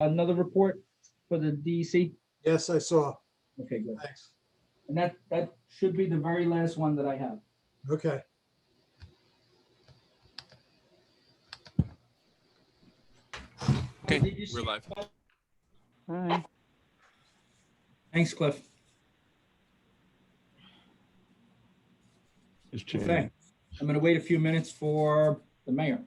another report for the DEC? Yes, I saw. Okay, good. Thanks. And that should be the very last one that I have. Okay. Okay, Did you we're see- live. Hi. Thanks, Cliff. Okay, I'm gonna wait a few minutes for the mayor.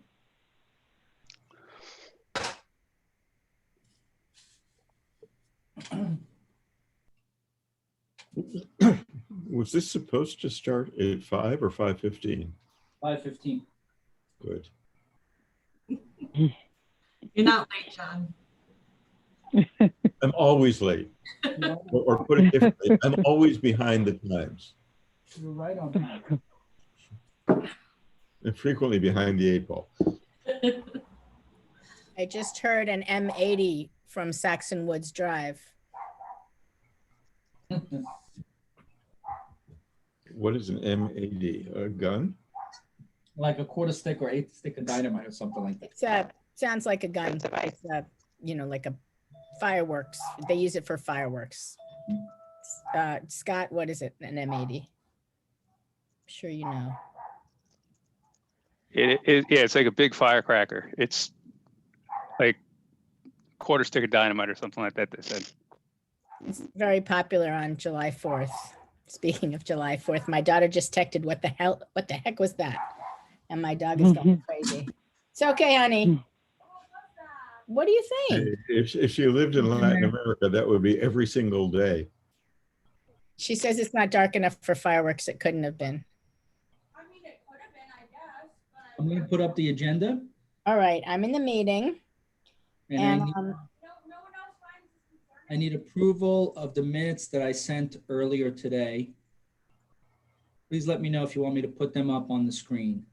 Was this supposed to start at 5 or 5:15? 5:15. Good. You're not late, John. I'm always late. Or put it differently, I'm always behind the times You're right on time. and frequently behind the 8 ball. I just heard an M80 from Saxon Woods Drive. What is an M80? A gun? Like a quarter stick or eighth stick of dynamite or something like that. It's sounds like a gun. It's like a fireworks. They use it for fireworks. Scott, what is it? An M80? I'm sure you know. Yeah, it's like a big firecracker. It's like quarter stick of dynamite or something like that, they said. It's very popular on July 4th. Speaking of July 4th, my daughter just texted, what the heck was that? And my dog is going crazy. It's okay, honey. What do you think? If she lived in Latin America, that would be every single day. She says it's not dark enough for fireworks. It couldn't have been. I mean, it could have been, I guess. I'm gonna put up the agenda. All right, I'm in the meeting. And And No one else finds this concerning. I need approval of the minutes that I sent earlier today. Please let me know if you want me to put them up on the screen.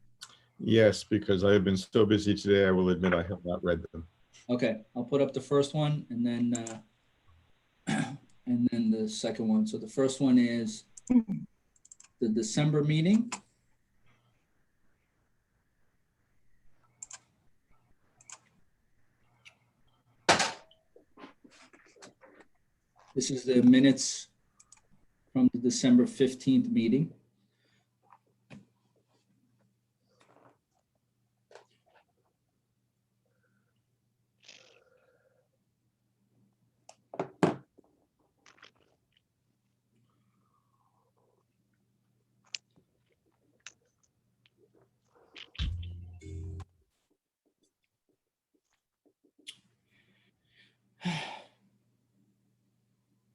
Yes, because I have been so busy today, I will admit I have not read them. Okay, I'll put up the first one and then the second one. So the first one is the December meeting. This is the minutes from the December 15th meeting.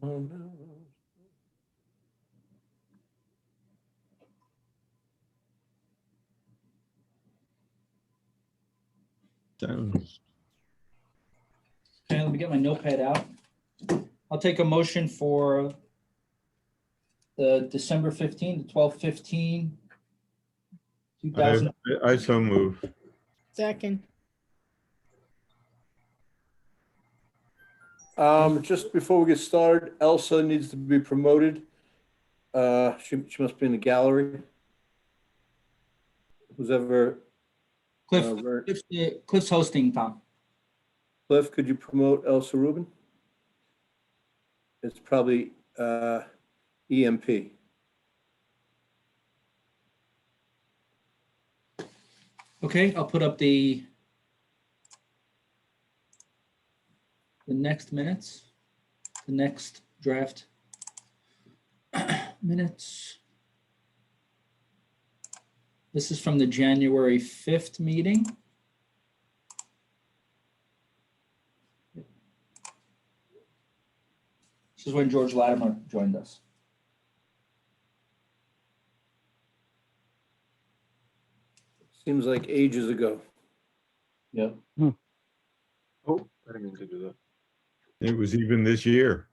Oh, no. Sounds. Okay, let me get my notepad out. I'll take a motion for the December 15th, 12/15, 2000. I so move. Second. Just before we get started, Elsa needs to be promoted. She must be in the gallery. Who's ever, Cliff's hosting, Tom. Cliff, could you promote Elsa Rubin? It's probably EMP. Okay, I'll put up the next minutes, the next draft minutes. This is from the January 5th meeting. This is when George Latimer joined us. Seems like ages ago. Yep. Oh, I didn't mean to do that. It was even this year.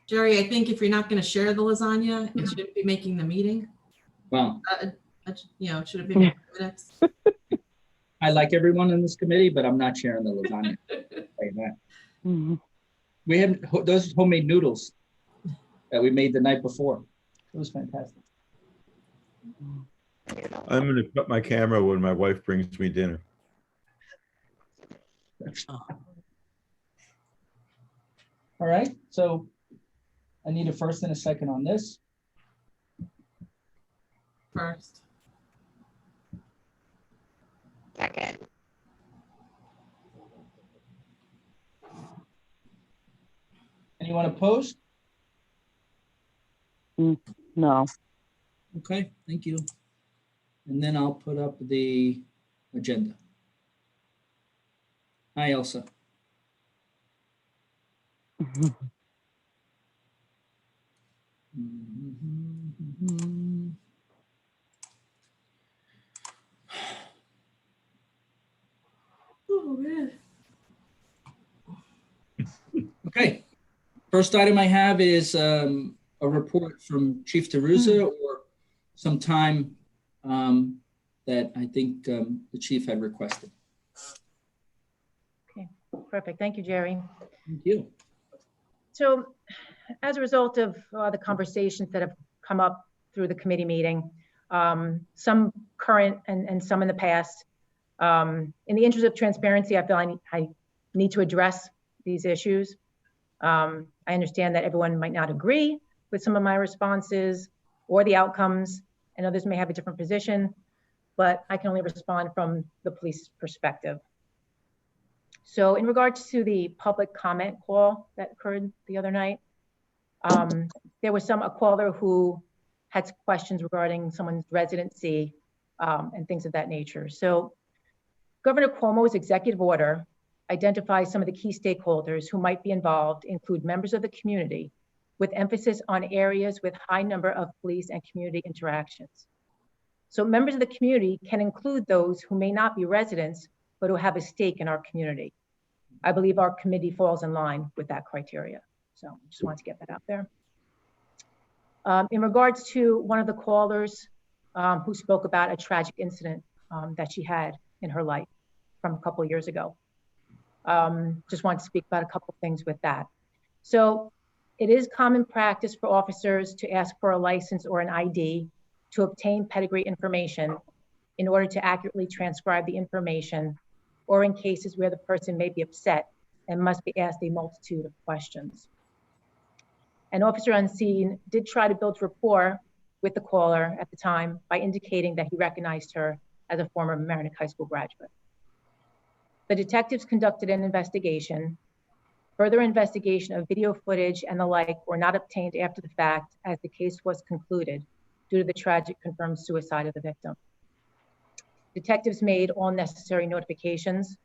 Jerry, I think if you're not going to share the lasagna, it shouldn't be making the meeting. Well, It shouldn't be making minutes. I like everyone in this committee, but I'm not sharing the lasagna. you that. Mhm. We had those homemade noodles that we made the night before. It was fantastic. I'm gonna cut my camera when my wife brings me dinner. All right, so I need a first and a second on this. First. Second. Anyone opposed? No. Okay, thank you. And then I'll put up the agenda. Hi, Elsa. Mhm. Oh, man. Okay, first item I have is a report from Chief DeRuza or some time that I think the chief had requested. Perfect. Thank you, Jerry. Thank you. So as a result of the conversations that have come up through the committee meeting, some current and some in the past, in the interest of transparency, I feel I need to address these issues. I understand that everyone might not agree with some of my responses or the outcomes, and others may have a different position, but I can only respond from the police perspective. So in regards to the public comment call that occurred the other night, there was a caller who had questions regarding someone's residency and things of that nature. So Governor Cuomo's executive order identifies some of the key stakeholders who might be involved, include members of the community, with emphasis on areas with high number of police and community interactions. So members of the community can include those who may not be residents, but who have a stake in our community. I believe our committee falls in line with that criteria. So just wanted to get that out there. In regards to one of the callers who spoke about a tragic incident that she had in her life from a couple of years ago. Just want to speak about a couple of things with that. So it is common practice for officers to ask for a license or an ID to obtain pedigree information in order to accurately transcribe the information, or in cases where the person may be upset and must be asked a multitude of questions. An officer on scene did try to build rapport with the caller at the time by indicating that he recognized her as a former Mamaroneck High School graduate. The detectives conducted an investigation. Further investigation of video footage and the like were not obtained after the fact, as the case was concluded due to the tragic confirmed suicide of the victim. Detectives made all necessary notifications,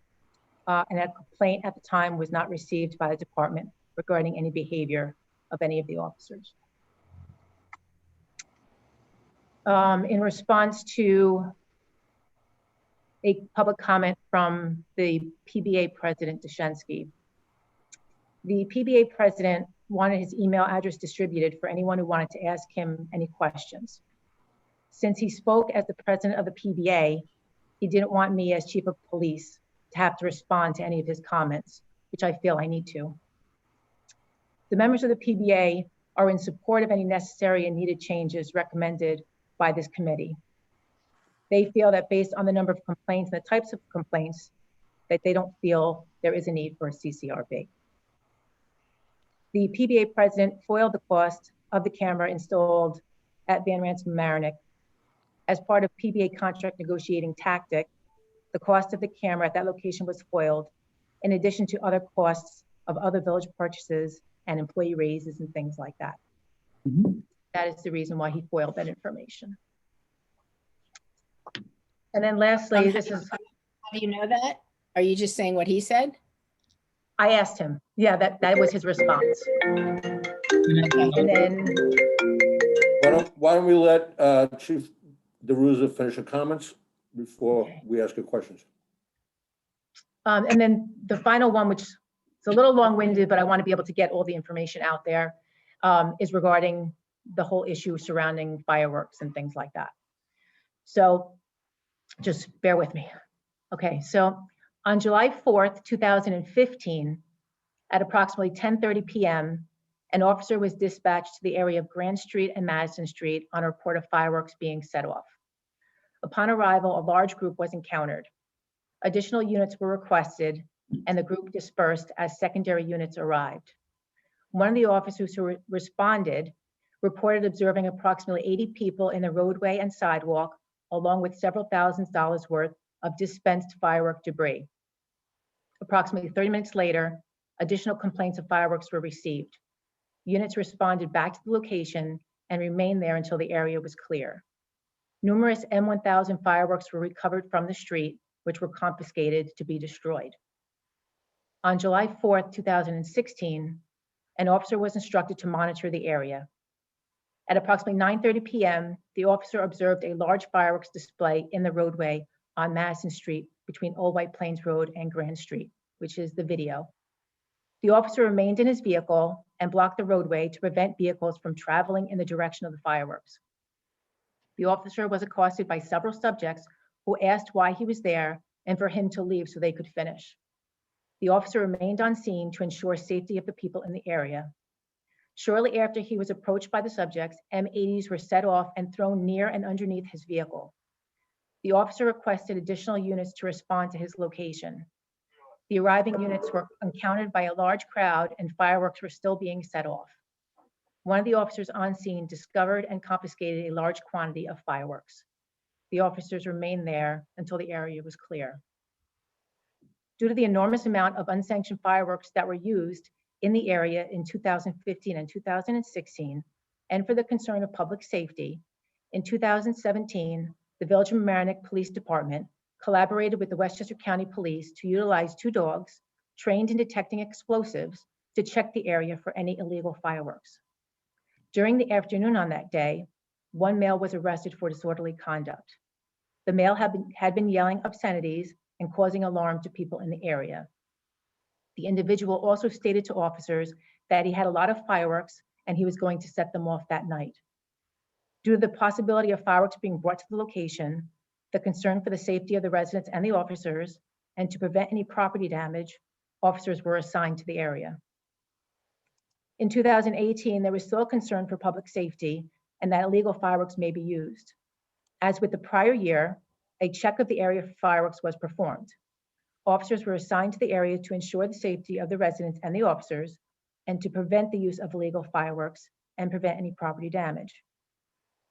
and a complaint at the time was not received by the department regarding any behavior of any of the officers. In response to a public comment from the PBA president, Deshensky, the PBA president wanted his email address distributed for anyone who wanted to ask him any questions. Since he spoke as the president of the PBA, he didn't want me as chief of police to have to respond to any of his comments, which I feel I need to. The members of the PBA are in support of any necessary and needed changes recommended by this committee. They feel that based on the number of complaints and the types of complaints, that they don't feel there is a need for a CCRB. The PBA president foiled the cost of the camera installed at Van Rance Mamaroneck. As part of PBA contract negotiating tactic, the cost of the camera at that location was foiled, in addition to other costs of other village purchases and employee raises and things like that. Mhm. That is the reason why he foiled that information. And then lastly, this is, How do you know that? Are you just saying what he said? I asked him. Yeah, that was his response. And then, Why don't we let Chief DeRuza finish her comments before we ask her questions? and then the final one, which is a little long-winded, but I want to be able to get all the information out there, is regarding the whole issue surrounding fireworks and things like that. So just bear with me. Okay, so on July 4th, 2015, At approximately 10:30 p.m., an officer was dispatched to the area of Grand Street and Madison Street on a report of fireworks being set off. Upon arrival, a large group was encountered. Additional units were requested, and the group dispersed as secondary units arrived. One of the officers who responded reported observing approximately 80 people in the roadway and sidewalk, along with several $1000s worth of dispensed firework debris. Approximately 30 minutes later, additional complaints of fireworks were received. Units responded back to the location and remained there until the area was clear. Numerous M1000 fireworks were recovered from the street, which were confiscated to be destroyed. On July 4th, 2016, an officer was instructed to monitor the area. At approximately 9:30 p.m., the officer observed a large fireworks display in the roadway on Madison Street between Old White Plains Road and Grand Street, which is the video. The officer remained in his vehicle and blocked the roadway to prevent vehicles from traveling in the direction of the fireworks. The officer was accosted by several subjects who asked why he was there and for him to leave so they could finish. The officer remained on scene to ensure safety of the people in the area. Shortly after he was approached by the subjects, M80s were set off and thrown near and underneath his vehicle. The officer requested additional units to respond to his location. The arriving units were encountered by a large crowd and fireworks were still being set off. One of the officers on scene discovered and confiscated a large quantity of fireworks. The officers remained there until the area was clear. Due to the enormous amount of unsanctioned fireworks that were used in the area in 2015 and 2016, and for the concern of public safety, in 2017, the Village of Mamaroneck Police Department collaborated with the Westchester County Police to utilize 2 dogs trained in detecting explosives to check the area for any illegal fireworks. During the afternoon on that day, one male was arrested for disorderly conduct. The male had been yelling obscenities and causing alarm to people in the area. The individual also stated to officers that he had a lot of fireworks and he was going to set them off that night. Due to the possibility of fireworks being brought to the location, the concern for the safety of the residents and the officers, and to prevent any property damage, officers were assigned to the area. In 2018, there was still a concern for public safety and that illegal fireworks may be used. As with the prior year, a check of the area for fireworks was performed. Officers were assigned to the area to ensure the safety of the residents and the officers, and to prevent the use of illegal fireworks and prevent any property damage.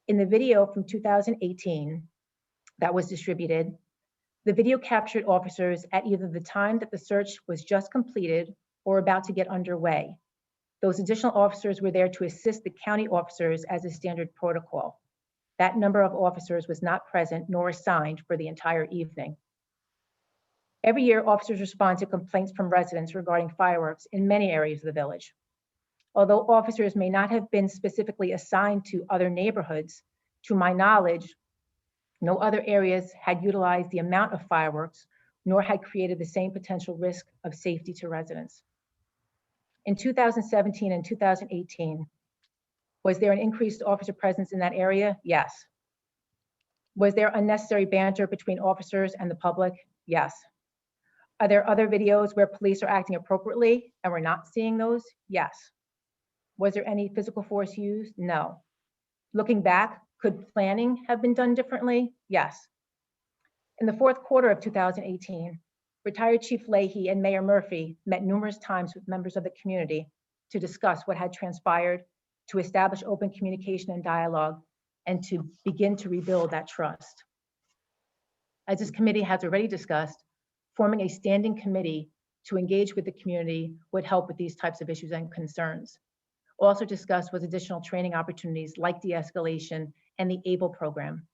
In the video from 2018 that was distributed, the video captured officers at either the time that the search was just completed or about to get underway. Those additional officers were there to assist the county officers as a standard protocol. That number of officers was not present nor assigned for the entire evening. Every year, officers respond to complaints from residents regarding fireworks in many areas of the village. Although officers may not have been specifically assigned to other neighborhoods, to my knowledge, no other areas had utilized the amount of fireworks, nor had created the same potential risk of safety to residents. In 2017 and 2018, was there an increased officer presence in that area? Yes. Was there unnecessary banter between officers and the public? Yes. Are there other videos where police are acting appropriately and we're not seeing those? Yes. Was there any physical force used? No. Looking back, could planning have been done differently? Yes. In the fourth quarter of 2018, retired Chief Leahy and Mayor Murphy met numerous times with members of the community to discuss what had transpired, to establish open communication and dialogue, and to begin to rebuild that trust. As this committee has already discussed, forming a standing committee to engage with the community would help with these types of issues and concerns. Also discussed was additional training opportunities like de-escalation and the ABLE program.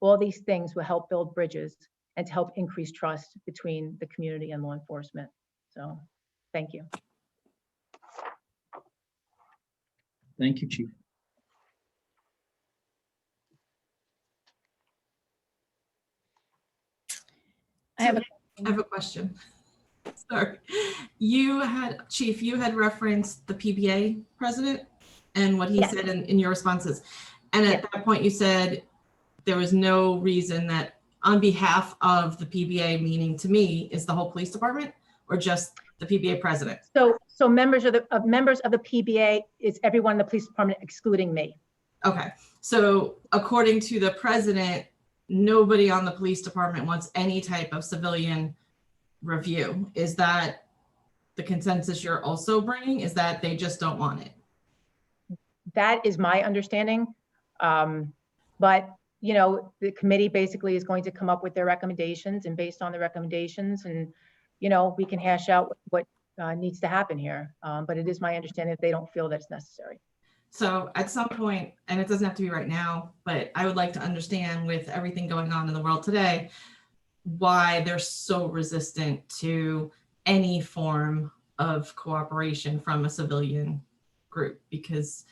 All these things will help build bridges and to help increase trust between the community and law enforcement. So, thank you. Thank you, Chief. I have a I have a question. Sorry. Chief, you had referenced the PBA president and what he Yes. said in your responses. And at that point you said there was no reason that on behalf of the PBA, meaning to me is the whole police department, or just the PBA president? So members of the PBA is everyone in the police department excluding me. Okay, so according to the president, nobody on the police department wants any type of civilian review. Is that the consensus you're also bringing? Is that they just don't want it? That is my understanding. But, you know, the committee basically is going to come up with their recommendations, and based on the recommendations, and, you know, we can hash out what needs to happen here. But it is my understanding that they don't feel that it's necessary. So at some point, and it doesn't have to be right now, but I would like to understand, with everything going on in the world today, why they're so resistant to any form of cooperation from a civilian group, because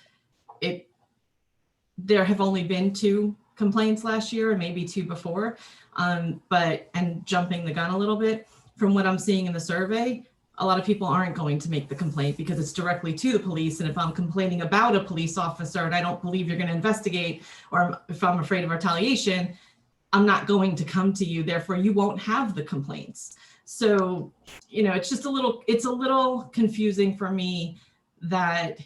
there have only been 2 complaints last year and maybe 2 before. And jumping the gun a little bit, from what I'm seeing in the survey, a lot of people aren't going to make the complaint because it's directly to the police. And if I'm complaining about a police officer and I don't believe you're going to investigate, or if I'm afraid of retaliation, I'm not going to come to you. Therefore, you won't have the complaints. So, you know, it's a little confusing for me that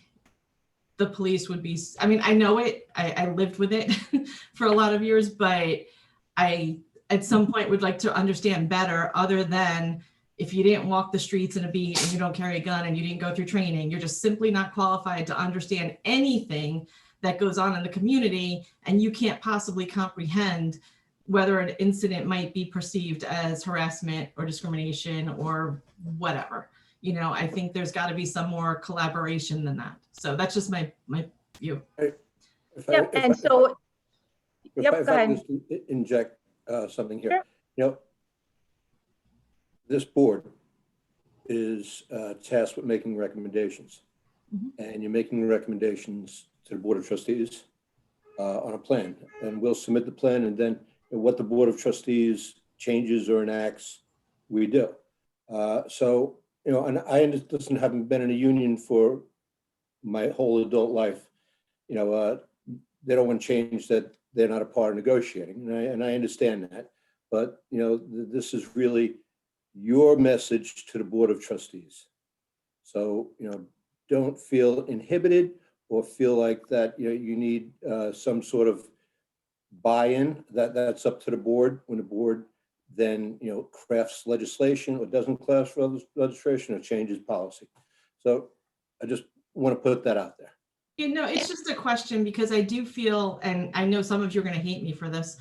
the police would be, I mean, I know it, I lived with it for a lot of years, but I, at some point, would like to understand better, other than, if you didn't walk the streets in a beat and you don't carry a gun and you didn't go through training, you're just simply not qualified to understand anything that goes on in the community, and you can't possibly comprehend whether an incident might be perceived as harassment or discrimination or whatever. You know, I think there's got to be some more collaboration than that. So that's just my view. Yep, and so, yep, go ahead. Just inject something here. Sure. You know, this board is tasked with making recommendations, and you're making recommendations to the Board of Trustees on a plan, and we'll submit the plan, and then what the Board of Trustees changes or enacts, we do. So, you know, and I understand, having been in a union for my whole adult life, you know, they don't want to change that they're not a part of negotiating, and I understand that. But, you know, this is really your message to the Board of Trustees. So, you know, don't feel inhibited or feel like that, you know, you need some sort of buy-in. That's up to the board. When the board then, you know, crafts legislation or doesn't craft legislation or changes policy. So I just want to put that out there. You know, it's just a question, because I do feel, and I know some of you are going to hate me for this,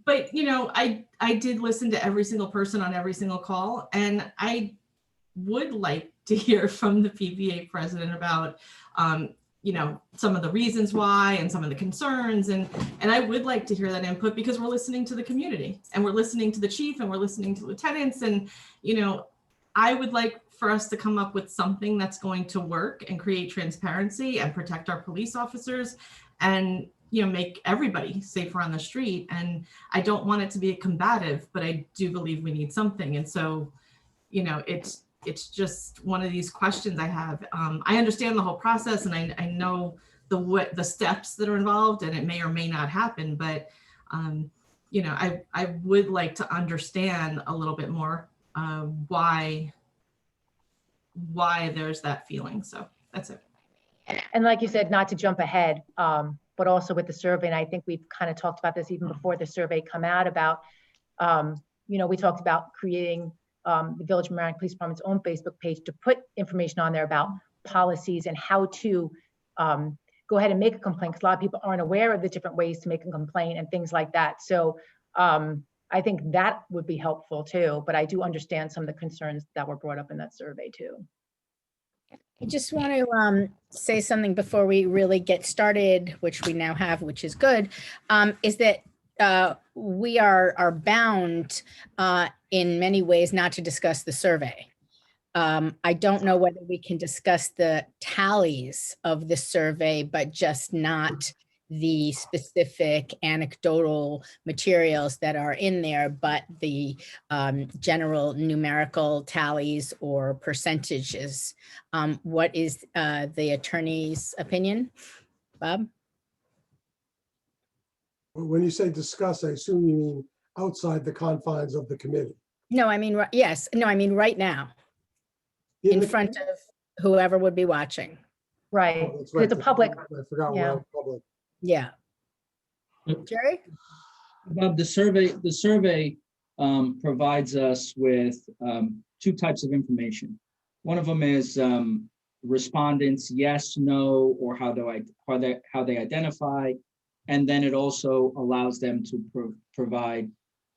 but, you know, I did listen to every single person on every single call, and I would like to hear from the PBA president about, you know, some of the reasons why and some of the concerns. And I would like to hear that input, because we're listening to the community, and we're listening to the chief, and we're listening to lieutenants. And, you know, I would like for us to come up with something that's going to work and create transparency and protect our police officers, and, you know, make everybody safer on the street. And I don't want it to be combative, but I do believe we need something. And so, you know, it's just one of these questions I have. I understand the whole process, and I know the steps that are involved, and it may or may not happen, but you know, I would like to understand a little bit more why there's that feeling. So that's it. And like you said, not to jump ahead, but also with the survey, and I think we've kind of talked about this even before the survey come out, about, you know, we talked about creating the Village of Mamaroneck Police Department's own Facebook page to put information on there about policies and how to go ahead and make a complaint, because a lot of people aren't aware of the different ways to make a complaint and things like that. So I think that would be helpful too, but I do understand some of the concerns that were brought up in that survey too. I just want to say something before we really get started, which we now have, which is good, is that we are bound in many ways not to discuss the survey. I don't know whether we can discuss the tallies of the survey, but just not the specific anecdotal materials that are in there, but the general numerical tallies or percentages. What is the attorney's opinion? Bob? When you say discuss, I assume you mean outside the confines of the committee. No, I mean, yes. No, I mean, right now. In in the- front of whoever would be watching. Right. Oh, that's right. It's a public, I forgot yeah. we're public. Yeah. Yep. Jerry? Bob, the survey provides us with two types of information. One of them is respondents, yes, no, or how they identify. And then it also allows them to provide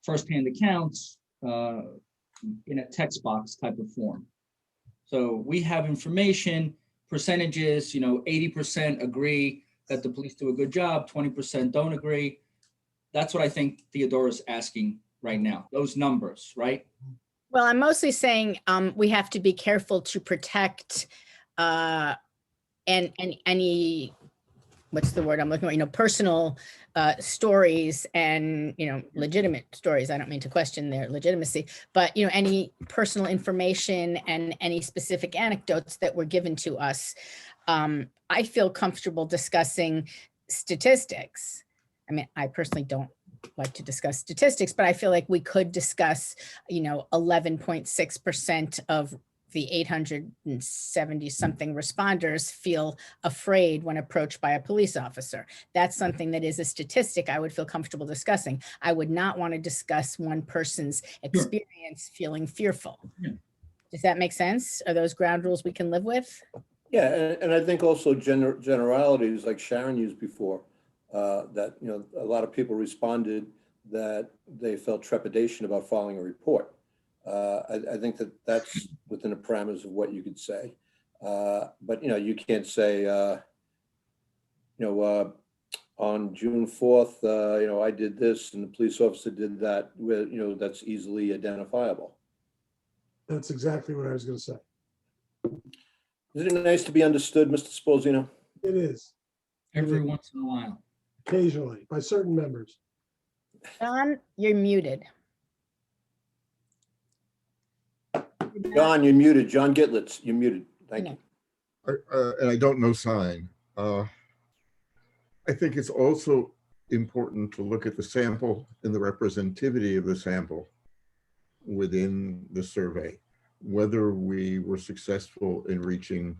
firsthand accounts in a text box type of form. So we have information, percentages, 80% agree that the police do a good job, 20% don't agree. That's what I think Theodora's asking right now, those numbers, right? Well, I'm mostly saying we have to be careful to protect and any, what's the word I'm looking for, personal stories and, legitimate stories. I don't mean to question their legitimacy, but, any personal information and any specific anecdotes that were given to us. I feel comfortable discussing statistics. I mean, I personally don't like to discuss statistics, but I feel like we could discuss, 11.6% of the 870 something responders feel afraid when approached by a police officer. That's something that is a statistic I would feel comfortable discussing. I would not want to discuss one person's experience feeling fearful. Yeah. Does that make sense? Are those ground rules we can live with? Yeah, and I think also generalities like Sharon used before, that, a lot of people responded that they felt trepidation about filing a report. I think that that's within the parameters of what you could say. But, you can't say, on June 4th, I did this and the police officer did that, that's easily identifiable. That's exactly what I was going to say. Isn't it nice to be understood, Mr. Sposino? It is Every once in a while. occasionally by certain members. John, you're muted. John, you're muted. John Gitlitz, you're muted. Thank you. And I don't know sign. I think it's also important to look at the sample and the representativity of the sample within the survey, whether we were successful in reaching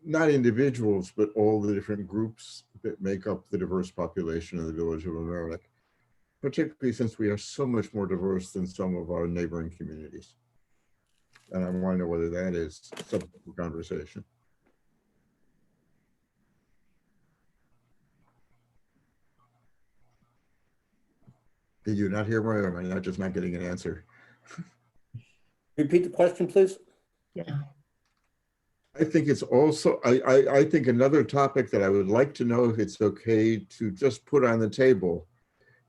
not individuals, but all the different groups that make up the diverse population of the village of Mamaroneck, particularly since we are so much more diverse than some of our neighboring communities. And I want to know whether that is subject for conversation. Did you not hear me, or am I not just not getting an answer? Repeat the question, please. Yeah. I think it's also, I think another topic that I would like to know if it's okay to just put on the table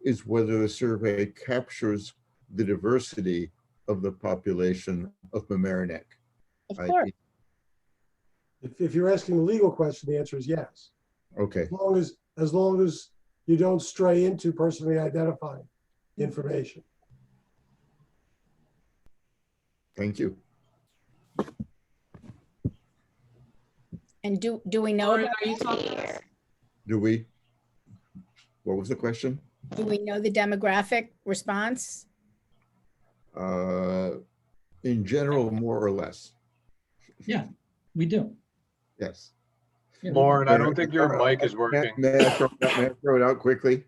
is whether the survey captures the diversity of the population of Mamaroneck. Of course. If you're asking the legal question, the answer is yes. Okay. As long as you don't stray into personally identified information. Thank you. And do we know Lauren, about are you that? talking? Do we? What was the question? Do we know the demographic response? In general, more or less. Yeah, we do. Yes. Yeah. Lauren, I don't think your mic is working. May I throw it out quickly?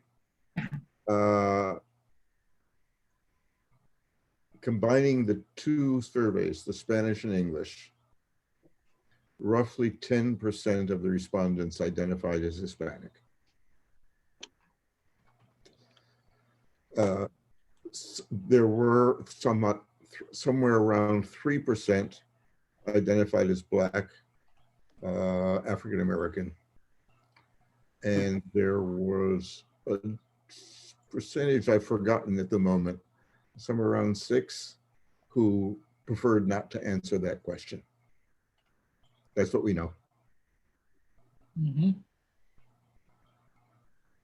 Combining the two surveys, the Spanish and English, roughly 10% of the respondents identified as Hispanic. There were somewhere around 3% identified as Black, African American, and there was a percentage I've forgotten at the moment, somewhere around 6, who preferred not to answer that question. That's what we know. Mm-hmm.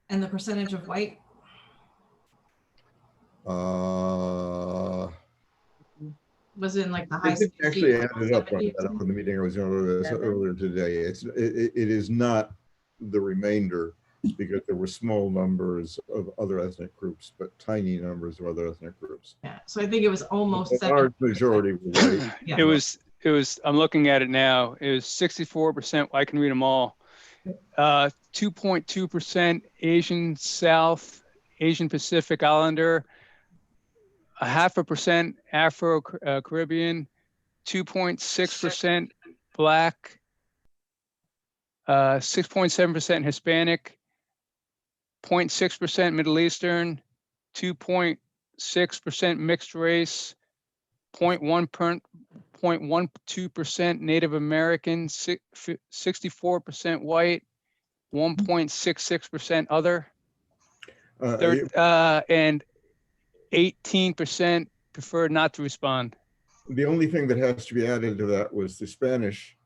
And the percentage of white? Was in like the high. I didn't actually add it up 70, on the meeting I was in earlier today. It is not the remainder, because there were small numbers of other ethnic groups, but tiny numbers of other ethnic groups. Yeah, so I think it was almost A large 70%. majority were white. Yeah. It was I'm looking at it now. It was 64%. I can read them all. 2.2% Asian South, Asian Pacific Islander, 0.5% Afro Caribbean, 2.6% Black, 6.7% Hispanic, 0.6% Middle Eastern, 2.6% mixed race, 0.12% Native American, 64% white, 1.66% other, and 18% preferred not to respond. The only thing that has to be added to that was the Spanish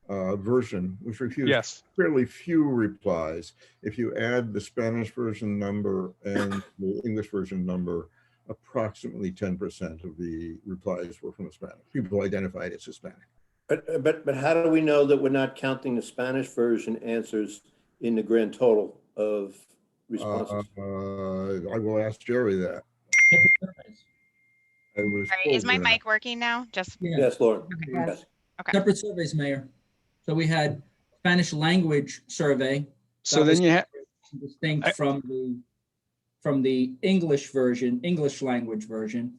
version, which refused fairly few replies. If you add the Spanish version number and the English version number, approximately 10% of the replies were from Hispanic, people identified as Hispanic. But how do we know that we're not counting the Spanish version answers in the grand total of responses? I will ask Jerry that. Sorry, is my mic working now? Yes, Lauren. Okay. Yes. Okay. Separate surveys, Mayor. So we had Spanish language survey. So then you have distinct from the English version, English language version.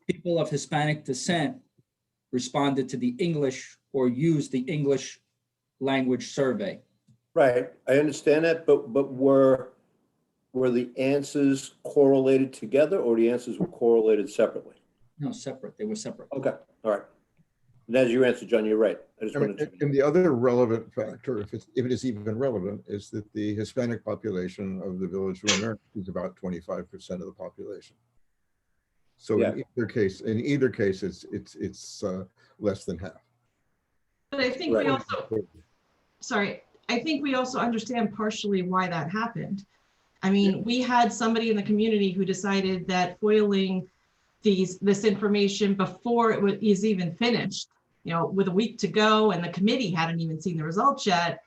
People of Hispanic descent responded to the English or used the English language survey. Right, I understand that, but were the answers correlated together, or the answers were correlated separately? No, separate. They were separate. Okay, all right. And as your answer, John, you're right. I just wanted to. And the other relevant factor, if it is even relevant, is that the Hispanic population of the Village of America is about 25% of the population. So yeah. in either case, it's less than half. But I think we also, sorry, I think we also understand partially why that happened. I mean, we had somebody in the community who decided that foiling this information before it was even finished, you know, with a week to go and the committee hadn't even seen the results yet.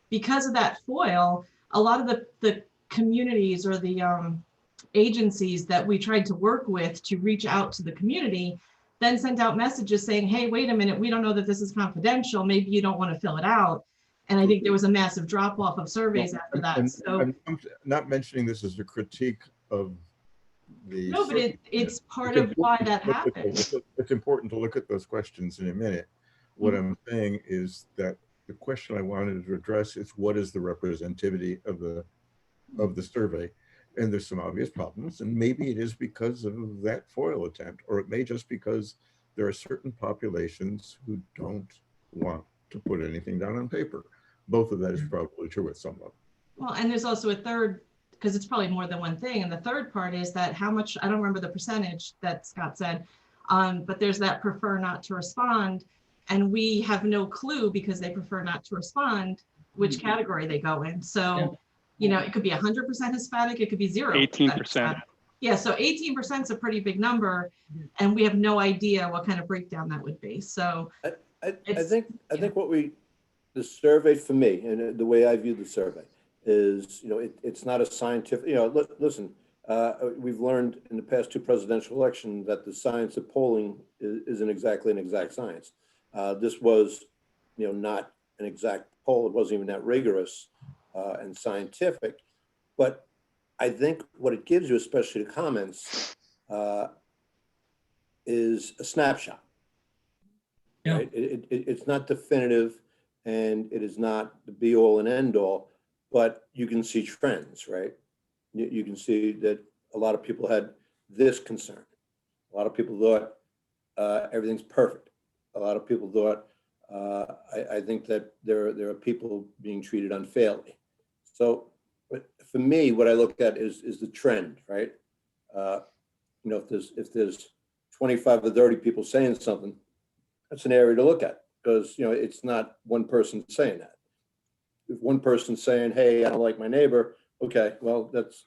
Because of that foil, a lot of the communities or the agencies that we tried to work with to reach out to the community then sent out messages saying, hey, wait a minute, we don't know that this is confidential. Maybe you don't want to fill it out. And I think there was a massive drop off of surveys after that. So I'm not mentioning this as a critique of the. No, but it's part of why that happened. It's important to look at those questions in a minute. What I'm saying is that the question I wanted to address is what is the representativity of the survey? And there's some obvious problems, and maybe it is because of that foil attempt, or it may just because there are certain populations who don't want to put anything down on paper. Both of that is probably true at some level. Well, and there's also a third, because it's probably more than one thing. And the third part is that how much, I don't remember the percentage that Scott said, but there's that prefer not to respond. And we have no clue because they prefer not to respond, which category they go in. So, you know, it could be 100% Hispanic, it could be 0%. 18%. Yeah, so 18% is a pretty big number, and we have no idea what kind of breakdown that would be. So I think what the survey for me, and the way I view the survey is, you know, it's not a scientific, you know, listen, we've learned in the past 2 presidential elections that the science of polling isn't exactly an exact science. This was, you know, not an exact poll. It wasn't even that rigorous and scientific, but I think what it gives you, especially the comments, is a snapshot. Yeah. Right? It's not definitive, and it is not the be all and end all, but you can see trends, right? You can see that a lot of people had this concern. A lot of people thought everything's perfect. A lot of people thought, I think that there are people being treated unfairly. So, but for me, what I look at is the trend, right? You know, if there's 25 or 30 people saying something, that's an area to look at, because, you know, it's not one person saying that. If one person's saying, hey, I don't like my neighbor, okay, well, that's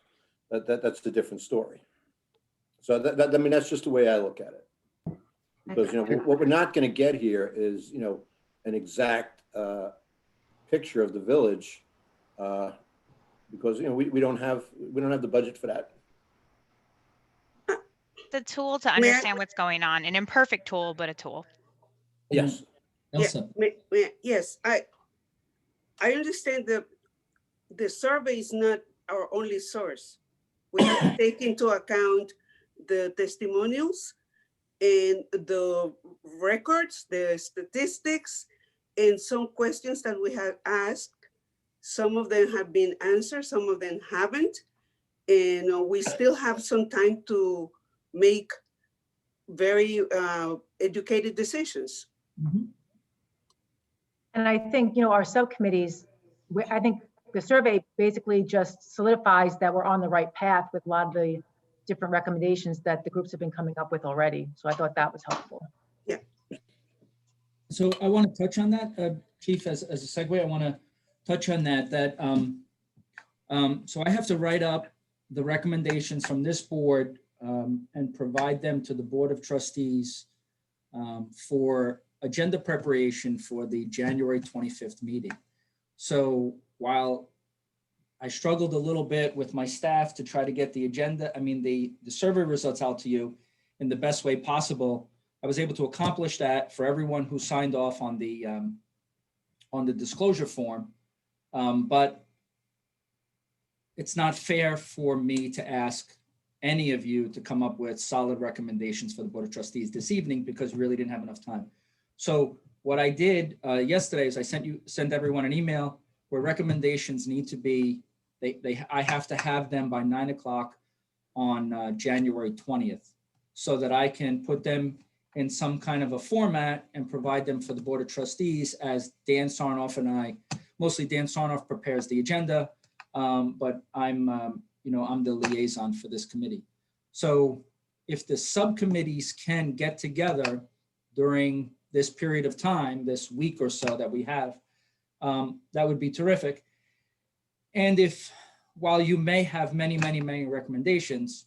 a different story. So I mean, that's just the way I look at it. Because, you know, what we're not going to get here is, you know, an exact picture of the village, because, you know, we don't have the budget for that. The tool to understand what's going on, an imperfect tool, but a tool. Yes. Elsa. Yes, I understand that the survey is not our only source. We have to take into account the testimonials and the records, the statistics, and some questions that we have asked. Some of them have been answered, some of them haven't. And we still have some time to make very educated decisions. Mhm. And I think, our subcommittees, I think the survey basically just solidifies that we're on the right path with a lot of the different recommendations that the groups have been coming up with already. So I thought that was helpful. So I want to touch on that, Chief, as a segue. I want to touch on that, so I have to write up the recommendations from this board and provide them to the Board of Trustees for agenda preparation for the January 25th meeting. So while I struggled a little bit with my staff to try to get the agenda, the survey results out to you in the best way possible, I was able to accomplish that for everyone who signed off on the disclosure form. But it's not fair for me to ask any of you to come up with solid recommendations for the Board of Trustees this evening because we really didn't have enough time. So what I did yesterday is I sent everyone an email where recommendations need to be, I have to have them by 9 o'clock on January 20th so that I can put them in some kind of a format and provide them for the Board of Trustees as Dan Sarnoff and I, mostly Dan Sarnoff prepares the agenda, but I'm the liaison for this committee. So if the subcommittees can get together during this period of time, this week or so that we have, that would be terrific. And while you may have many, many, many recommendations,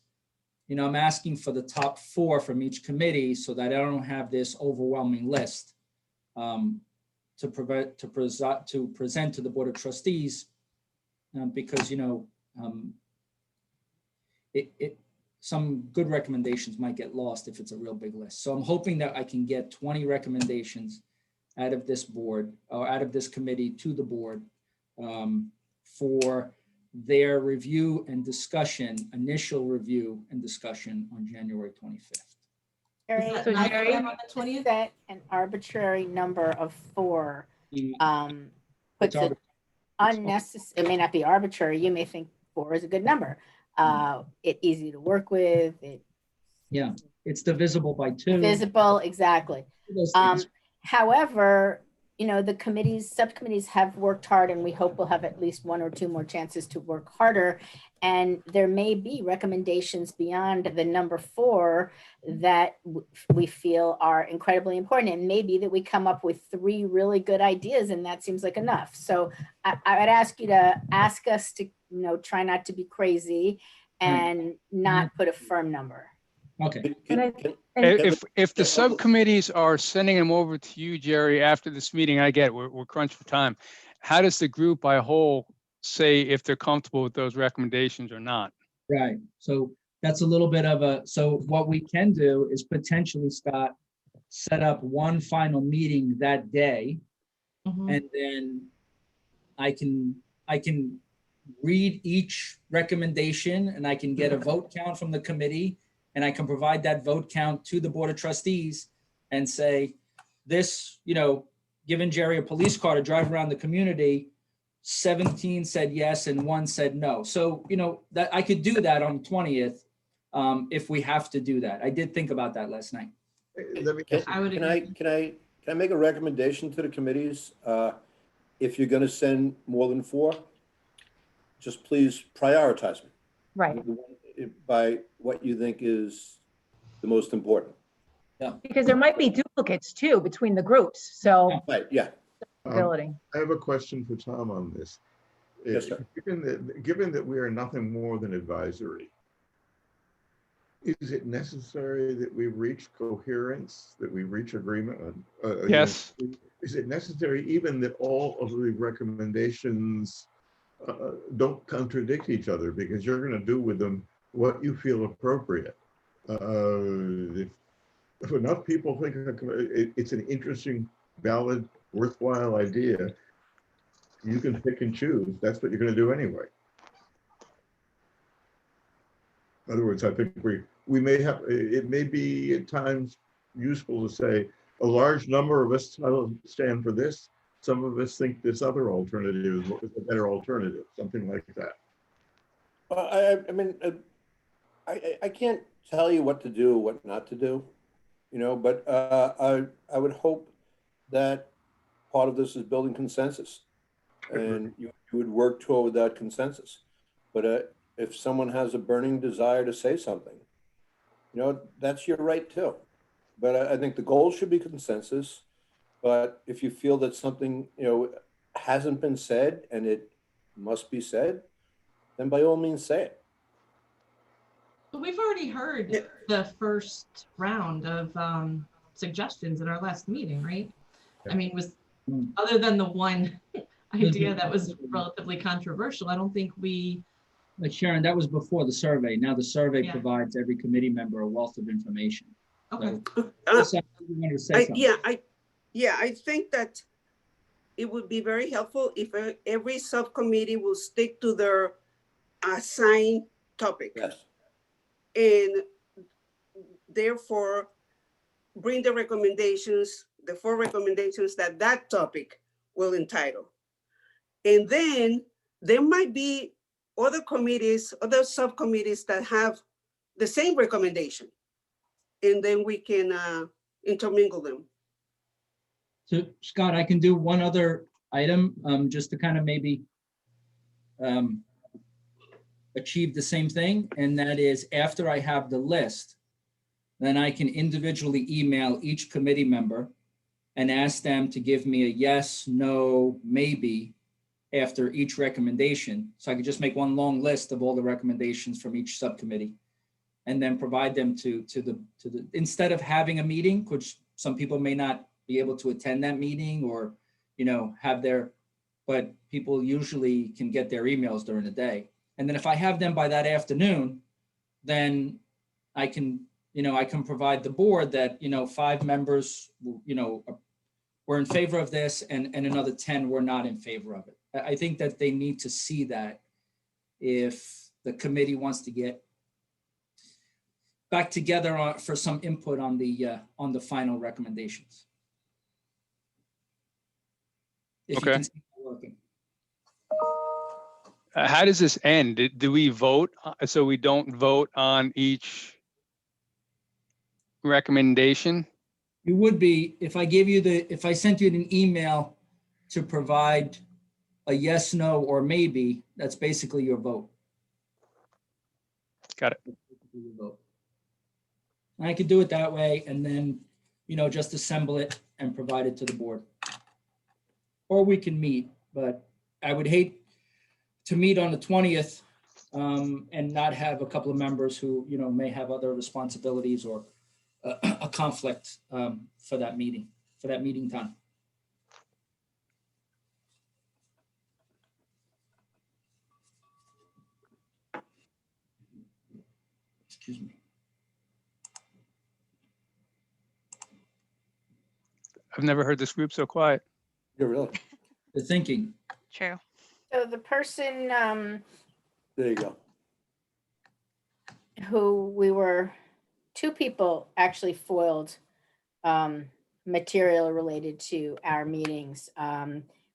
I'm asking for the top 4 from each committee so that I don't have this overwhelming list to present to the Board of Trustees because, some good recommendations might get lost if it's a real big list. So I'm hoping that I can get 20 recommendations out of this board or out of this committee to the board for their review and discussion, initial review and discussion on January 25th. Jerry, that So nine Jerry- a.m. on the 20th? set an arbitrary number of 4 It's puts it arbitrary. unnecessary. It may not be arbitrary. You may think 4 is a good number. It's easy to work with. It's divisible by 2. Visible, exactly. Those things. However, the subcommittees have worked hard, and we hope we'll have at least 1 or 2 more chances to work harder. And there may be recommendations beyond the number 4 that we feel are incredibly important. It may be that we come up with 3 really good ideas, and that seems like enough. So I would ask you to ask us to, try not to be crazy and not put a firm number. Okay. If the subcommittees are sending them over to you, Jerry, after this meeting, I get it, we're crunched for time. How does the group by whole say if they're comfortable with those recommendations or not? Right. So that's a little bit of so what we can do is potentially, Scott, set up one final meeting that day. Mhm. And then I can read each recommendation and I can get a vote count from the committee and I can provide that vote count to the Board of Trustees and say, this, giving Jerry a police car to drive around the community, 17 said yes and 1 said no. So, that I could do that on the 20th if we have to do that. I did think about that last night. I would Can agree. I make a recommendation to the committees? If you're going to send more than 4, just please prioritize them. Right. By what you think is the most important. Because there might be duplicates too between the groups. So Right, yeah. ability. I have a question for Tom on this. Yes, sir. Given that we are nothing more than advisory, is it necessary that we reach coherence, that we reach agreement on? Yes. Is it necessary even that all of the recommendations don't contradict each other, because you're going to do with them what you feel appropriate? if enough people think it's an interesting, valid, worthwhile idea, you can pick and choose. That's what you're going to do anyway. In other words, I think we may have, it may be at times useful to say a large number of us stand for this. Some of us think this other alternative is a better alternative, something like that. I mean, I can't tell you what to do or what not to do, you know, but I would hope that part of this is building consensus, and you would work toward that consensus. But if someone has a burning desire to say something, you know, that's your right too. But I think the goal should be consensus. But if you feel that something, you know, hasn't been said and it must be said, then by all means say it. But we've already heard the first round of suggestions in our last meeting, right? I mean, was other than the one idea that was relatively controversial, I don't think we. But Sharon, that was before the survey. Now the survey Yeah. provides every committee member a wealth of information. Okay. So, you wanted to say something. I think that it would be very helpful if every subcommittee will stick to their assigned topic. Yes. And therefore bring the recommendations, the 4 recommendations that that topic will entitle. And then there might be other committees, other subcommittees that have the same recommendation. And then we can intermingle them. So Scott, I can do one other item just to kind of maybe achieve the same thing. And that is after I have the list, then I can individually email each committee member and ask them to give me a yes, no, maybe after each recommendation. So I could just make one long list of all the recommendations from each subcommittee and then provide them to the, instead of having a meeting, which some people may not be able to attend that meeting or, you know, have their, but people usually can get their emails during the day. And then if I have them by that afternoon, then I can, you know, I can provide the board that, you know, 5 members, you know, were in favor of this and another 10 were not in favor of it. I think that they need to see that if the committee wants to get back together for some input on the final recommendations. If Okay. you can see it working. How does this end? Do we vote? So we don't vote on each recommendation? You would be, if I gave you if I sent you an email to provide a yes, no, or maybe, that's basically your vote. Got it. Your vote. I could do it that way and then, you know, just assemble it and provide it to the board. Or we can meet, but I would hate to meet on the 20th and not have a couple of members who, you know, may have other responsibilities or a conflict for that meeting time. Excuse me. I've never heard this group so quiet. Yeah, really. The thinking. True. So the person There you go. who we were, 2 people actually foiled material related to our meetings.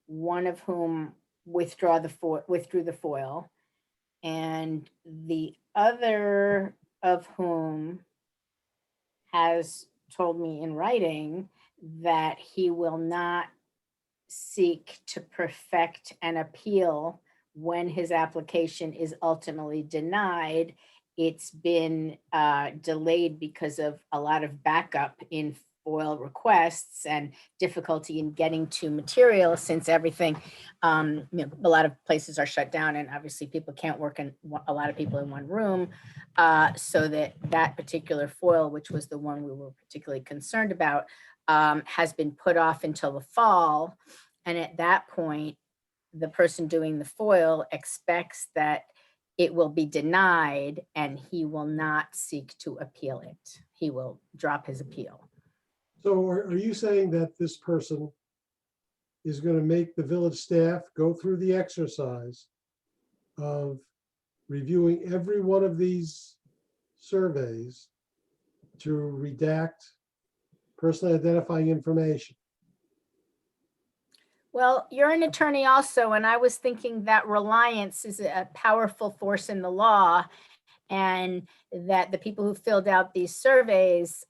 One of whom withdrew the foil, and the other of whom has told me in writing that he will not seek to perfect an appeal when his application is ultimately denied. It's been delayed because of a lot of backup in FOIL requests and difficulty in getting to material since everything, you know, a lot of places are shut down and obviously people can't work in a lot of people in one room. So that particular FOIL, which was the one we were particularly concerned about, has been put off until the fall. And at that point, the person doing the FOIL expects that it will be denied and he will not seek to appeal it. he will drop his appeal. So are you saying that this person is going to make the village staff go through the exercise of reviewing every one of these surveys to redact personally identifying information? Well, you're an attorney also, and I was thinking that reliance is a powerful force in the law, and that the people who filled out these surveys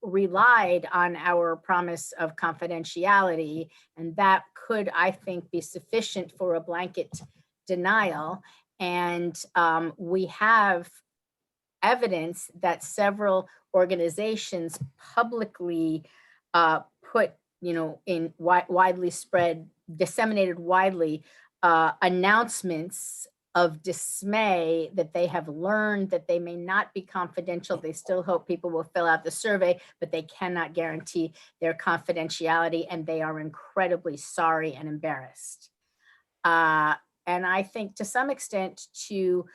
relied on our promise of confidentiality, and that could, I think, be sufficient for a blanket denial. And we have evidence that several organizations publicly put, in widely spread, disseminated widely, announcements of dismay that they have learned that they may not be confidential. They still hope people will fill out the survey, but they cannot guarantee their confidentiality, and they are incredibly sorry and embarrassed. And I think to some extent to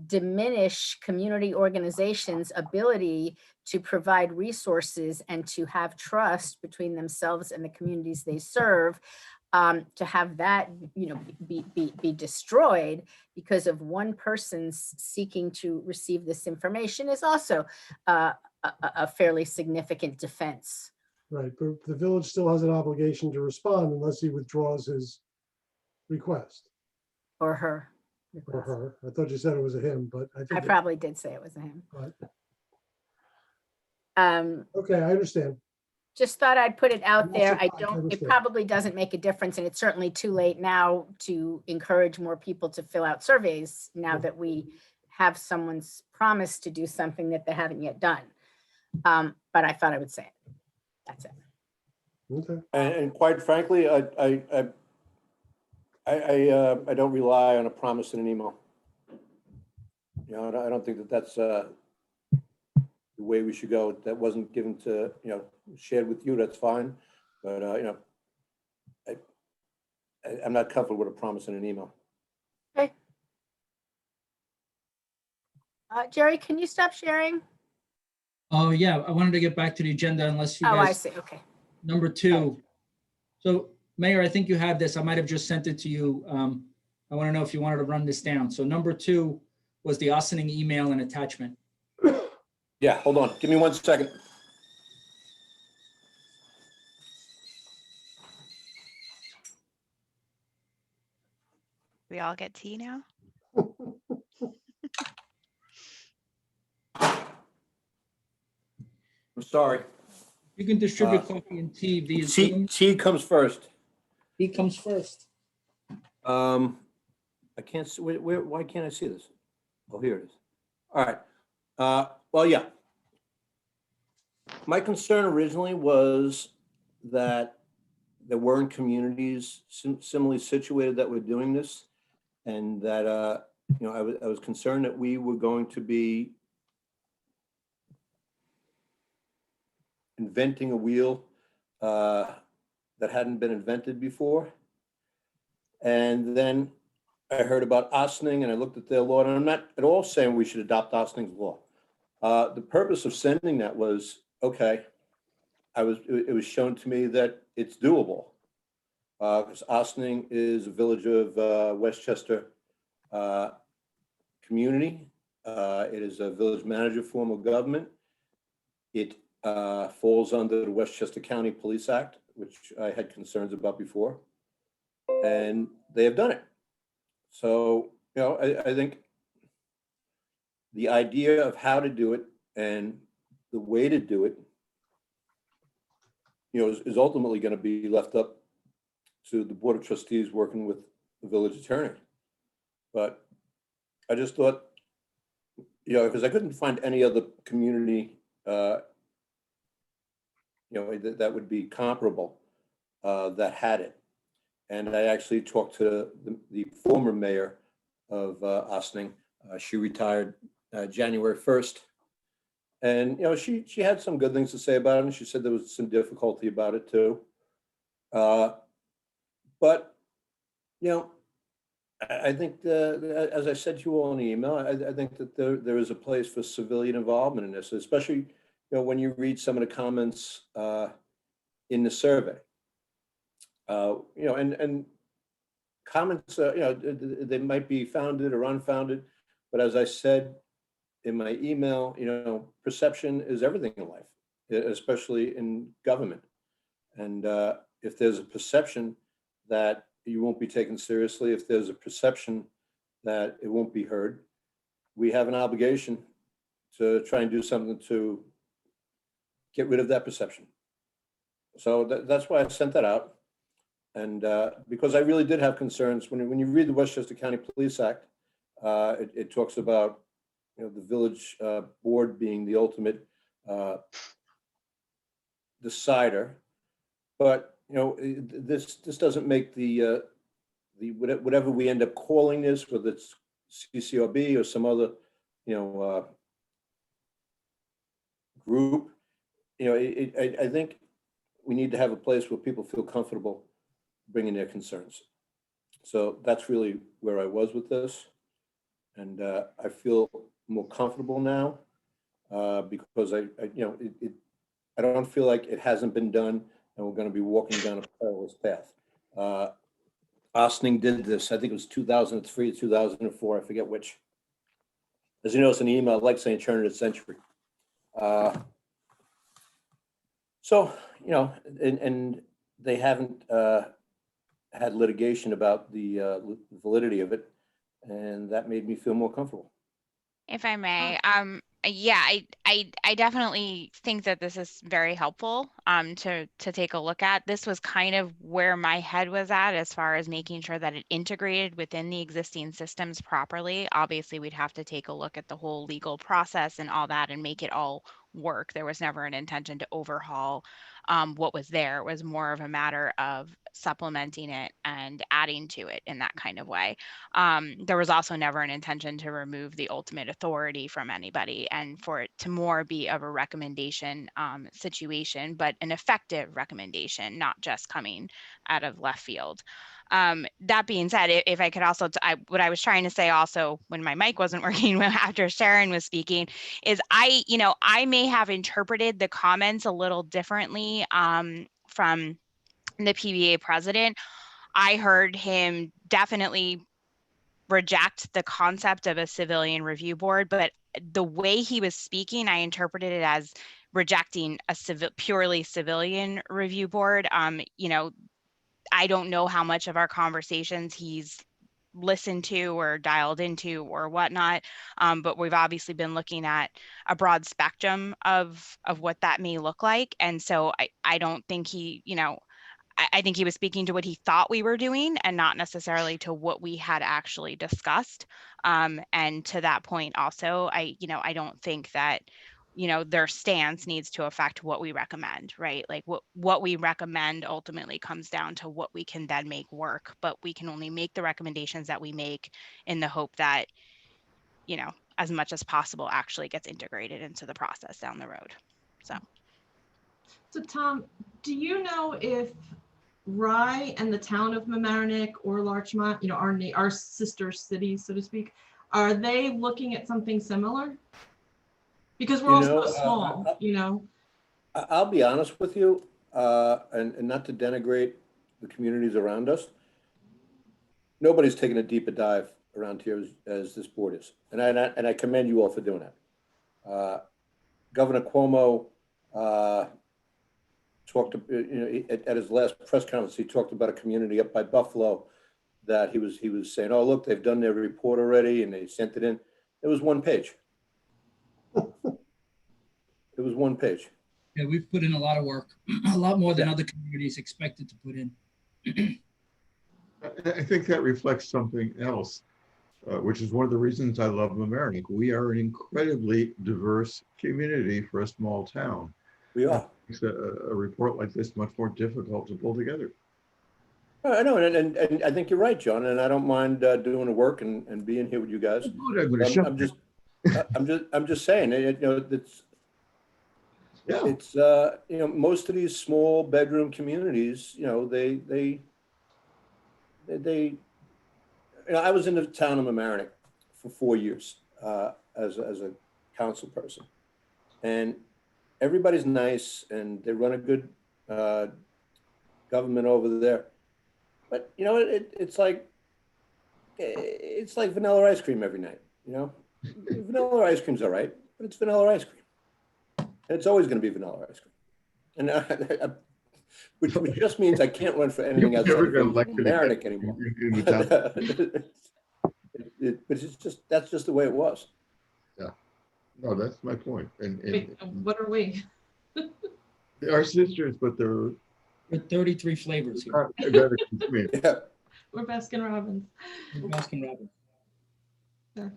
diminish community organizations' ability to provide resources and to have trust between themselves and the communities they serve, to have that be destroyed because of one person's seeking to receive this information is also a fairly significant defense. Right, but the village still has an obligation to respond unless he withdraws his request. Or her. Or her. I thought you said it was a him, but I I think. probably did say it was a him. Right. Okay, I understand. Just thought I'd put it out there. I It understand. probably doesn't make a difference, and it's certainly too late now to encourage more people to fill out surveys now that we have someone's promise to do something that they haven't yet done. But I thought I would say it. That's it. Okay. And quite frankly, I don't rely on a promise in an email. I don't think that that's the way we should go. That wasn't given to, shared with you, that's fine. But, I'm not comfortable with a promise in an email. Okay. Jerry, can you stop sharing? Oh, yeah, I wanted to get back to the agenda unless you Oh, I guys, see. Okay. number 2. So Mayor, I think you have this. I might have just sent it to you. I want to know if you wanted to run this down. So number 2 was the Ossining email and attachment. Yeah, hold on. Give me 1 second. We all get tea now? I'm sorry. You can distribute coffee and tea via Tea, Zoom. tea comes first. Tea comes first. I can't see, why can't I see this? Oh, here it is. All right. Well, yeah. My concern originally was that there weren't communities similarly situated that were doing this. And that, I was concerned that we were going to be inventing a wheel that hadn't been invented before. And then I heard about Ossining and I looked at their law, and I'm not at all saying we should adopt Ossining's law. The purpose of sending that was, okay, it was shown to me that it's doable. Because Ossining is a village of Westchester community. It is a village manager form of government. It falls under the Westchester County Police Act, which I had concerns about before. And they have done it. So, I think the idea of how to do it and the way to do it, is ultimately going to be left up to the Board of Trustees working with the village attorney. But I just thought, because I couldn't find any other community, that would be comparable that had it. And I actually talked to the former mayor of Ossining. She retired January 1st. And, she had some good things to say about it. And she said there was some difficulty about it too. But, I think, as I said to you all in the email, I think that there is a place for civilian involvement in this, especially, when you read some of the comments in the survey. And comments, they might be founded or unfounded, but as I said in my email, perception is everything in life, especially in government. And if there's a perception that you won't be taken seriously, if there's a perception that it won't be heard, we have an obligation to try and do something to get rid of that perception. So that's why I sent that out. And because I really did have concerns when you read the Westchester County Police Act, it talks about the village board being the ultimate decider, but this doesn't make the whatever we end up calling this, whether it's CCRB or some other group. I think we need to have a place where people feel comfortable bringing their concerns. So that's really where I was with this, and I feel more comfortable now because I don't feel like it hasn't been done, and we're going to be walking down a perilous path. Ossining did this, I think it was 2003, 2004, I forget which. As you notice in the email, I like saying turn of the century. So, and they haven't had litigation about the validity of it, and that made me feel more comfortable. If I may, yeah, I definitely think that this is very helpful to take a look at. This was kind of where my head was at as far as making sure that it integrated within the existing systems properly. Obviously, we'd have to take a look at the whole legal process and all that and make it all work. There was never an intention to overhaul what was there. It was more of a matter of supplementing it and adding to it in that kind of way. There was also never an intention to remove the ultimate authority from anybody and for it to more be of a recommendation situation, but an effective recommendation, not just coming out of left field. That being said, if I could also, what I was trying to say also when my mic wasn't working after Sharon was speaking is I may have interpreted the comments a little differently from the PBA president. I heard him definitely reject the concept of a civilian review board, but the way he was speaking, I interpreted it as rejecting a purely civilian review board. I don't know how much of our conversations he's listened to or dialed into or whatnot, but we've obviously been looking at a broad spectrum of what that may look like. And so I don't think I think he was speaking to what he thought we were doing and not necessarily to what we had actually discussed. And to that point also, I don't think that, their stance needs to affect what we recommend, right? Like what we recommend ultimately comes down to what we can then make work, but we can only make the recommendations that we make in the hope that, as much as possible actually gets integrated into the process down the road. So Tom, do you know if Rye and the town of Mamaroneck or Larchmont, our sister cities, so to speak, are they looking at something similar? Because we're also small, I'll be honest with you, and not to denigrate the communities around us. Nobody's taken a deeper dive around here as this board is, and I commend you all for doing that. Governor Cuomo talked at his last press conference. He talked about a community up by Buffalo that he was saying, "Oh, look, they've done their report already and they sent it in." It was one page. It was one page. Yeah, we've put in a lot of work, a lot more than other communities expected to put in. I think that reflects something else, which is one of the reasons I love Mamaroneck. We are an incredibly diverse community for a small town. We are. It's a report like this much more difficult to pull together. I know, and I think you're right, John. And I don't mind doing the work and being here with you guys. I'm just saying, it's most of these small bedroom communities, they I was in the town of Mamaroneck for 4 years as a council person. And everybody's nice and they run a good government over there. But you know, it's like vanilla ice cream every night, you know? Vanilla ice cream's all right, but it's vanilla ice cream. And it's always going to be vanilla ice cream. And which just means I can't run for anything else Never got elected Mamaroneck anymore. in the town. But it's just, that's just the way it was. No, that's my point. And Wait, what are we? they are sisters, but they're With 33 flavors here. better than me. Yeah. We're Baskin Robbins. Baskin Robbins. Sure.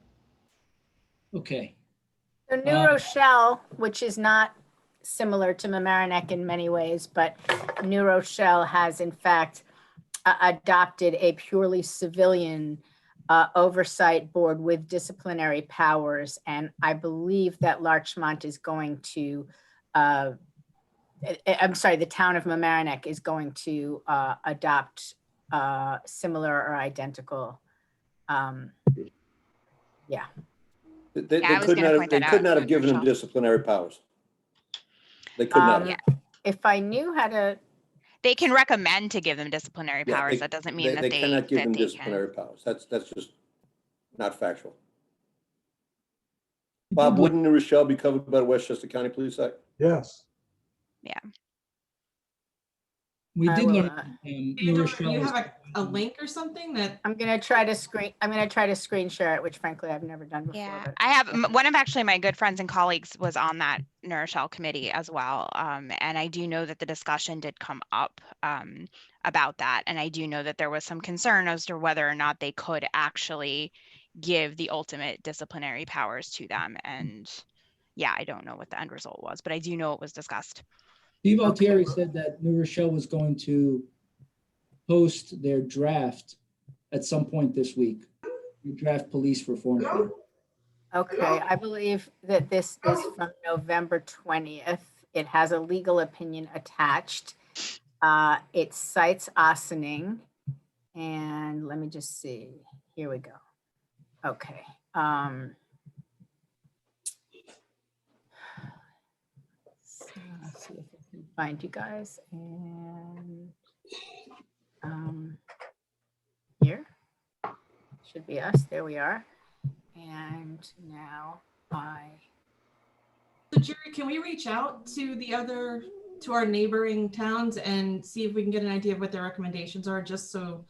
Okay. So New Rochelle, which is not similar to Mamaroneck in many ways, but New Rochelle has in fact adopted a purely civilian oversight board with disciplinary powers. And I believe that Larchmont is going to, I'm sorry, the town of Mamaroneck is going to adopt similar or identical. Yeah. They Yeah, I was could gonna not have, point they that could out, not have given them Michelle. disciplinary powers. They could not have. If I knew how to, They can recommend to give them disciplinary Yeah, powers. they- That doesn't mean that they cannot give them that they can. disciplinary powers. That's just not factual. Bob, wouldn't New Rochelle be covered by the Westchester County Police Act? Yes. We I did will, learn New You Rochelle is- have a link or something that, I'm gonna try to screen share it, which frankly I've never done before. Yeah, but- I have one of actually my good friends and colleagues was on that New Rochelle committee as well. And I do know that the discussion did come up about that. And I do know that there was some concern as to whether or not they could actually give the ultimate disciplinary powers to them. And yeah, I don't know what the end result was, but I do know it was discussed. Steve Altieri said that New Rochelle was going to post their draft at some point this week. The draft police reform plan. Okay, I believe that this is from November 20th. It has a legal opinion attached. It cites Ossining. And let me just see. Here we go. Okay. So let's see if I can find you guys. And here should be us. There we are. And now so Jerry, can we reach out to our neighboring towns and see if we can get an idea of what their recommendations are, just so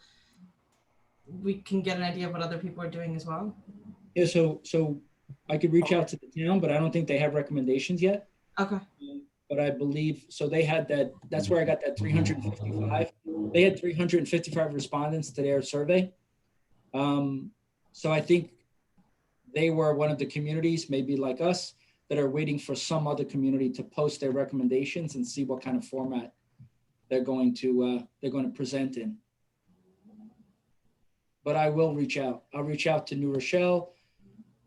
we can get an idea of what other people are doing as well? Yeah, so I could reach out to the town, but I don't think they have recommendations yet. Okay. But I believe, so they had that's where I got that 355. They had 355 respondents to their survey. So I think they were one of the communities, maybe like us, that are waiting for some other community to post their recommendations and see what kind of format they're going to present in. But I will reach out. I'll reach out to New Rochelle,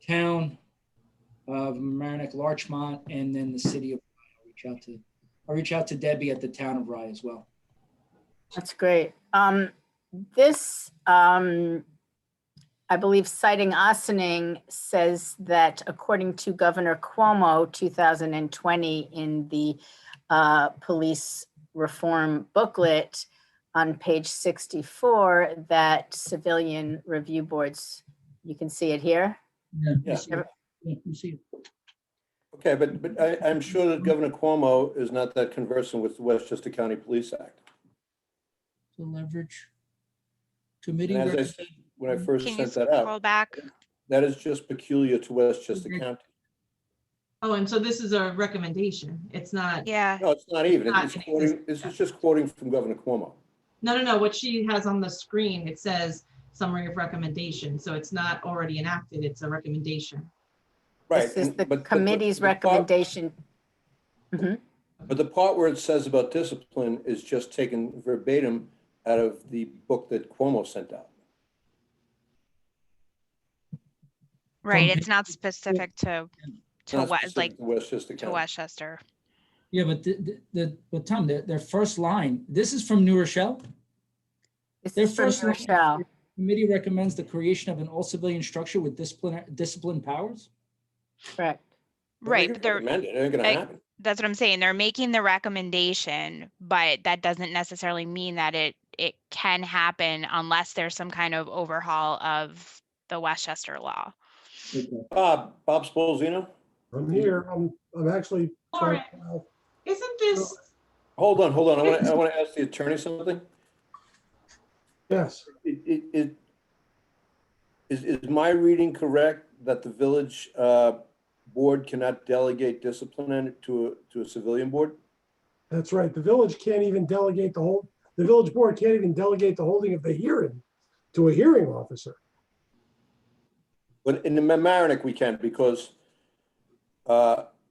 town of Mamaroneck, Larchmont, and then the city of Rye. I'll reach out to Debbie at the town of Rye as well. that's great. This, I believe citing Ossining says that according to Governor Cuomo, 2020 in the police reform booklet on page 64, that civilian review boards, you can see it here. Yeah. You see it. Okay, but I'm sure that Governor Cuomo is not that conversant with the Westchester County Police Act. The leverage committee. And as I said, when I first Can you sent that scroll out, back? that is just peculiar to Westchester County. Oh, and so this is a recommendation. It's not, Yeah. No, it's not even. Not It's in quoting, this is just quoting from Governor Cuomo. no. What she has on the screen, it says summary of recommendation. So it's not already enacted. It's a recommendation. Right. This is and- the but committee's the part- recommendation. Mhm. But the part where it says about discipline is just taken verbatim out of the book that Cuomo sent out. Right. It's not specific to Not what specific to Westchester to County. Westchester. Yeah, but Tom, their first line, this is from New Rochelle? This Their is from first New line- Rochelle. Committee recommends the creation of an all-civilian structure with discipline powers? Correct. Right, but they're, Recommend it, it ain't gonna I- happen. that's what I'm saying. They're making the recommendation, but that doesn't necessarily mean that it can happen unless there's some kind of overhaul of the Westchester law. Okay. Bob Spolzino? I'm here. I'm actually. Lauren, isn't this, Hold on. I want to ask the attorney something. Yes, Is my reading correct that the village board cannot delegate discipline to a civilian board? that's right. The village can't even delegate the village board can't even delegate the holding of the hearing to a hearing officer. But in the Mamaroneck, we can, because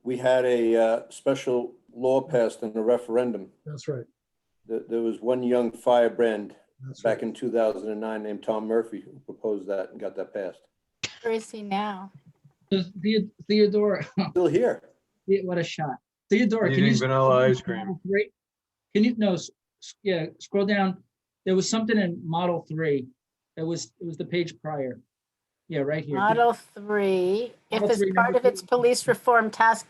we had a special law passed in a referendum. That's right. There was one young firebrand That's back right. in 2009 named Tom Murphy who proposed that and got that passed. Where is he now? Theodora, Still here. what a shot. Theodora, can Eating you? vanilla ice cream. Can you, no, yeah, scroll down. There was something in Model 3. It was the page prior. Yeah, right here. Model 3, if Model as 3, part number of its 2. police reform task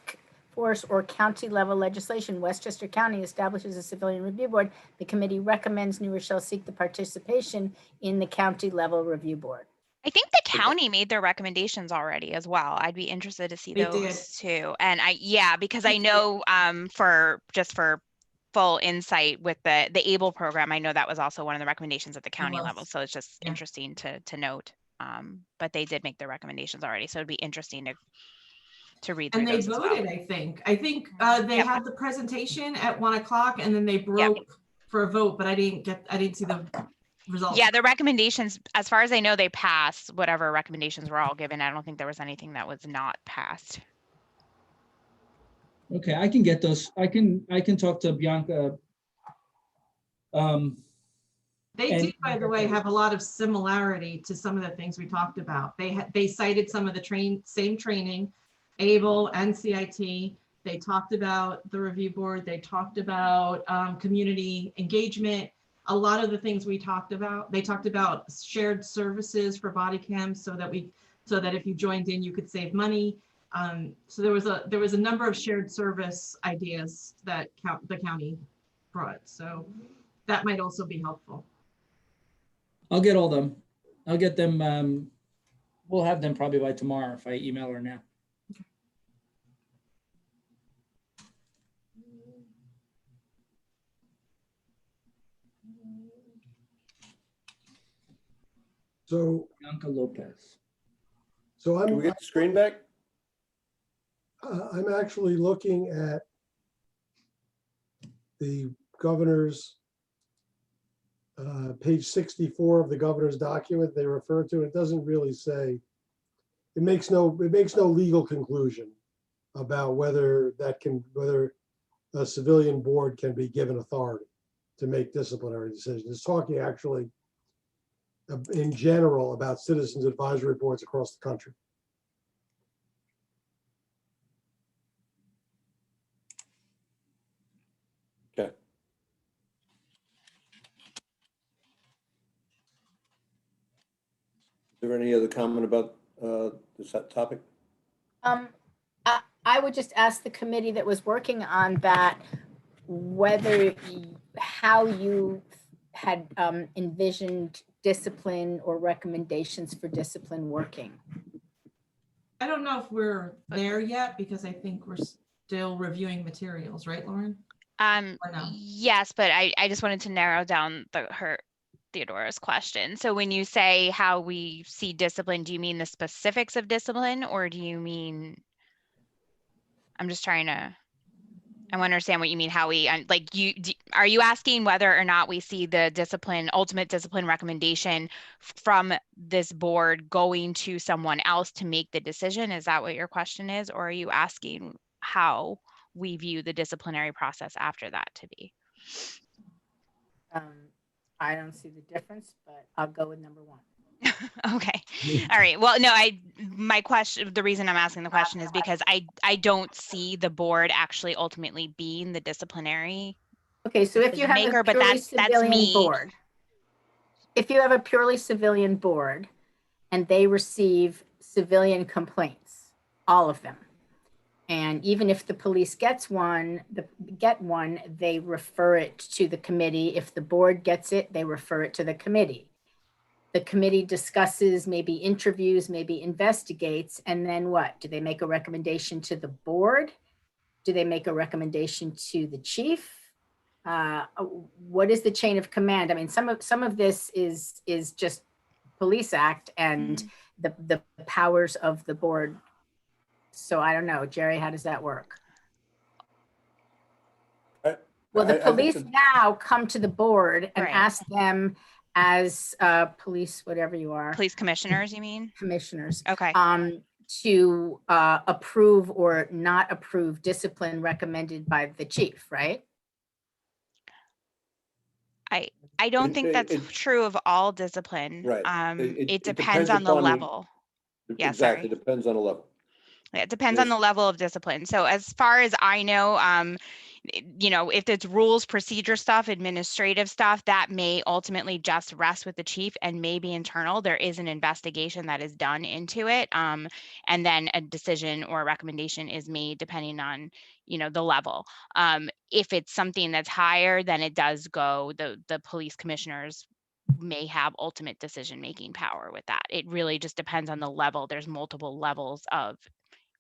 force or county level legislation, Westchester County establishes a civilian review board. The committee recommends New Rochelle seek the participation in the county level review board. I think the county made their recommendations already as well. I'd be interested to see They those too. And because I know for full insight with the ABLE program, I know that was also one of the recommendations at the county was. level. So it's just Yeah. interesting to note. But they did make their recommendations already. So it'd be interesting to read through and they those as well. voted, I think they Yep. had the presentation at 1 o'clock and then they broke for a vote, but I didn't see the results. Yeah, the recommendations, as far as I know, they passed whatever recommendations were all given. I don't think there was anything that was not passed. Okay, I can get those. I can talk to Bianca. They And- did, by the way, have a lot of similarity to some of the things we talked about. They cited some of the same training, ABLE and CIT. They talked about the review board. They talked about community engagement. A lot of the things we talked about. They talked about shared services for body cams so that if you joined in, you could save money. So there was a number of shared service ideas that the county brought. So that might also be helpful. I'll get all them. I'll get them. We'll have them probably by tomorrow if I email her now. So, Bianca Lopez. so Can we get the screen back? I'm actually looking at the governor's page 64 of the governor's document they refer to. It doesn't really say, it makes no legal conclusion about whether a civilian board can be given authority to make disciplinary decisions. It's talking actually in general about citizens advisory boards across the country. Okay. Is there any other comment about this topic? I would just ask the committee that was working on that how you had envisioned discipline or recommendations for discipline working. I don't know if we're there yet because I think we're still reviewing materials, right, Lauren? Or no? Yes, but I just wanted to narrow down Theodora's question. So when you say how we see discipline, do you mean the specifics of discipline, or do you mean? I'm just trying to. I want to understand what you mean. How we are you asking whether or not we see the ultimate discipline recommendation from this board going to someone else to make the decision? Is that what your question is, or are you asking how we view the disciplinary process after that to be? I don't see the difference, but I'll go with number one. Okay. All right. Well, no, the reason I'm asking the question is because I don't see the board actually ultimately being the disciplinary. Okay, so if you have Maker, a but purely that's civilian me. board, if you have a purely civilian board and they receive civilian complaints, all of them, and even if the police get one, they refer it to the committee. If the board gets it, they refer it to the committee. The committee discusses, maybe interviews, maybe investigates, and then what? Do they make a recommendation to the board? Do they make a recommendation to the chief? What is the chain of command? I mean, some of this is just Police Act and the powers of the board. So I don't know, Jerry, how does that work? Well, the police now come to the board and Right. ask them as police, whatever you are. Police commissioners, you mean? Commissioners. Okay. To approve or not approve discipline recommended by the chief, right? I don't think that's true of all discipline. Right. It depends on the level. Yeah, Exactly, sorry. depends on the level. It depends on the level of discipline. So as far as I know, if it's rules, procedure stuff, administrative stuff, that may ultimately just rest with the chief and may be internal. There is an investigation that is done into it. And then a decision or a recommendation is made depending on, the level. If it's something that's higher, then it does go, the police commissioners may have ultimate decision-making power with that. It really just depends on the level. There's multiple levels of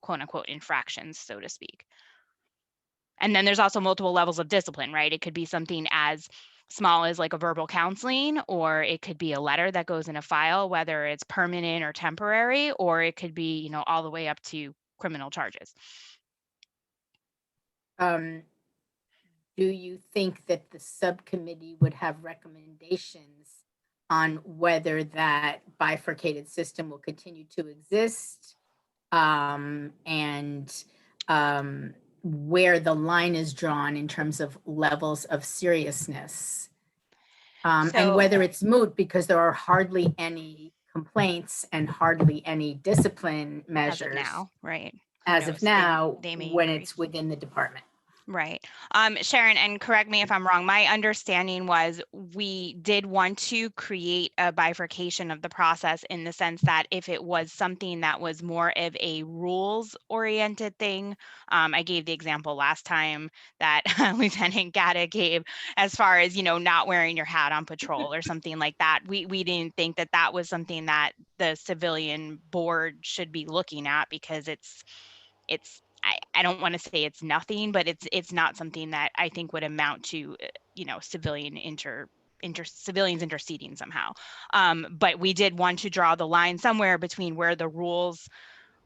quote unquote infractions, so to speak. And then there's also multiple levels of discipline, right? It could be something as small as like a verbal counseling, or it could be a letter that goes in a file, whether it's permanent or temporary, or it could be, all the way up to criminal charges. Do you think that the subcommittee would have recommendations on whether that bifurcated system will continue to exist? And where the line is drawn in terms of levels of seriousness, and whether it's moot because there are hardly any complaints and hardly any discipline measures as of now, right? As of now, they may when increase. it's within the department. Right. Sharon, and correct me if I'm wrong, my understanding was we did want to create a bifurcation of the process in the sense that if it was something that was more of a rules oriented thing, I gave the example last time that Lieutenant Gatta gave as far as, not wearing your hat on patrol or something like that. We didn't think that that was something that the civilian board should be looking at because it's I don't want to say it's nothing, but it's not something that I think would amount to, civilians interceding somehow. But we did want to draw the line somewhere between where the rules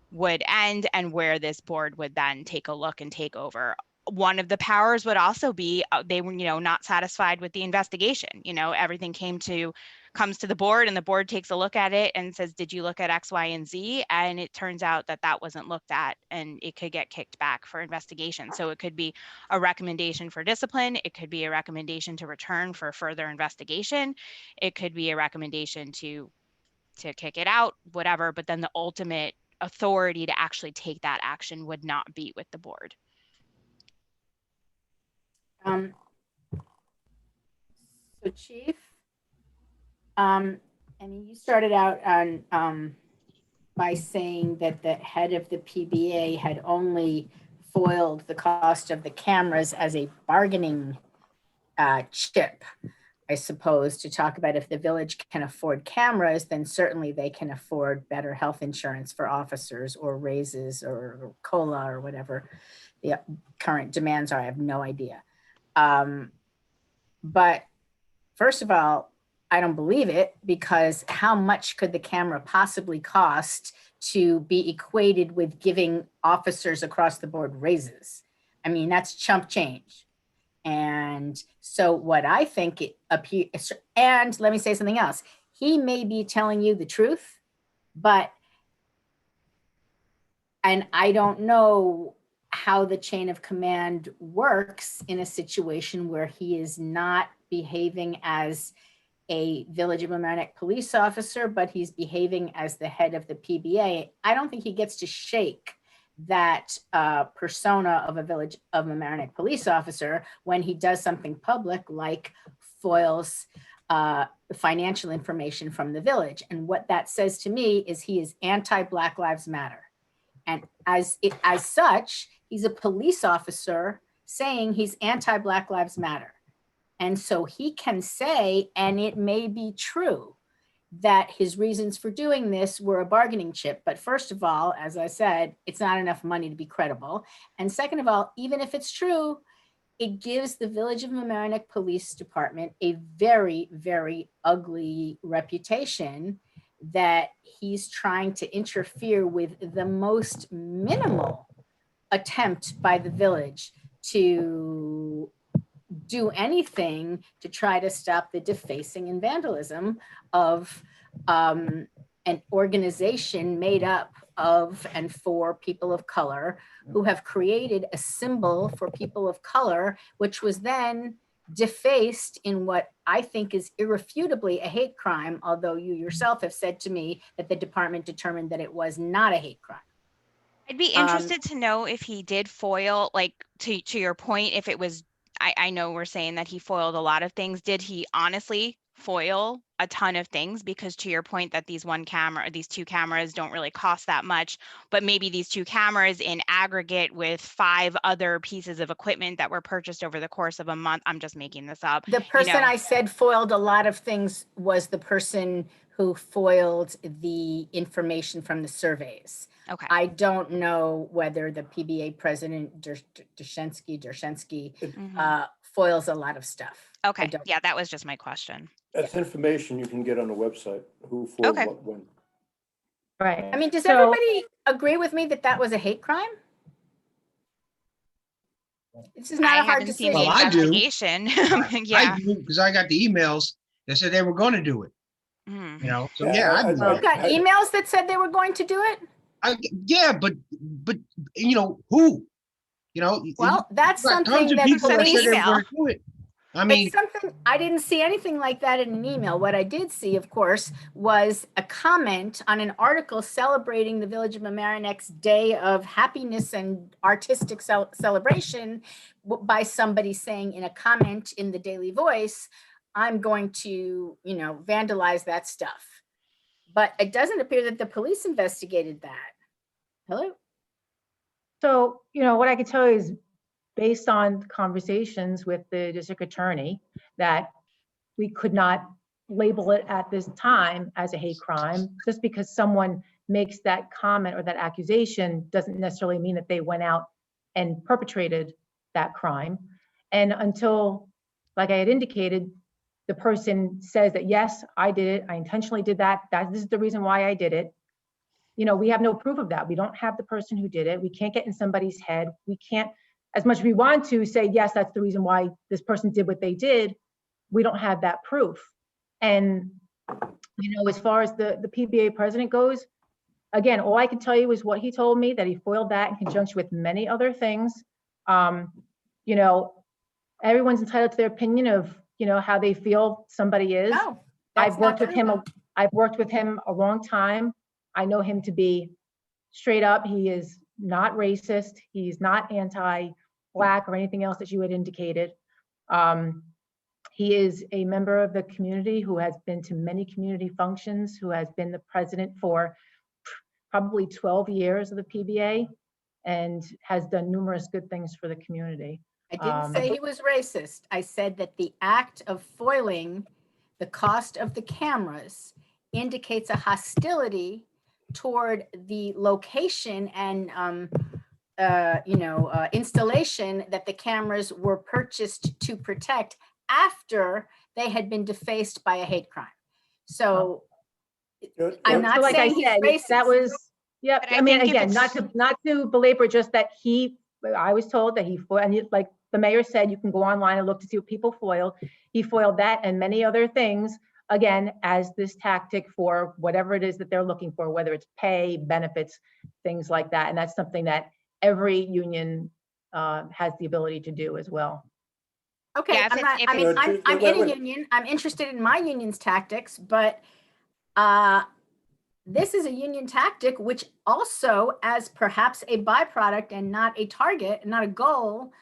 would end and where this board would then take a look and take over. One of the powers would also be they were, not satisfied with the investigation. Everything comes to the board and the board takes a look at it and says, did you look at X, Y, and Z? And it turns out that that wasn't looked at and it could get kicked back for investigation. So it could be a recommendation for discipline. It could be a recommendation to return for further investigation. It could be a recommendation to kick it out, whatever, but then the ultimate authority to actually take that action would not be with the board. So Chief, you started out on by saying that the head of the PBA had only foiled the cost of the cameras as a bargaining chip, I suppose, to talk about if the village can afford cameras, then certainly they can afford better health insurance for officers or raises or COLA or whatever the current demands are. I have no idea. But first of all, I don't believe it, because how much could the camera possibly cost to be equated with giving officers across the board raises? I mean, that's chump change. And so what I think it appears, and let me say something else. He may be telling you the truth, and I don't know how the chain of command works in a situation where he is not behaving as a Village of Mamaroneck police officer, but he's behaving as the head of the PBA. I don't think he gets to shake that persona of a Village of Mamaroneck police officer when he does something public like foils financial information from the village. And what that says to me is he is anti-Black Lives Matter. And as such, he's a police officer saying he's anti-Black Lives Matter. And so he can say, and it may be true, that his reasons for doing this were a bargaining chip. But first of all, as I said, it's not enough money to be credible. And second of all, even if it's true, it gives the Village of Mamaroneck Police Department a very, very ugly reputation that he's trying to interfere with the most minimal attempt by the village to do anything to try to stop the defacing and vandalism of an organization made up of and for people of color who have created a symbol for people of color, which was then defaced in what I think is irrefutably a hate crime, although you yourself have said to me that the department determined that it was not a hate crime. I'd be interested to know if he did foil, like to your point, if it was, I know we're saying that he foiled a lot of things. Did he honestly foil a ton of things? Because to your point that these two cameras don't really cost that much, but maybe these two cameras in aggregate with 5 other pieces of equipment that were purchased over the course of a month. I'm just making this up. The person I said foiled a lot of things was the person who foiled the information from the surveys. Okay. I don't know whether the PBA president, Dershensky, foils a lot of stuff. Okay. Yeah, that was just my question. That's information you can get on the website, who, for, Okay. what, when. Right. I mean, does everybody agree with me that that was a hate crime? This is not a hard haven't seen decision. the Well, I do. investigation. Yeah. I do, because I got the emails that said they were going to do it. Mhm. You know, so Yeah, yeah, I You got emails that said they were going to do it? yeah, but you know who? You know, Well, that's you got something tons of that people that police said they were going to do it. I mean, it's something, I didn't see anything like that in an email. What I did see, of course, was a comment on an article celebrating the Village of Mamaroneck's Day of Happiness and Artistic Celebration by somebody saying in a comment in the Daily Voice, I'm going to, vandalize that stuff. But it doesn't appear that the police investigated that. Hello? So, what I could tell you is based on conversations with the district attorney that we could not label it at this time as a hate crime. Just because someone makes that comment or that accusation doesn't necessarily mean that they went out and perpetrated that crime. And until, like I had indicated, the person says that, yes, I did it, I intentionally did that, this is the reason why I did it. We have no proof of that. We don't have the person who did it. We can't get in somebody's head. We can't, as much as we want to say, yes, that's the reason why this person did what they did, we don't have that proof. And, as far as the PBA president goes, again, all I can tell you is what he told me, that he foiled that in conjunction with many other things. Everyone's entitled to their opinion of, how they feel somebody is. No, I've worked with him a long time. I know him to be straight up. He is not racist. He's not anti-Black or anything else that you had indicated. He is a member of the community who has been to many community functions, who has been the president for probably 12 years of the PBA and has done numerous good things for the community. I didn't say he was racist. I said that the act of foiling the cost of the cameras indicates a hostility toward the location and installation that the cameras were purchased to protect after they had been defaced by a hate crime. So I'm not like saying I said, he's racist. that was, yeah. But I I mean, think if again, not to belabor, just that I was told that he foiled, and like the mayor said, you can go online and look to see what people foiled. He foiled that and many other things, again, as this tactic for whatever it is that they're looking for, whether it's pay, benefits, things like that. And that's something that every union has the ability to do as well. Okay, Yeah, I'm in a union. I'm interested in my union's tactics, but this is a union tactic, which also, as perhaps a byproduct and not a target, not a goal,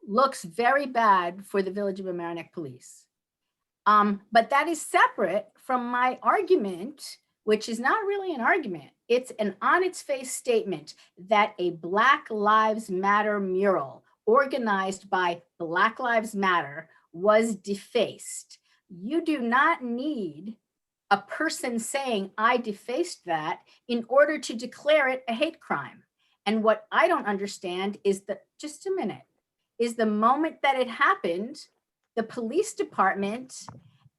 looks very bad for the Village of Mamaroneck Police. But that is separate from my argument, which is not really an argument. It's an on its face statement that a Black Lives Matter mural organized by Black Lives Matter was defaced. You do not need a person saying, I defaced that in order to declare it a hate crime. And what I don't understand is that, just a minute, is the moment that it happened, the police department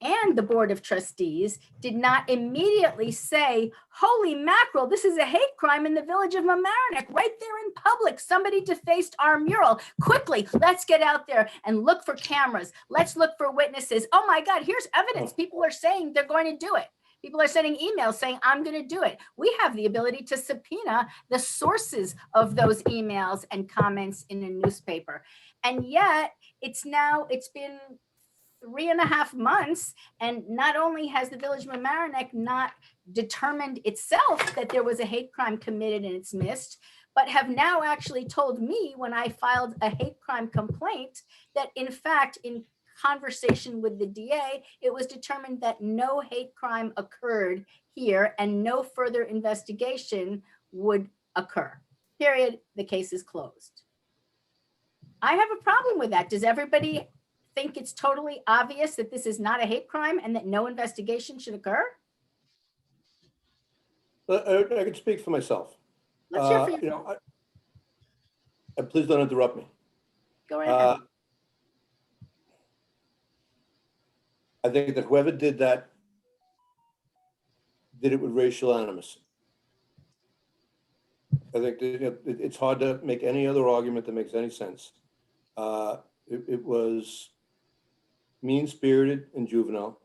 and the Board of Trustees did not immediately say, holy mackerel, this is a hate crime in the village of Mamaroneck, right there in public. Somebody defaced our mural. Quickly, let's get out there and look for cameras. Let's look for witnesses. Oh my God, here's evidence. People are saying they're going to do it. People are sending emails saying, I'm going to do it. We have the ability to subpoena the sources of those emails and comments in a newspaper. And yet it's been 3.5 months. And not only has the village of Mamaroneck not determined itself that there was a hate crime committed in its midst, but have now actually told me when I filed a hate crime complaint that in fact, in conversation with the DA, it was determined that no hate crime occurred here and no further investigation would occur. Period. The case is closed. I have a problem with that. Does everybody think it's totally obvious that this is not a hate crime and that no investigation should occur? I can speak for myself. Let's hear for you. And please don't interrupt me. Go right ahead. I think that whoever did that did it with racial animus. I think that it's hard to make any other argument that makes any sense. It was mean-spirited and juvenile.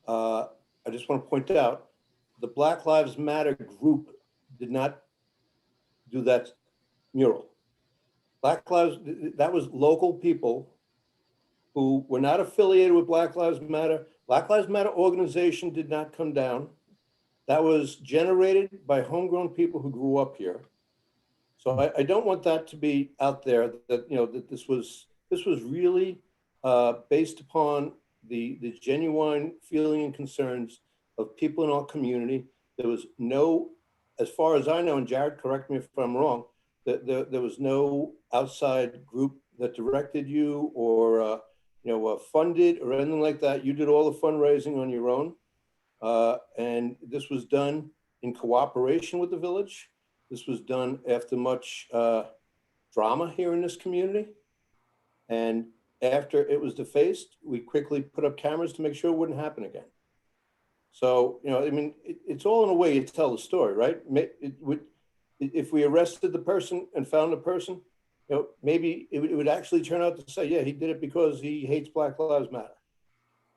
I just want to point out, the Black Lives Matter group did not do that mural. Black Lives, that was local people who were not affiliated with Black Lives Matter. Black Lives Matter organization did not come down. That was generated by homegrown people who grew up here. So I don't want that to be out there that, that this was really based upon the genuine feeling and concerns of people in our community. There was no, as far as I know, and Jared, correct me if I'm wrong, there was no outside group that directed you or funded or anything like that. You did all the fundraising on your own. And this was done in cooperation with the village. This was done after much drama here in this community. And after it was defaced, we quickly put up cameras to make sure it wouldn't happen again. So, it's all in a way to tell the story, right? If we arrested the person and found the person, maybe it would actually turn out to say, yeah, he did it because he hates Black Lives Matter.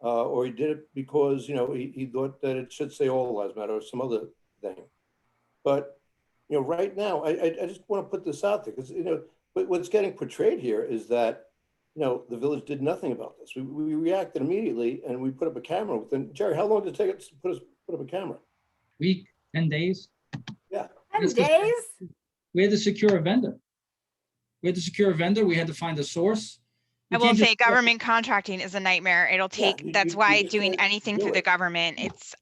Or he did it because, he thought that it should say all lives matter or some other thing. But, right now, I just want to put this out there because, what's getting portrayed here is that, the village did nothing about this. We reacted immediately and we put up a camera within, Jerry, how long did it take us to put up a camera? Week, 10 days. Yeah. 10 days? We had to secure a vendor. We had to find a source. I will say government contracting is a nightmare. It'll take, that's why doing anything through the government, it's,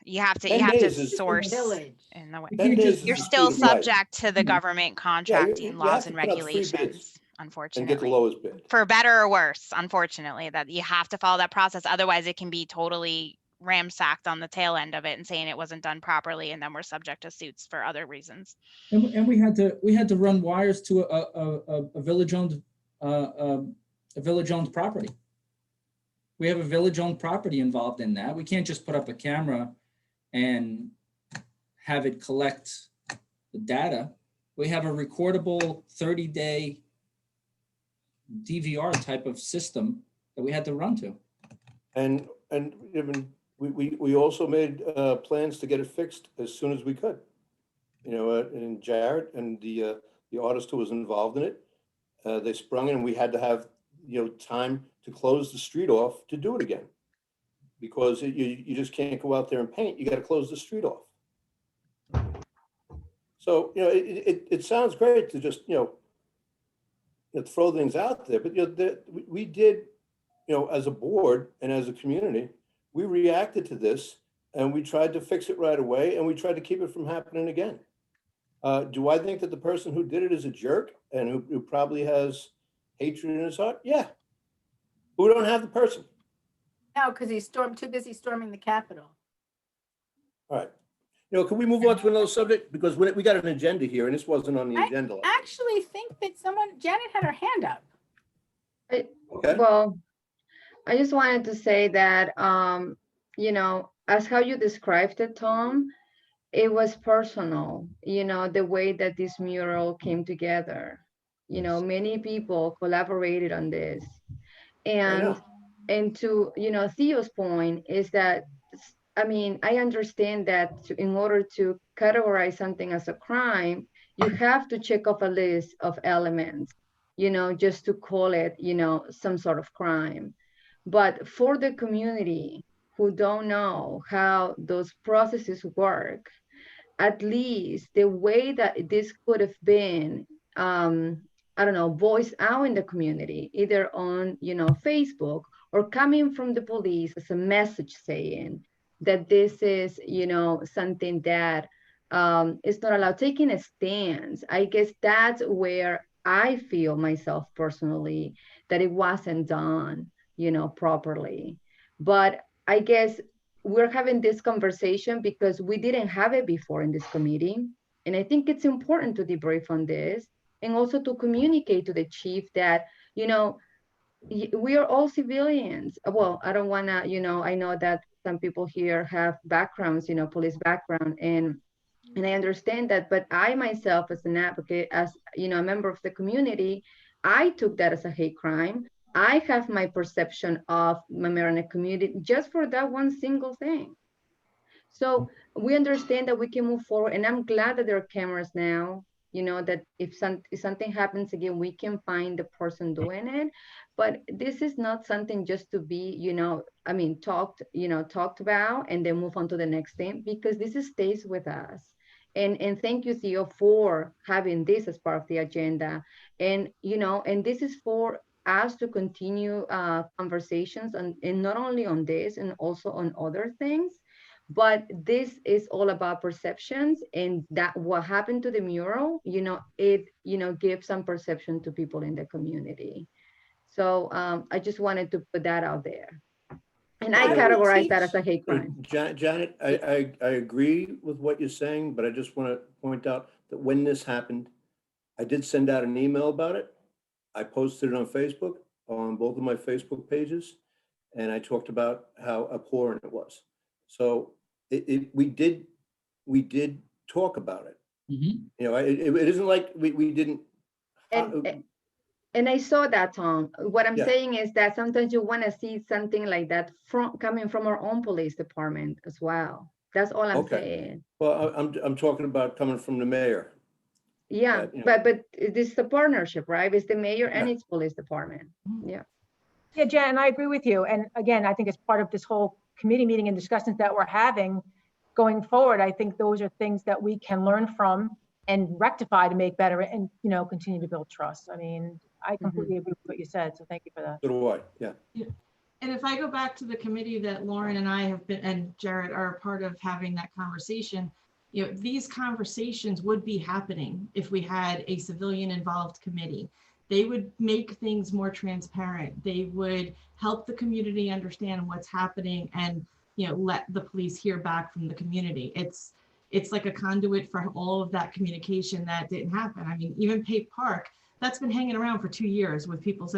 you have to source in the way. You're still subject to the government contracting laws and regulations, unfortunately. And get the lowest bid. For better or worse, unfortunately, that you have to follow that process. Otherwise it can be totally ramsacked on the tail end of it and saying it wasn't done properly. And then we're subject to suits for other reasons. And we had to run wires to a village-owned property. We have a village-owned property involved in that. We can't just put up a camera and have it collect the data. We have a recordable 30-day DVR type of system that we had to run to. And even we also made plans to get it fixed as soon as we could. And Jared and the artist who was involved in it, they sprung in and we had to have, time to close the street off to do it again. Because you just can't go out there and paint, you got to close the street off. So, it sounds great to just, throw things out there, but we did as a board and as a community, we reacted to this and we tried to fix it right away and we tried to keep it from happening again. Do I think that the person who did it is a jerk and who probably has hatred in his heart? Yeah. But we don't have the person. No, because he's too busy storming the Capitol. All right. Can we move on to another subject? Because we got an agenda here and this wasn't on the agenda. I actually think that Janet had her hand up. Okay. Well, I just wanted to say that, as how you described it, Tom, it was personal, the way that this mural came together. Many people collaborated on this. And to, Theo's point is that, I understand that in order to categorize something as a crime, you have to check off a list of elements, just to call it, some sort of crime. But for the community who don't know how those processes work, at least the way that this could have been, voiced out in the community, either on, Facebook or coming from the police as a message saying that this is, something that is not allowed, taking a stance. I guess that's where I feel myself personally that it wasn't done, properly. But I guess we're having this conversation because we didn't have it before in this committee. And I think it's important to debrief on this and also to communicate to the chief that, we are all civilians. Well, I don't want to, I know that some people here have backgrounds, police background, and I understand that, but I myself as an advocate, as, a member of the community, I took that as a hate crime. I have my perception of my Maryland community just for that one single thing. So we understand that we can move forward, and I'm glad that there are cameras now, that if something happens again, we can find the person doing it. But this is not something just to be, talked about and then move on to the next thing, because this stays with us. And thank you, Theo, for having this as part of the agenda. And, and this is for us to continue conversations and not only on this and also on other things, but this is all about perceptions, and that what happened to the mural, it, gives some perception to people in the community. So I just wanted to put that out there. And I categorize that as a hate crime. Janet, I agree with what you're saying, but I just want to point out that when this happened, I did send out an email about it. I posted it on Facebook, on both of my Facebook pages, and I talked about how abhorrent it was. So we did talk about it. Mm-hmm. It isn't like we didn't. And I saw that, Tom. What I'm saying is that sometimes you want to see something like that coming from our own police department as well. That's all I'm saying. Well, I'm talking about coming from the mayor. Yeah, but this is a partnership, right? It's the mayor and its police department. Yeah. Yeah, Jen, and I agree with you. And again, I think as part of this whole committee meeting and discussions that we're having going forward, I think those are things that we can learn from and rectify to make better and, continue to build trust. I mean, I completely agree with what you said. So thank you for that. So do I, yeah. And if I go back to the committee that Lauren and I have been, and Jared are a part of having that conversation, these conversations would be happening if we had a civilian involved committee. They would make things more transparent. They would help the community understand what's happening and, let the police hear back from the community. It's like a conduit for all of that communication that didn't happen. I mean, even Pape Park, that's been hanging around for 2 years with people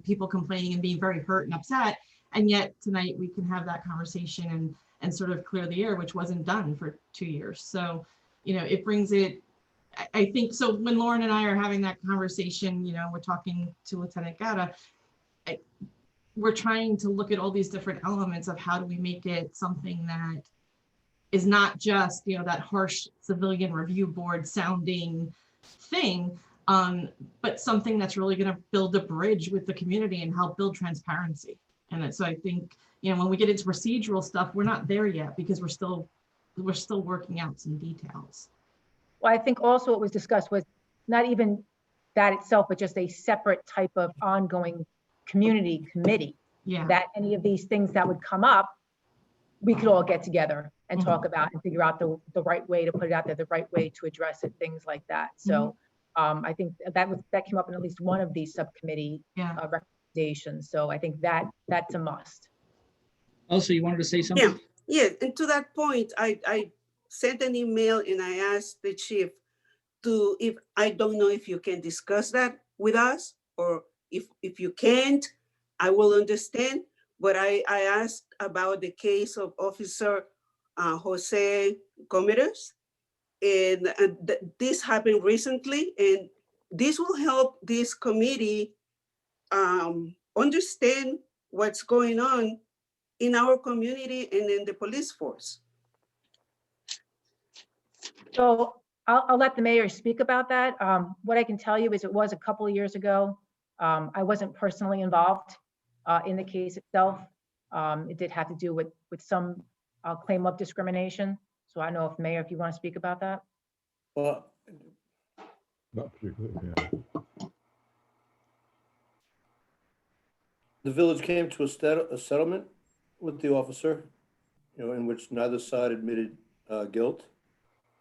people complaining and being very hurt and upset. And yet tonight we can have that conversation and sort of clear the air, which wasn't done for 2 years. So, it brings it, I think, so when Lauren and I are having that conversation, we're talking to Lieutenant Gata, we're trying to look at all these different elements of how do we make it something that is not just, that harsh civilian review board sounding thing, but something that's really going to build a bridge with the community and help build transparency. And so I think, when we get into procedural stuff, we're not there yet because we're still working out some details. Well, I think also what was discussed was not even that itself, but just a separate type of ongoing community committee Yeah. that any of these things that would come up, we could all get together and talk about and figure out the right way to put it out there, the right way to address it, things like that. So I think that came up in at least one of these subcommittee recommendations. So I think that's a must. Also, you wanted to say something? Yeah. And to that point, I sent an email and I asked the chief if I don't know if you can discuss that with us, or if you can't, I will understand. But I asked about the case of Officer Jose Gomez, and this happened recently, and this will help this committee understand what's going on in our community and in the police force. So I'll let the mayor speak about that. What I can tell you is it was a couple of years ago. I wasn't personally involved in the case itself. It did have to do with some claim of discrimination. So I don't know if Mayor, if you want to speak about that. Well, Not particularly, yeah. the village came to a settlement with the officer, in which neither side admitted guilt.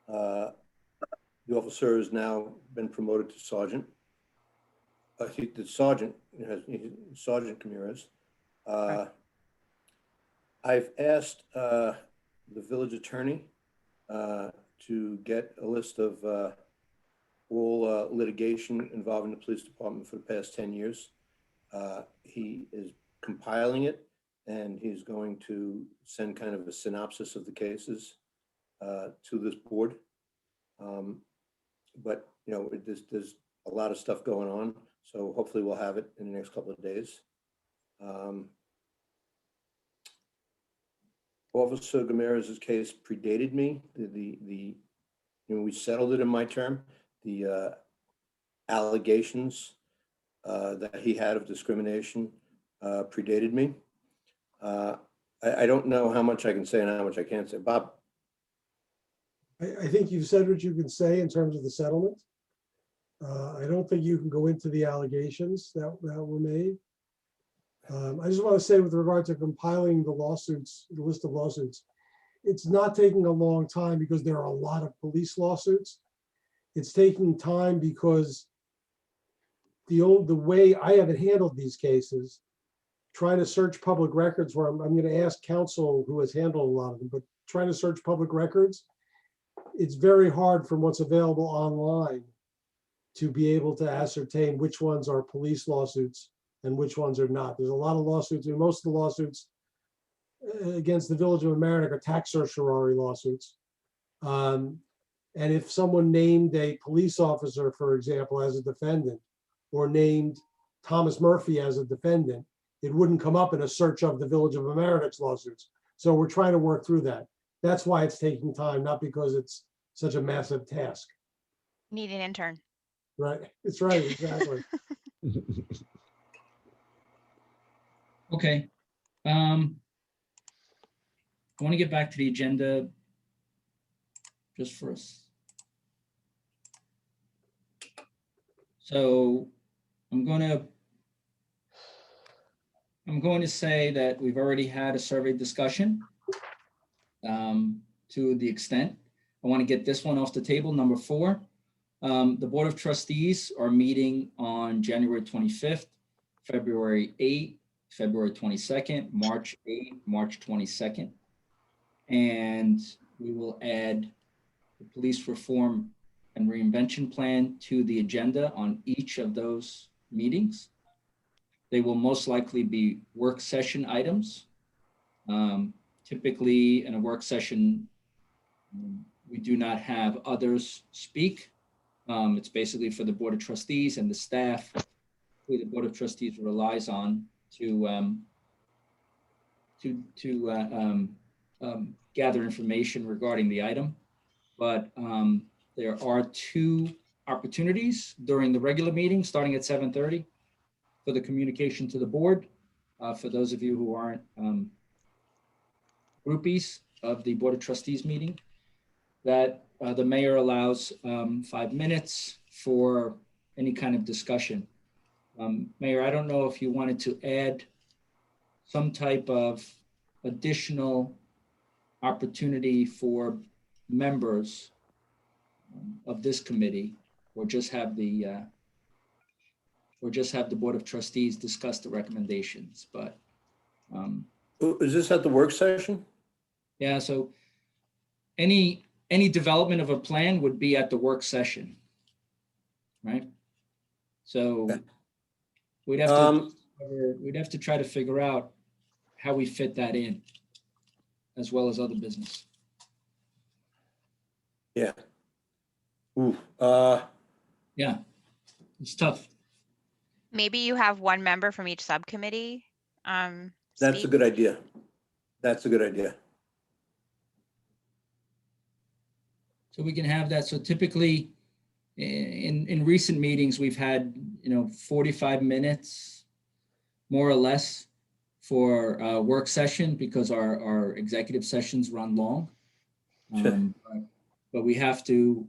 The officer has now been promoted to sergeant. I think the sergeant Sergeant Ramirez. I've asked the village attorney to get a list of all litigation involving the police department for the past 10 years. He is compiling it, and he's going to send kind of a synopsis of the cases to this board. But there's a lot of stuff going on, so hopefully we'll have it in the next couple of days. Officer Gamarez's case predated me. We settled it in my term. The allegations that he had of discrimination predated me. I don't know how much I can say and how much I can't say. Bob? I think you've said what you can say in terms of the settlement. I don't think you can go into the allegations that were made. I just want to say with regard to compiling the lawsuits, the list of lawsuits, it's not taking a long time because there are a lot of police lawsuits. It's taking time because the way I haven't handled these cases, trying to search public records where I'm going to ask counsel who has handled a lot of them, but trying to search public records, it's very hard from what's available online to be able to ascertain which ones are police lawsuits and which ones are not. There's a lot of lawsuits, and most of the lawsuits against the Village of Mamaroneck are tax certiorari lawsuits. And if someone named a police officer, for example, as a defendant, or named Thomas Murphy as a defendant, it wouldn't come up in a search of the Village of Mamaroneck's lawsuits. So we're trying to work through that. That's why it's taking time, not because it's such a massive task. Need an intern. Right, it's right, exactly. Okay. I want to get back to the agenda just for us. So I'm going to say that we've already had a survey discussion to the extent. I want to get this one off the table, number 4. The Board of Trustees are meeting on January 25th, February 8th, February 22nd, March 8th, March 22nd. And we will add the police reform and reinvention plan to the agenda on each of those meetings. They will most likely be work session items. Typically in a work session, we do not have others speak. It's basically for the Board of Trustees and the staff who the Board of Trustees relies on to gather information regarding the item. But there are 2 opportunities during the regular meeting, starting at 7:30, for the communication to the board. For those of you who aren't groupies of the Board of Trustees meeting, that the mayor allows 5 minutes for any kind of discussion. Mayor, I don't know if you wanted to add some type of additional opportunity for members of this committee, or just have the Board of Trustees discuss the recommendations. But Is this at the work session? yeah, so any development of a plan would be at the work session, right? So we'd have to try to figure out how we fit that in, as well as other business. Yeah. Ooh, Yeah, it's tough. Maybe you have one member from each subcommittee. that's a speak. good idea. That's a good idea. So we can have that. So typically in recent meetings, we've had, 45 minutes, more or less, for a work session, because our executive sessions run long. But we have to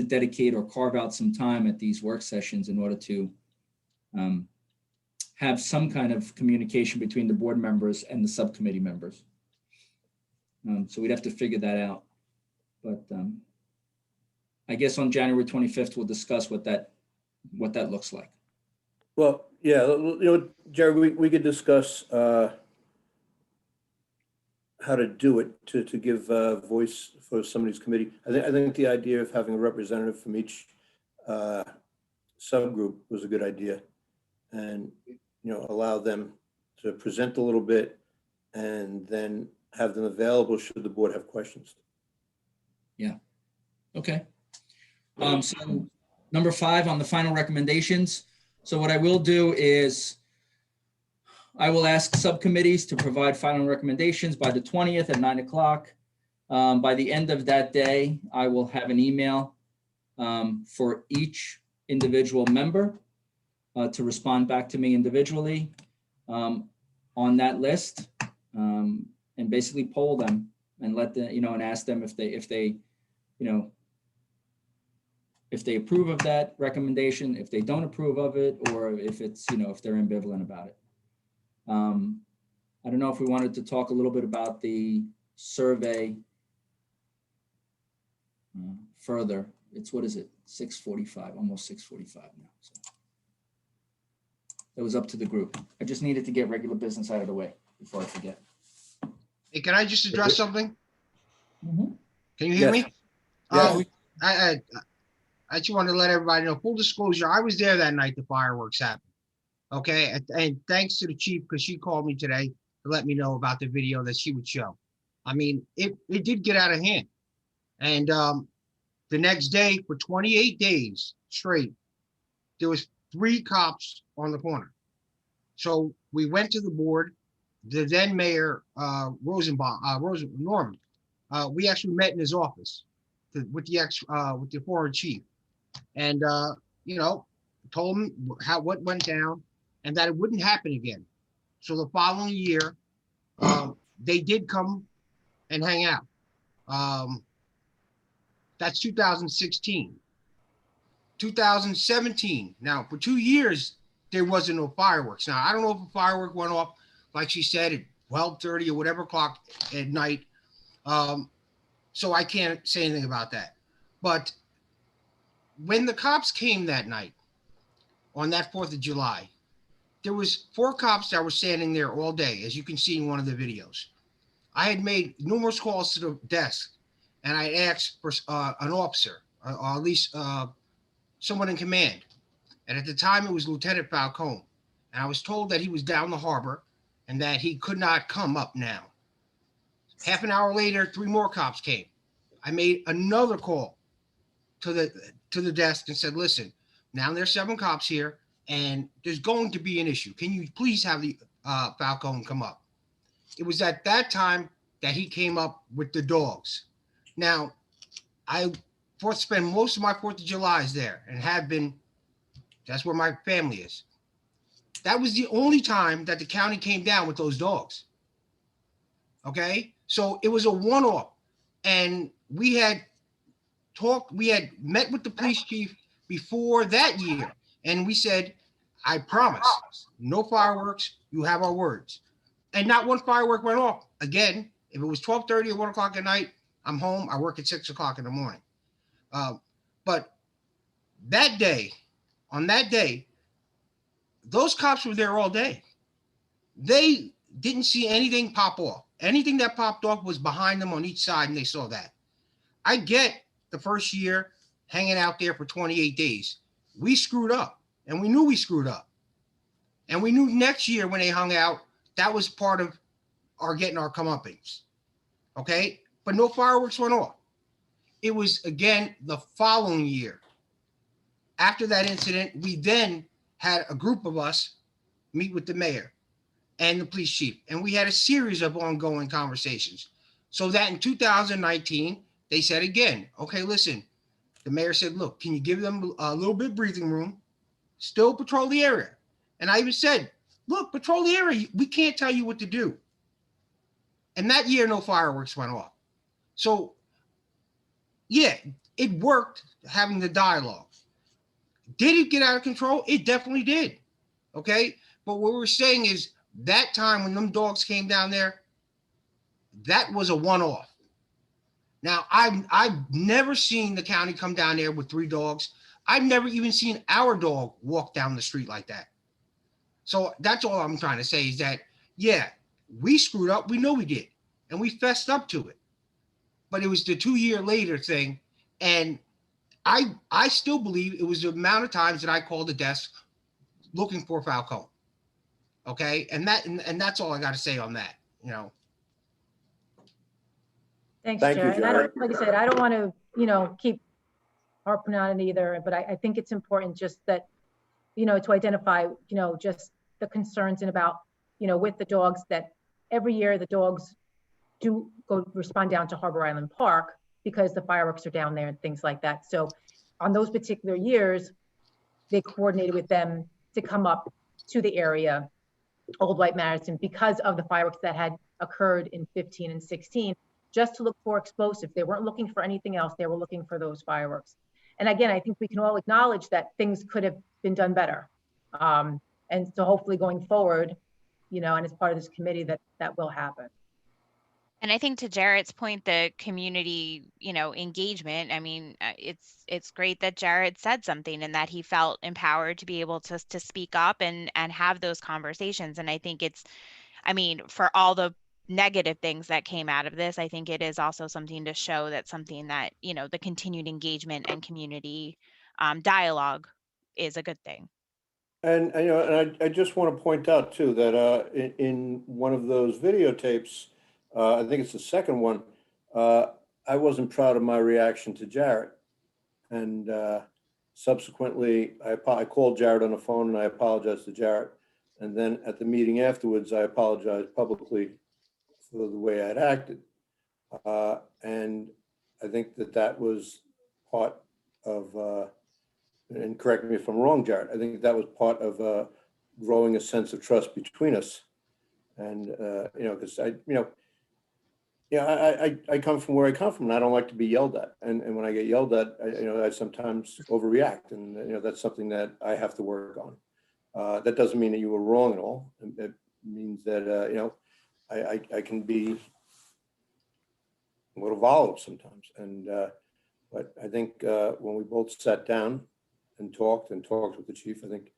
dedicate or carve out some time at these work sessions in order to have some kind of communication between the board members and the subcommittee members. So we'd have to figure that out. But I guess on January 25th, we'll discuss what that looks like. Well, yeah, Jerry, we could discuss how to do it to give voice for somebody's committee. I think the idea of having a representative from each subgroup was a good idea, and allow them to present a little bit, and then have them available should the board have questions. Yeah. Okay. So number 5 on the final recommendations. So what I will do is I will ask subcommittees to provide final recommendations by the 20th at 9 o'clock. By the end of that day, I will have an email for each individual member to respond back to me individually on that list, and basically poll them and let them, and ask them if they approve of that recommendation, if they don't approve of it, or if it's, if they're ambivalent about it. I don't know if we wanted to talk a little bit about the survey further. It's, what is it? 6:45, almost 6:45 now. So it was up to the group. I just needed to get regular business out of the way before I forget. Hey, can I just address something? Mm-hmm. Can you hear Yes. me? Yes. I just wanted to let everybody know, full disclosure, I was there that night the fireworks happened. Okay, and thanks to the chief, because she called me today to let me know about the video that she would show. I mean, it did get out of hand. And the next day, for 28 days straight, there was 3 cops on the corner. So we went to the board, the then mayor, Norman. We actually met in his office with the former chief, and told him what went down and that it wouldn't happen again. So the following year, they did come and hang out. That's 2016. 2017. Now, for 2 years, there wasn't no fireworks. Now, I don't know if a firework went off, like she said, at 12:30 or whatever o'clock at night. So I can't say anything about that. But when the cops came that night, on that 4th of July, there was 4 cops that were standing there all day, as you can see in one of the videos. I had made numerous calls to the desk, and I asked for an officer, or at least someone in command. And at the time, it was Lieutenant Falcone. And I was told that he was down the harbor and that he could not come up now. Half an hour later, 3 more cops came. I made another call to the desk and said, listen, now there's 7 cops here and there's going to be an issue. Can you please have the Falcone come up? It was at that time that he came up with the dogs. Now, I spend most of my 4th of July's there and have been. That's where my family is. That was the only time that the county came down with those dogs. Okay, so it was a one-off, and we had met with the police chief before that year, and we said, I promise, no fireworks, you have our words. and not one firework went off. Again, if it was 12:30 or 1 o'clock at night, I'm home. I work at 6 o'clock in the morning. But that day, on that day, those cops were there all day. They didn't see anything pop off. Anything that popped off was behind them on each side, and they saw that. I get the first year hanging out there for 28 days. We screwed up, and we knew we screwed up. And we knew next year when they hung out, that was part of our getting our comeuppance. Okay? But no fireworks went off. It was, again, the following year. After that incident, we then had a group of us meet with the mayor and the police chief, and we had a series of ongoing conversations. So that in 2019, they said again, okay, listen, the mayor said, look, can you give them a little bit of breathing room, still patrol the area? And I even said, look, patrol the area. We can't tell you what to do. And that year, no fireworks went off. So yeah, it worked having the dialogue. Did it get out of control? It definitely did. Okay. But what we're saying is that time when them dogs came down there, that was a one-off. Now, I've never seen the county come down there with 3 dogs. I've never even seen our dog walk down the street like that. So that's all I'm trying to say is that, yeah, we screwed up. We know we did. And we fessed up to it. But it was the 2-year later thing. And I still believe it was the amount of times that I called the desk looking for Falcone. Okay. And that's all I got to say on that, you know. Thanks, Thank you, Jared. And I Jared. don't, like I said, I don't want to, keep harping on it either, but I think it's important just that, to identify, just the concerns and about, with the dogs that every year the dogs do go respond down to Harbor Island Park because the fireworks are down there and things like that. So on those particular years, they coordinated with them to come up to the area, Old White Madison, because of the fireworks that had occurred in 15 and 16, just to look for explosives. They weren't looking for anything else. They were looking for those fireworks. And again, I think we can all acknowledge that things could have been done better. And so hopefully going forward, and as part of this committee, that will happen. And I think to Jarrett's point, the community, engagement, I mean, it's great that Jarrett said something and that he felt empowered to be able to speak up and have those conversations. And I think for all the negative things that came out of this, I think it is also something to show that the continued engagement and community dialogue is a good thing. And I just want to point out too that in one of those videotapes, I think it's the second one, I wasn't proud of my reaction to Jarrett, and subsequently I called Jarrett on the phone and I apologized to Jarrett, and then at the meeting afterwards I apologized publicly for the way I'd acted, and I think that was part of. And correct me if I'm wrong, Jarrett, I think that was part of growing a sense of trust between us. And, because I come from where I come from and I don't like to be yelled at. And when I get yelled at, I sometimes overreact. And, that's something that I have to work on. That doesn't mean that you were wrong at all. It means that, I can be a little volatile sometimes. And, but I think when we both sat down and talked with the chief, I think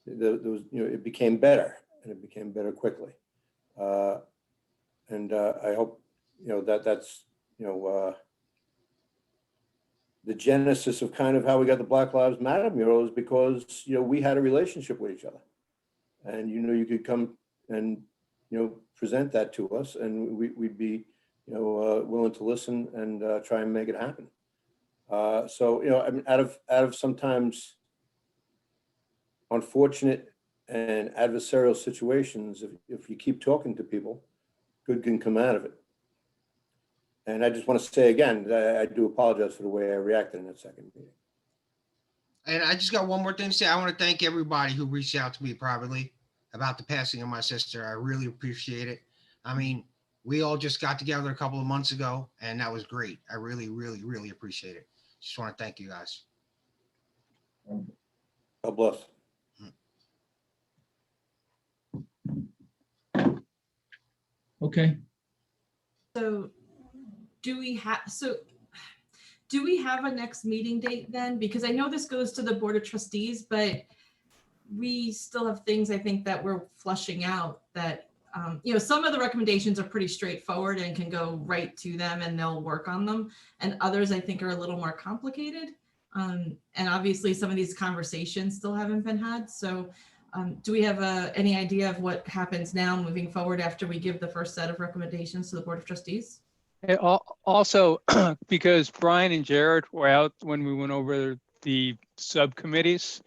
there was, it became better, and it became better quickly. And I hope, that's, the genesis of kind of how we got the Black Lives Matter mural is because, we had a relationship with each other, and, you could come and, present that to us, and we'd be, willing to listen and try and make it happen. So, I mean, out of sometimes unfortunate and adversarial situations, if you keep talking to people, good can come out of it. And I just want to say again, that I do apologize for the way I reacted in that second meeting. And I just got one more thing to say. I want to thank everybody who reached out to me privately about the passing of my sister. I really appreciate it. I mean, we all just got together a couple of months ago, and that was great. I really, really, really appreciate it. Just want to thank you guys. God bless. Okay. So do we have a next meeting date then? Because I know this goes to the Board of Trustees, but we still have things I think that we're flushing out that, some of the recommendations are pretty straightforward and can go right to them and they'll work on them. And others I think are a little more complicated. And obviously some of these conversations still haven't been had. So do we have any idea of what happens now moving forward after we give the first set of recommendations to the Board of Trustees? Also, because Brian and Jared were out when we went over the subcommittees.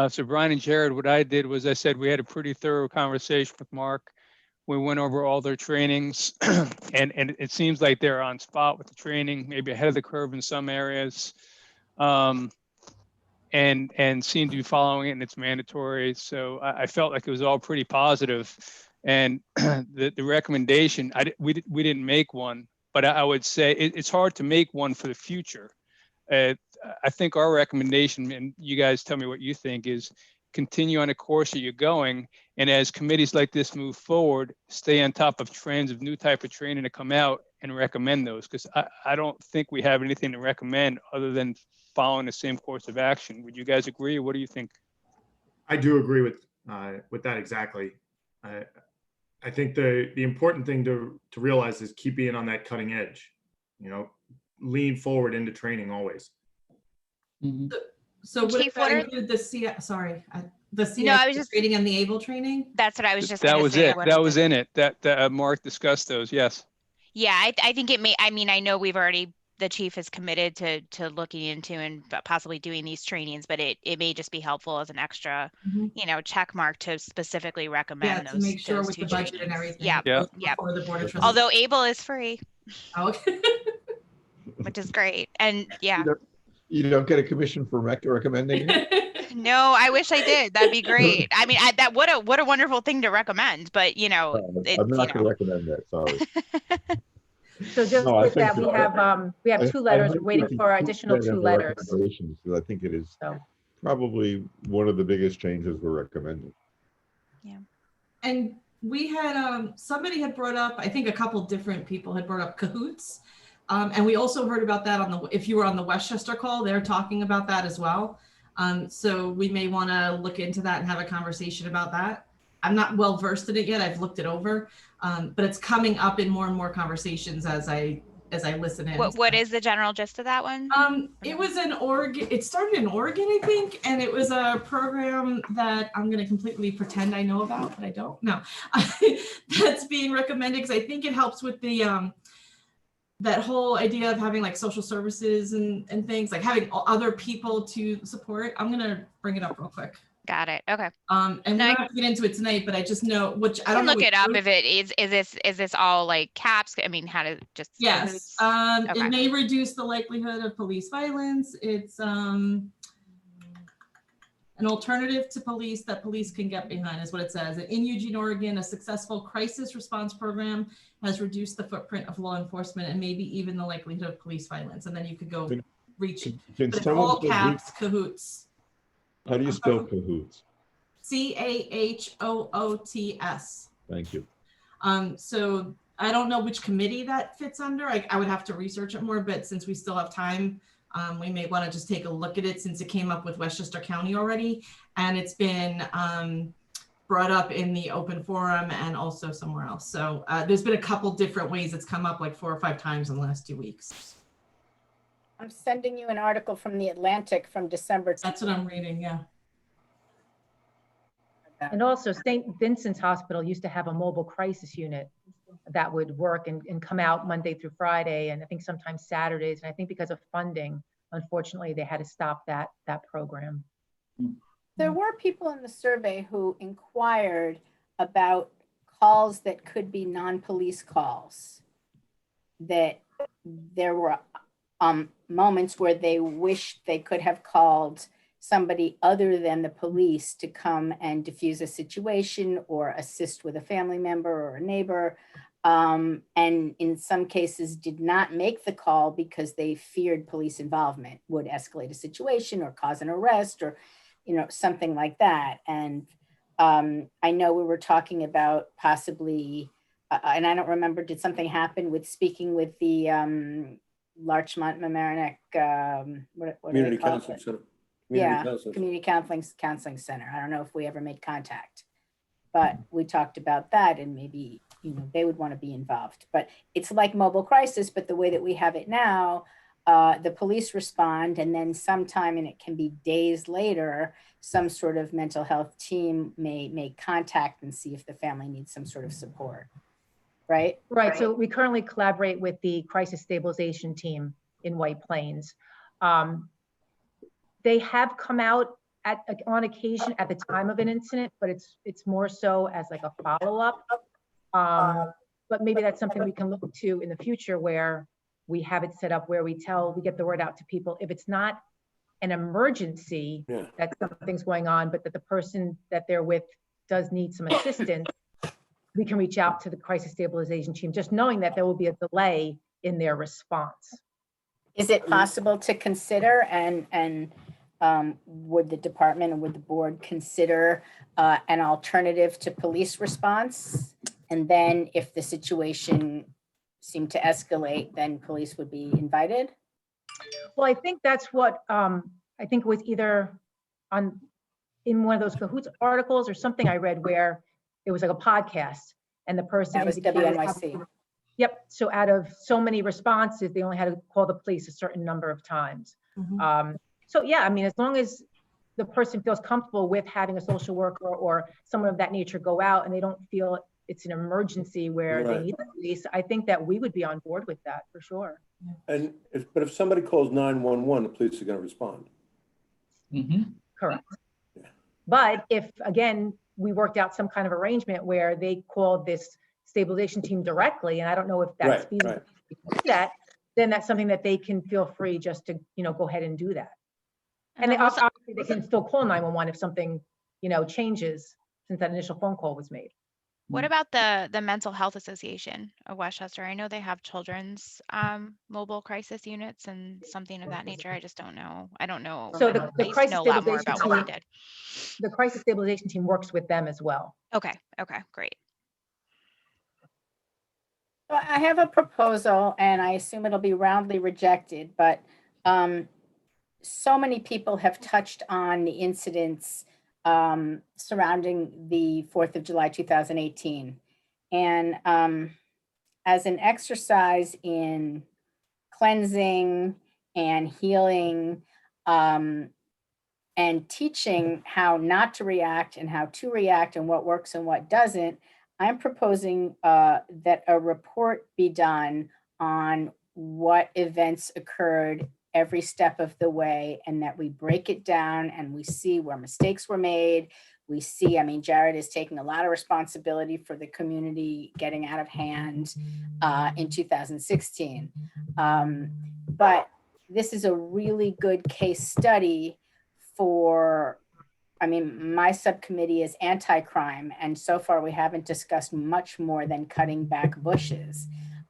So Brian and Jared, what I did was I said we had a pretty thorough conversation with Mark. We went over all their trainings and it seems like they're on spot with the training, maybe ahead of the curve in some areas. And seem to be following it and it's mandatory. So I felt like it was all pretty positive. And the recommendation, we didn't make one, but I would say it's hard to make one for the future. I think our recommendation, and you guys tell me what you think, is continue on the course that you're going. And as committees like this move forward, stay on top of trends of new type of training to come out and recommend those. Because I don't think we have anything to recommend other than following the same course of action. Would you guys agree? Or what do you think? I do agree with that exactly. I think the important thing to realize is keep being on that cutting edge. Lean forward into training always. Mm-hmm. So would Chief, that what are- include the CI No, I was just- training and the ABLE training? That's what I was just That gonna was say. it. What That are was the- in it. That Mark discussed those. Yes. Yeah, I think it may, I know the chief is committed to looking into and possibly doing these trainings, but it may just be helpful as an extra, check mark to specifically recommend Yeah, those. to make sure those with two the budget and trainings. everything. Yep. Yeah. Yep. Before the Board of Trustees. Although ABLE is free, Okay. which is great. And yeah, You don't get a commission for recommending it? no, I wish I did. That'd be great. I mean, what a wonderful thing to recommend, but I'm not going to recommend that, sorry. So just No, I with that, think we have two letters, we're waiting for additional two letters. Recommendations, because I think it is So. probably one of the biggest changes we're recommending. Yeah. And we had, somebody had brought up, I think a couple different people had brought up cahoots. And we also heard about that if you were on the Westchester call, they're talking about that as well. So we may want to look into that and have a conversation about that. I'm not well versed in it yet. I've looked it over, but it's coming up in more and more conversations as I listen in. What is the general gist of that one? It was in Oregon. It started in Oregon, I think, and it was a program that I'm going to completely pretend I know about, but I don't know. That's being recommended because I think it helps with the that whole idea of having like social services and things, like having other people to support. I'm going to bring it up real quick. Got it. Okay. And we don't have to get into it tonight, but I just know I don't look know it up if it is this all like caps? I mean, how to just yes. Okay. It may reduce the likelihood of police violence. It's an alternative to police that police can get behind is what it says. In Eugene, Oregon, a successful crisis response program has reduced the footprint of law enforcement and maybe even the likelihood of police violence. And then you could go reach, but it's all caps, cahoots. How do you spell cahoots? CAHOOTS. Thank you. So I don't know which committee that fits under. I would have to research it more, but since we still have time, we may want to just take a look at it since it came up with Westchester County already. And it's been brought up in the open forum and also somewhere else. So there's been a couple different ways it's come up like 4 or 5 times in the last 2 weeks. I'm sending you an article from the Atlantic from December. That's what I'm reading, yeah. And also St. Vincent's Hospital used to have a mobile crisis unit that would work and come out Monday through Friday, and I think sometimes Saturdays. And I think because of funding, unfortunately, they had to stop that program. There were people in the survey who inquired about calls that could be non-police calls, that there were moments where they wished they could have called somebody other than the police to come and diffuse a situation or assist with a family member or a neighbor. And in some cases did not make the call because they feared police involvement would escalate a situation or cause an arrest or, something like that. And I know we were talking about possibly and I don't remember, did something happen with speaking with the Larchmont Mamaroneck, what do Community they call Counseling it? Center. Yeah, Counseling. Community Counseling Center. I don't know if we ever made contact, but we talked about that, and maybe, you know, they would want to be involved. But it's like mobile crisis, but the way that we have it now, the police respond, and then sometime, and it can be days later, some sort of mental health team may make contact and see if the family needs some sort of support. Right? Right. So we currently collaborate with the crisis stabilization team in White Plains. They have come out on occasion at the time of an incident, but it's more so as like a follow-up. But maybe that's something we can look to in the future, where we have it set up where we get the word out to people. If it's not an emergency, that something's going on, but that the person that they're with does need some assistance, we can reach out to the crisis stabilization team, just knowing that there will be a delay in their response. Is it possible to consider, and would the department or would the board consider an alternative to police response? And then if the situation seemed to escalate, then police would be invited? Well, I think that's what, I think was either in one of those Cahoots articles or something I read, where it was like a podcast and the person. That was WNYC. Yep. So out of so many responses, they only had to call the police a certain number of times. So yeah, I mean, as long as the person feels comfortable with having a social worker or someone of that nature go out, and they don't feel it's an emergency where they need the police, I think that we would be on board with that for sure. And if somebody calls 911, the police are going to respond. Correct. But if, again, we worked out some kind of arrangement where they called this stabilization team directly, and I don't know if that's feasible to do that, then that's something that they can feel free just to, you know, go ahead and do that. And obviously they can still call 911 if something, you know, changes since that initial phone call was made. What about the Mental Health Association of Westchester? I know they have children's mobile crisis units and something of that nature. I just don't know. I don't know. So the crisis know a lot more stabilization about what team, they did. the crisis stabilization team works with them as well. Okay, great. Well, I have a proposal, and I assume it'll be roundly rejected, but so many people have touched on the incidents surrounding the 4th of July, 2018. And as an exercise in cleansing and healing and teaching how not to react and how to react and what works and what doesn't, I'm proposing that a report be done on what events occurred every step of the way, and that we break it down and we see where mistakes were made. We see, I mean, Jared is taking a lot of responsibility for the community getting out of hand in 2016. But this is a really good case study for, I mean, my subcommittee is anti-crime, and so far we haven't discussed much more than cutting back bushes.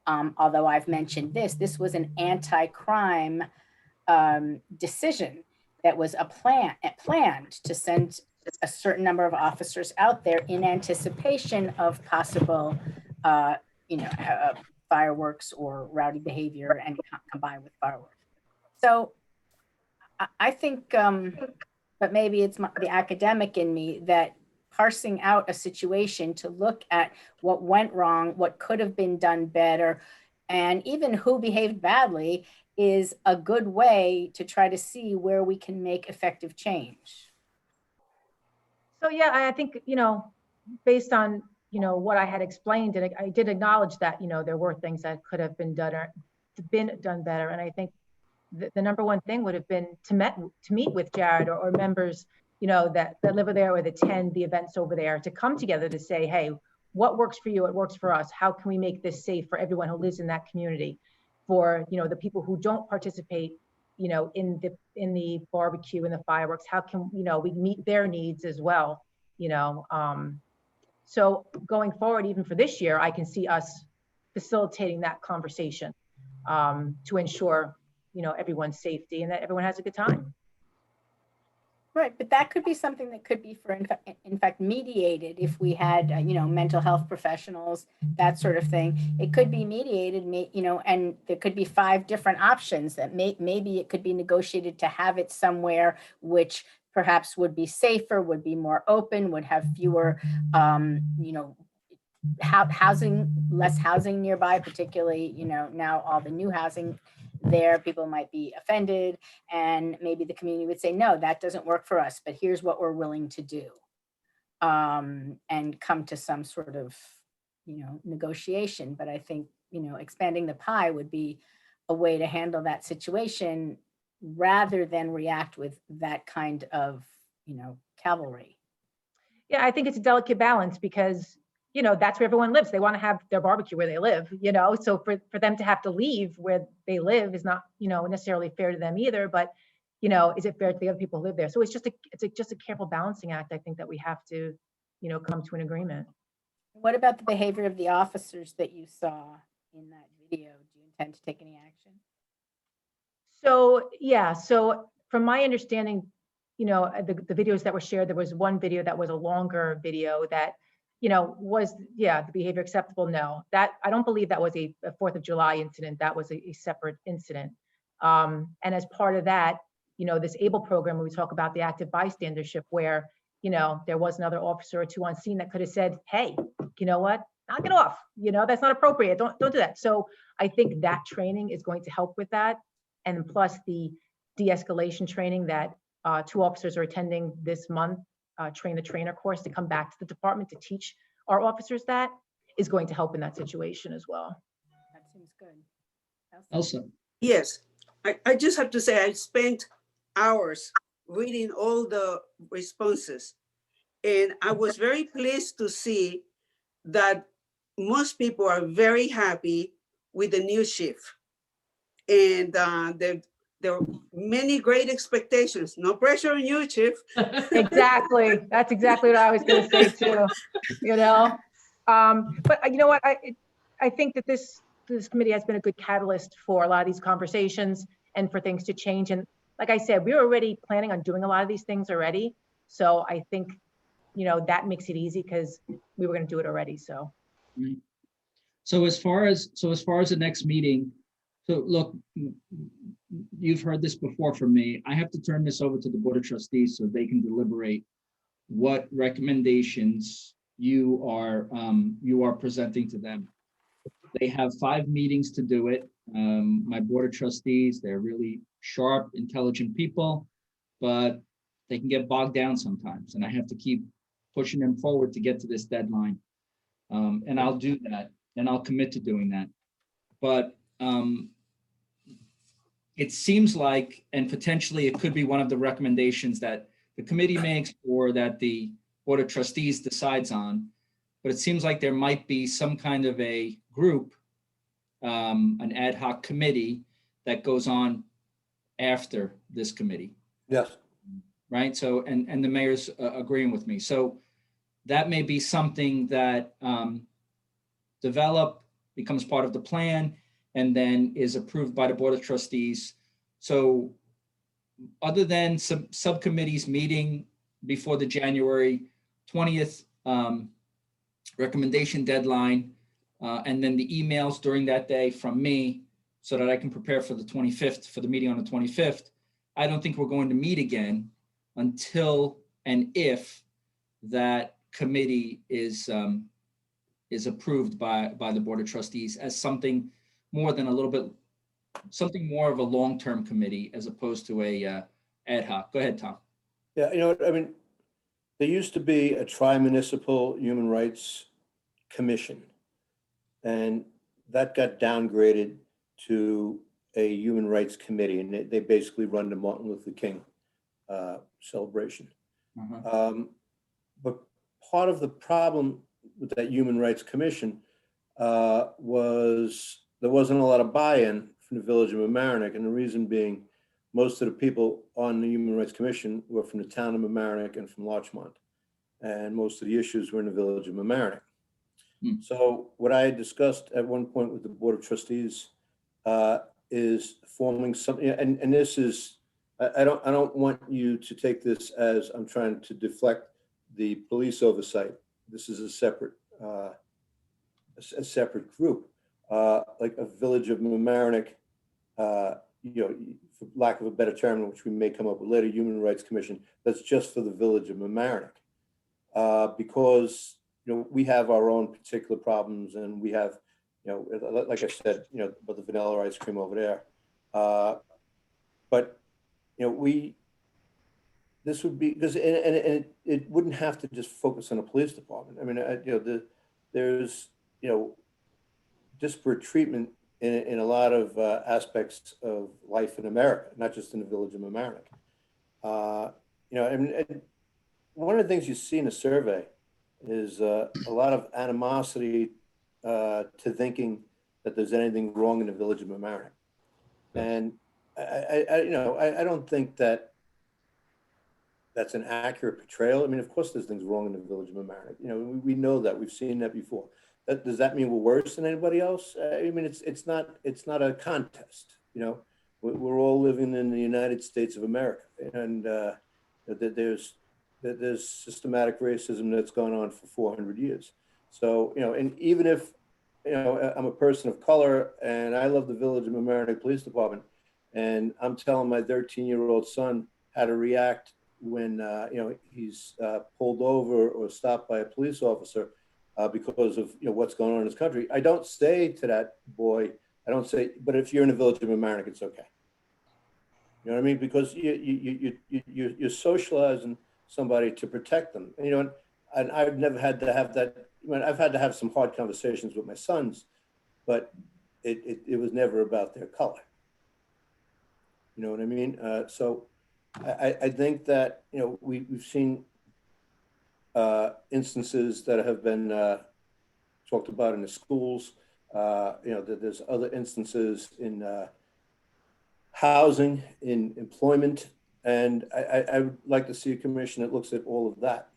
Although I've mentioned this was an anti-crime decision that was planned to send a certain number of officers out there in anticipation of possible, fireworks or rowdy behavior, and combined with fireworks. So I think, but maybe it's the academic in me, that parsing out a situation to look at what went wrong, what could have been done better, and even who behaved badly is a good way to try to see where we can make effective change. So yeah, I think, you know, based on, you know, what I had explained, and I did acknowledge that, you know, there were things that could have been done better. And I think the number one thing would have been to meet with Jared or members, you know, that live over there or that attend the events over there, to come together to say, hey, what works for you? What works for us? How can we make this safe for everyone who lives in that community? For, you know, the people who don't participate, you know, in the barbecue and the fireworks, how can, you know, we meet their needs as well, you know? So going forward, even for this year, I can see us facilitating that conversation to ensure, you know, everyone's safety and that everyone has a good time. Right, but that could be something that could be for, in fact, mediated if we had, mental health professionals, that sort of thing. It could be mediated, and there could be 5 different options that maybe it could be negotiated to have it somewhere which perhaps would be safer, would be more open, would have fewer, housing, less housing nearby, particularly, now all the new housing there, people might be offended, and maybe the community would say, no, that doesn't work for us, but here's what we're willing to do, and come to some sort of, negotiation. But I think, expanding the pie would be a way to handle that situation rather than react with that kind of, cavalry. Yeah, I think it's a delicate balance because, that's where everyone lives. They want to have their barbecue where they live, so for them to have to leave where they live is not, necessarily fair to them either, but, is it fair to the other people who live there? So it's just a careful balancing act. I think that we have to, come to an agreement. What about the behavior of the officers that you saw in that video? Do you intend to take any action? So, yeah, so from my understanding, the videos that were shared, there was one video that was a longer video that, was, the behavior acceptable? No, that, I don't believe that was a 4th of July incident. That was a separate incident. And as part of that, this ABLE program, where we talk about the active bystandership, where, there was another officer or 2 on scene that could have said, hey, you know what, knock it off. That's not appropriate. Don't do that. So I think that training is going to help with that. And plus the de-escalation training that 2 officers are attending this month, train the trainer course to come back to the department to teach our officers, that is going to help in that situation as well. That seems good. Elsa. Yes, I just have to say I spent hours reading all the responses, and I was very pleased to see that most people are very happy with the new shift. And there are many great expectations. No pressure on you, Chief. Exactly. That's exactly what I was going to say too. But you know what? I think that this committee has been a good catalyst for a lot of these conversations and for things to change. And like I said, we were already planning on doing a lot of these things already. So I think, that makes it easy because we were going to do it already. So. Right. So as far as the next meeting, so look, you've heard this before from me. I have to turn this over to the Board of Trustees so they can deliberate what recommendations you are presenting to them. They have 5 meetings to do it. My Board of Trustees, they're really sharp, intelligent people, but they can get bogged down sometimes, and I have to keep pushing them forward to get to this deadline. And I'll do that, and I'll commit to doing that. But it seems like, and potentially it could be one of the recommendations that the committee makes or that the Board of Trustees decides on, but it seems like there might be some kind of a group, an ad hoc committee that goes on after this committee. Yes. Right, so, and the mayor's agreeing with me. So that may be something that becomes part of the plan, and then is approved by the Board of Trustees. So other than some subcommittees meeting before the January 20th recommendation deadline, and then the emails during that day from me so that I can prepare for the 25th, for the meeting on the 25th, I don't think we're going to meet again until and if that committee is approved by the Board of Trustees as something more than something more of a long-term committee as opposed to a ad hoc. Go ahead, Tom. Yeah, I mean, there used to be a tri-municipal human rights commission, and that got downgraded to a human rights committee, and they basically run the Martin Luther King celebration. But part of the problem with that Human Rights Commission was there wasn't a lot of buy-in from the Village of Mamaroneck, and the reason being most of the people on the Human Rights Commission were from the town of Mamaroneck and from Larchmont, and most of the issues were in the Village of Mamaroneck. So what I had discussed at one point with the Board of Trustees is forming something, and this is I don't want you to take this as I'm trying to deflect the police oversight. This is a separate group, like a Village of Mamaroneck, for lack of a better term, which we may come up with later, Human Rights Commission. That's just for the Village of Mamaroneck, because we have our own particular problems, and we have, like I said, about the vanilla ice cream over there, but this would be because it wouldn't have to just focus on a police department. I mean, there's disparate treatment in a lot of aspects of life in America, not just in the Village of Mamaroneck. And one of the things you see in a survey is a lot of animosity to thinking that there's anything wrong in the Village of Mamaroneck. And I don't think that that's an accurate portrayal. I mean, of course, there's things wrong in the Village of Mamaroneck. We know that. We've seen that before. Does that mean we're worse than anybody else? I mean, it's not a contest. We're all living in the United States of America, and there's systematic racism that's gone on for 400 years. So and even if I'm a person of color and I love the Village of Mamaroneck Police Department, and I'm telling my 13-year-old son how to react when he's pulled over or stopped by a police officer because of what's going on in his country, I don't say to that boy, but if you're in the Village of Mamaroneck, it's okay. You know what I mean? Because you're socializing somebody to protect them. And I've never had to have that. I've had to have some hard conversations with my sons, but it was never about their color. You know what I mean? So I think that we've seen instances that have been talked about in the schools. That there's other instances in housing, in employment, and I would like to see a commission that looks at all of that.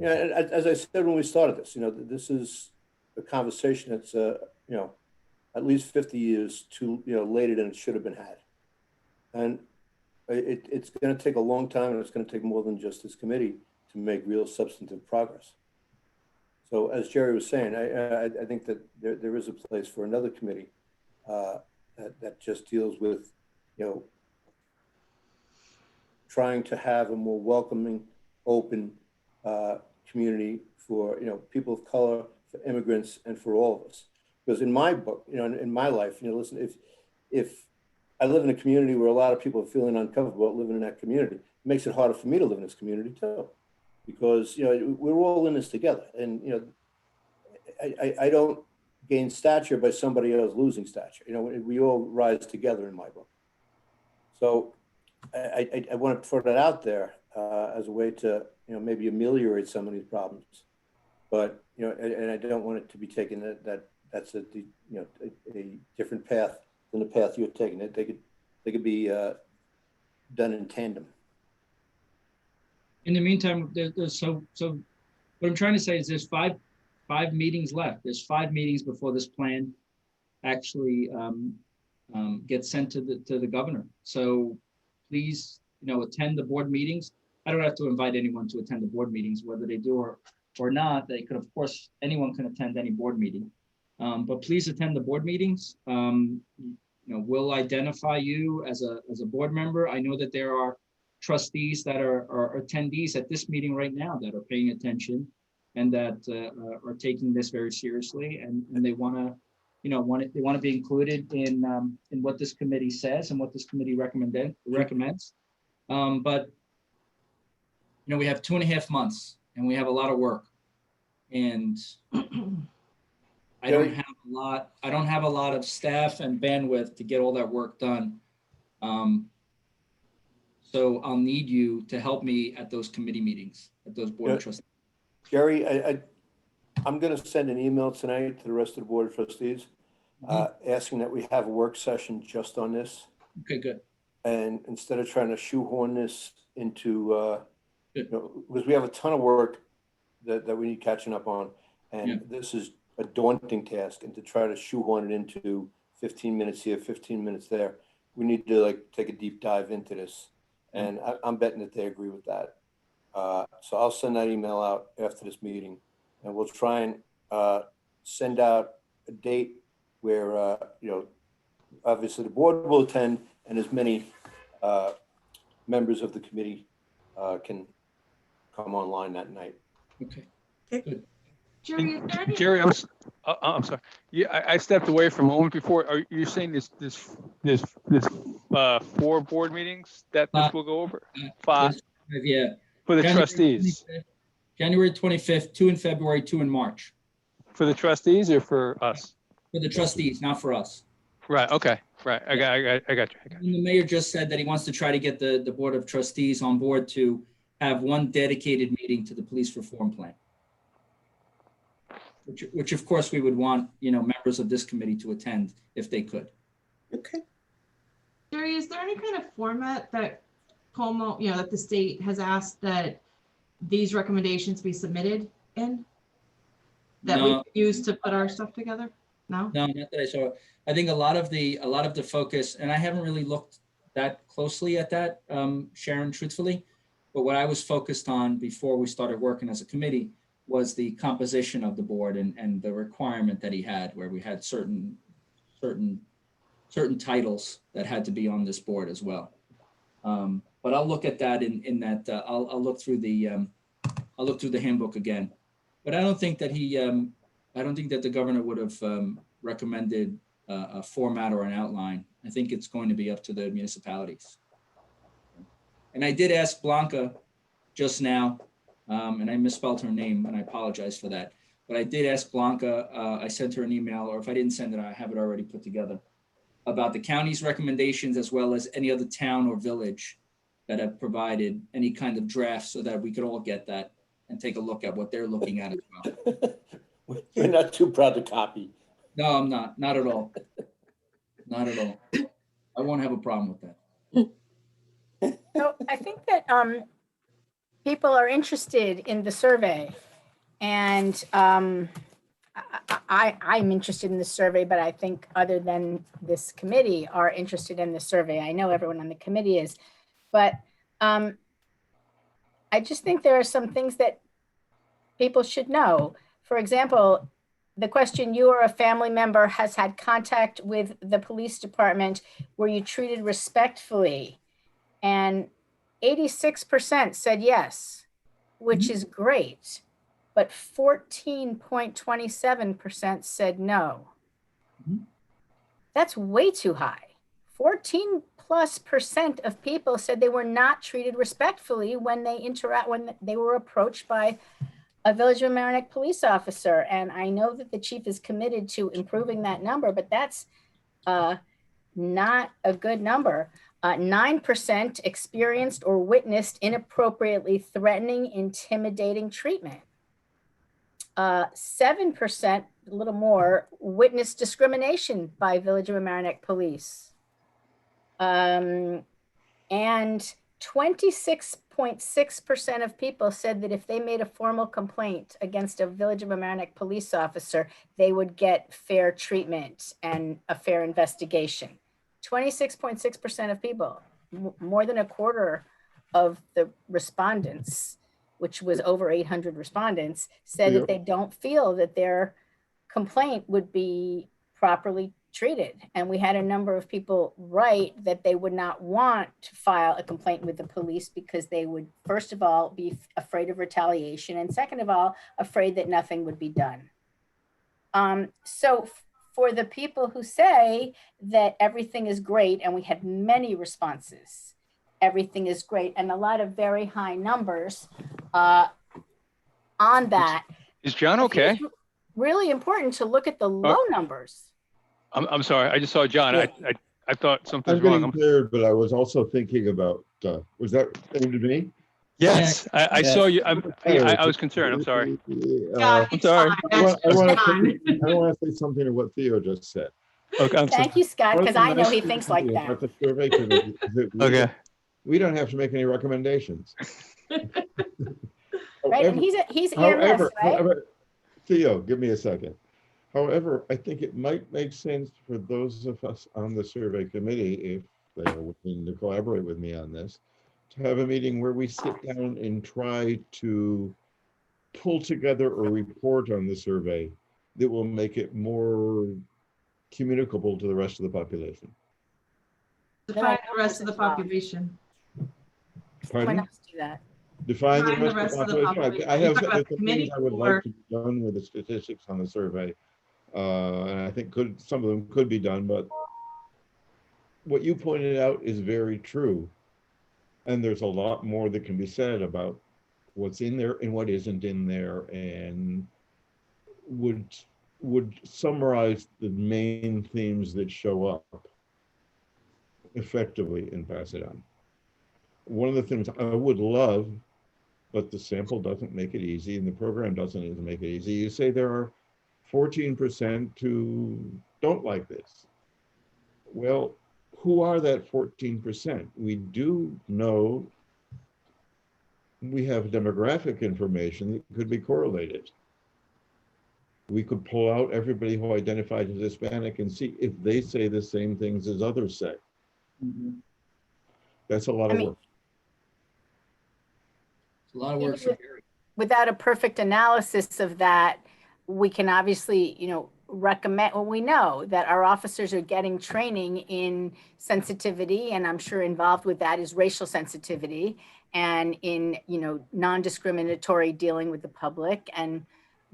As I said when we started this, this is a conversation that's at least 50 years too later than it should have been had, and it's going to take a long time, and it's going to take more than just this committee to make real substantive progress. So as Jerry was saying, I think that there is a place for another committee that just deals with, trying to have a more welcoming, open community for, people of color, for immigrants, and for all of us. Because in my book, in my life, listen, if I live in a community where a lot of people are feeling uncomfortable about living in that community, it makes it harder for me to live in this community too. Because we're all in this together, and I don't gain stature by somebody else losing stature. We all rise together in my book. So I want to throw that out there as a way to maybe ameliorate some of these problems. But and I don't want it to be taken that's a different path than the path you're taking. They could be done in tandem. In the meantime, so what I'm trying to say is there's five meetings left. There's 5 meetings before this plan actually gets sent to the governor. So please, attend the board meetings. I don't have to invite anyone to attend the board meetings, whether they do or not. They could, of course, anyone can attend any board meeting. But please attend the board meetings. We'll identify you as a board member. I know that there are trustees that are attendees at this meeting right now that are paying attention and that are taking this very seriously, and they want to, they want to be included in what this committee says and what this committee recommends. But we have 2.5 months, and we have a lot of work, and I don't have a lot of staff and bandwidth to get all that work done. So I'll need you to help me at those committee meetings, at those board of trustees. Jerry, I'm going to send an email tonight to the rest of the board of trustees, asking that we have a work session just on this. Okay, good. And instead of trying to shoehorn this into, because we have a ton of work that we need catching up on, and this is a daunting task, and to try to shoehorn it into 15 minutes here, 15 minutes there, we need to take a deep dive into this. And I'm betting that they agree with that. So I'll send that email out after this meeting, and we'll try and send out a date where, obviously the board will attend and as many members of the committee can come online that night. Okay. Okay. Jerry, is there any- Jerry, I'm sorry. Yeah, I stepped away for a moment before. Are you saying this 4 board meetings that this will go over? 5 Yeah. for the January trustees. 25th, January 25th, 2 in February, 2 in March. For the trustees or for us? For the trustees, not for us. Right. Okay. Right. I got you. And the mayor just said that he wants to try to get the Board of Trustees on board to have one dedicated meeting to the police reform plan. Which of course we would want, members of this committee to attend if they could. Okay. Jerry, is there any kind of format that Como, that the state has asked that these recommendations be submitted in? That we No. could use to put our stuff together? No? No, not that I saw. I think a lot of the focus, and I haven't really looked that closely at that, Sharon, truthfully, but what I was focused on before we started working as a committee was the composition of the board and the requirement that he had, where we had certain titles that had to be on this board as well. But I'll look at that in that I'll look through the handbook again. But I don't think that the governor would have recommended a format or an outline. I think it's going to be up to the municipalities. And I did ask Blanca just now, and I misspelled her name, and I apologize for that. But I did ask Blanca, I sent her an email, or if I didn't send it, I have it already put together, about the county's recommendations as well as any other town or village that have provided any kind of draft so that we could all get that and take a look at what they're looking at as well. You're not too proud to copy. No, I'm not at all. Not at all. I won't have a problem with that. So I think that people are interested in the survey, and I'm interested in the survey, but I think other than this committee are interested in the survey. I know everyone on the committee is, but I just think there are some things that people should know. For example, the question, you or a family member has had contact with the police department, were you treated respectfully? And 86% said yes, which is great, but 14.27% said no. That's way too high. 14+% of people said they were not treated respectfully when they were approached by a Village of Mamaroneck police officer. And I know that the chief is committed to improving that number, but that's not a good number. 9% experienced or witnessed inappropriately threatening, intimidating treatment. 7%, a little more, witnessed discrimination by Village of Mamaroneck police. And 26.6% of people said that if they made a formal complaint against a Village of Mamaroneck police officer, they would get fair treatment and a fair investigation. 26.6% of people, more than a quarter of the respondents, which was over 800 respondents, said that they don't feel that their complaint would be properly treated. And we had a number of people write that they would not want to file a complaint with the police because they would, first of all, be afraid of retaliation, and second of all, afraid that nothing would be done. So for the people who say that everything is great, and we had many responses, everything is great, and a lot of very high numbers on that. Is John okay? It's really important to look at the low numbers. I'm sorry. I just saw John. Yeah. I thought something I'm was getting wrong. tired, but I was also thinking about, was that aimed at me? Yes, I saw you. I was concerned. I'm sorry. I'm sorry. I want to say something to what Theo just said. Okay, I'm sorry. Thank you, Scott, because I know he thinks like that. About the survey committee is that Okay. we don't have to make any recommendations. Right, and he's EMS, right? However, Theo, give me a second. However, I think it might make sense for those of us on the survey committee, if they are willing to collaborate with me on this, to have a meeting where we sit down and try to pull together a report on the survey that will make it more communicable to the rest of the population. Define the rest of the population. Why Pardon? not do that? Define the rest of the population. I You have talk about some the things committee I would or- like to be done with the statistics on the survey. And I think some of them could be done, but what you pointed out is very true. And there's a lot more that can be said about what's in there and what isn't in there, and would summarize the main themes that show up effectively and pass it on. One of the things I would love, but the sample doesn't make it easy and the program doesn't even make it easy. You say there are 14% who don't like this. Well, who are that 14%? We do know we have demographic information that could be correlated. We could pull out everybody who identified as Hispanic and see if they say the same things as others say. Mhm. That's a lot of work. It's a lot of work for Gary. Without a perfect analysis of that, we can obviously, recommend, well, we know that our officers are getting training in sensitivity, and I'm sure involved with that is racial sensitivity, and in, non-discriminatory dealing with the public. And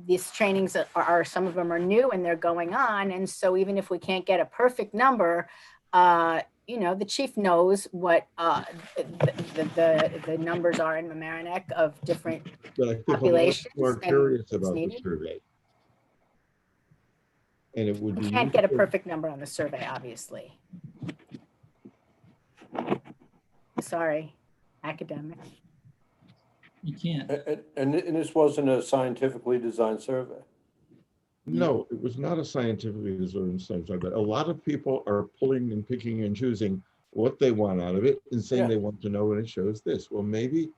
these trainings are some of them are new and they're going on. And so even if we can't get a perfect number, the chief knows what the numbers are in Mamaroneck of different But I think populations. a lot of people are and curious it's about the needed. survey. And it would We be can't get a useful- perfect number on the survey, obviously. Sorry, academic. You can't. And this wasn't a scientifically designed survey. No, it was not a scientifically designed survey, but a lot of people are pulling and picking and choosing what they want out of it and saying they want to know, and it shows this. Well, maybe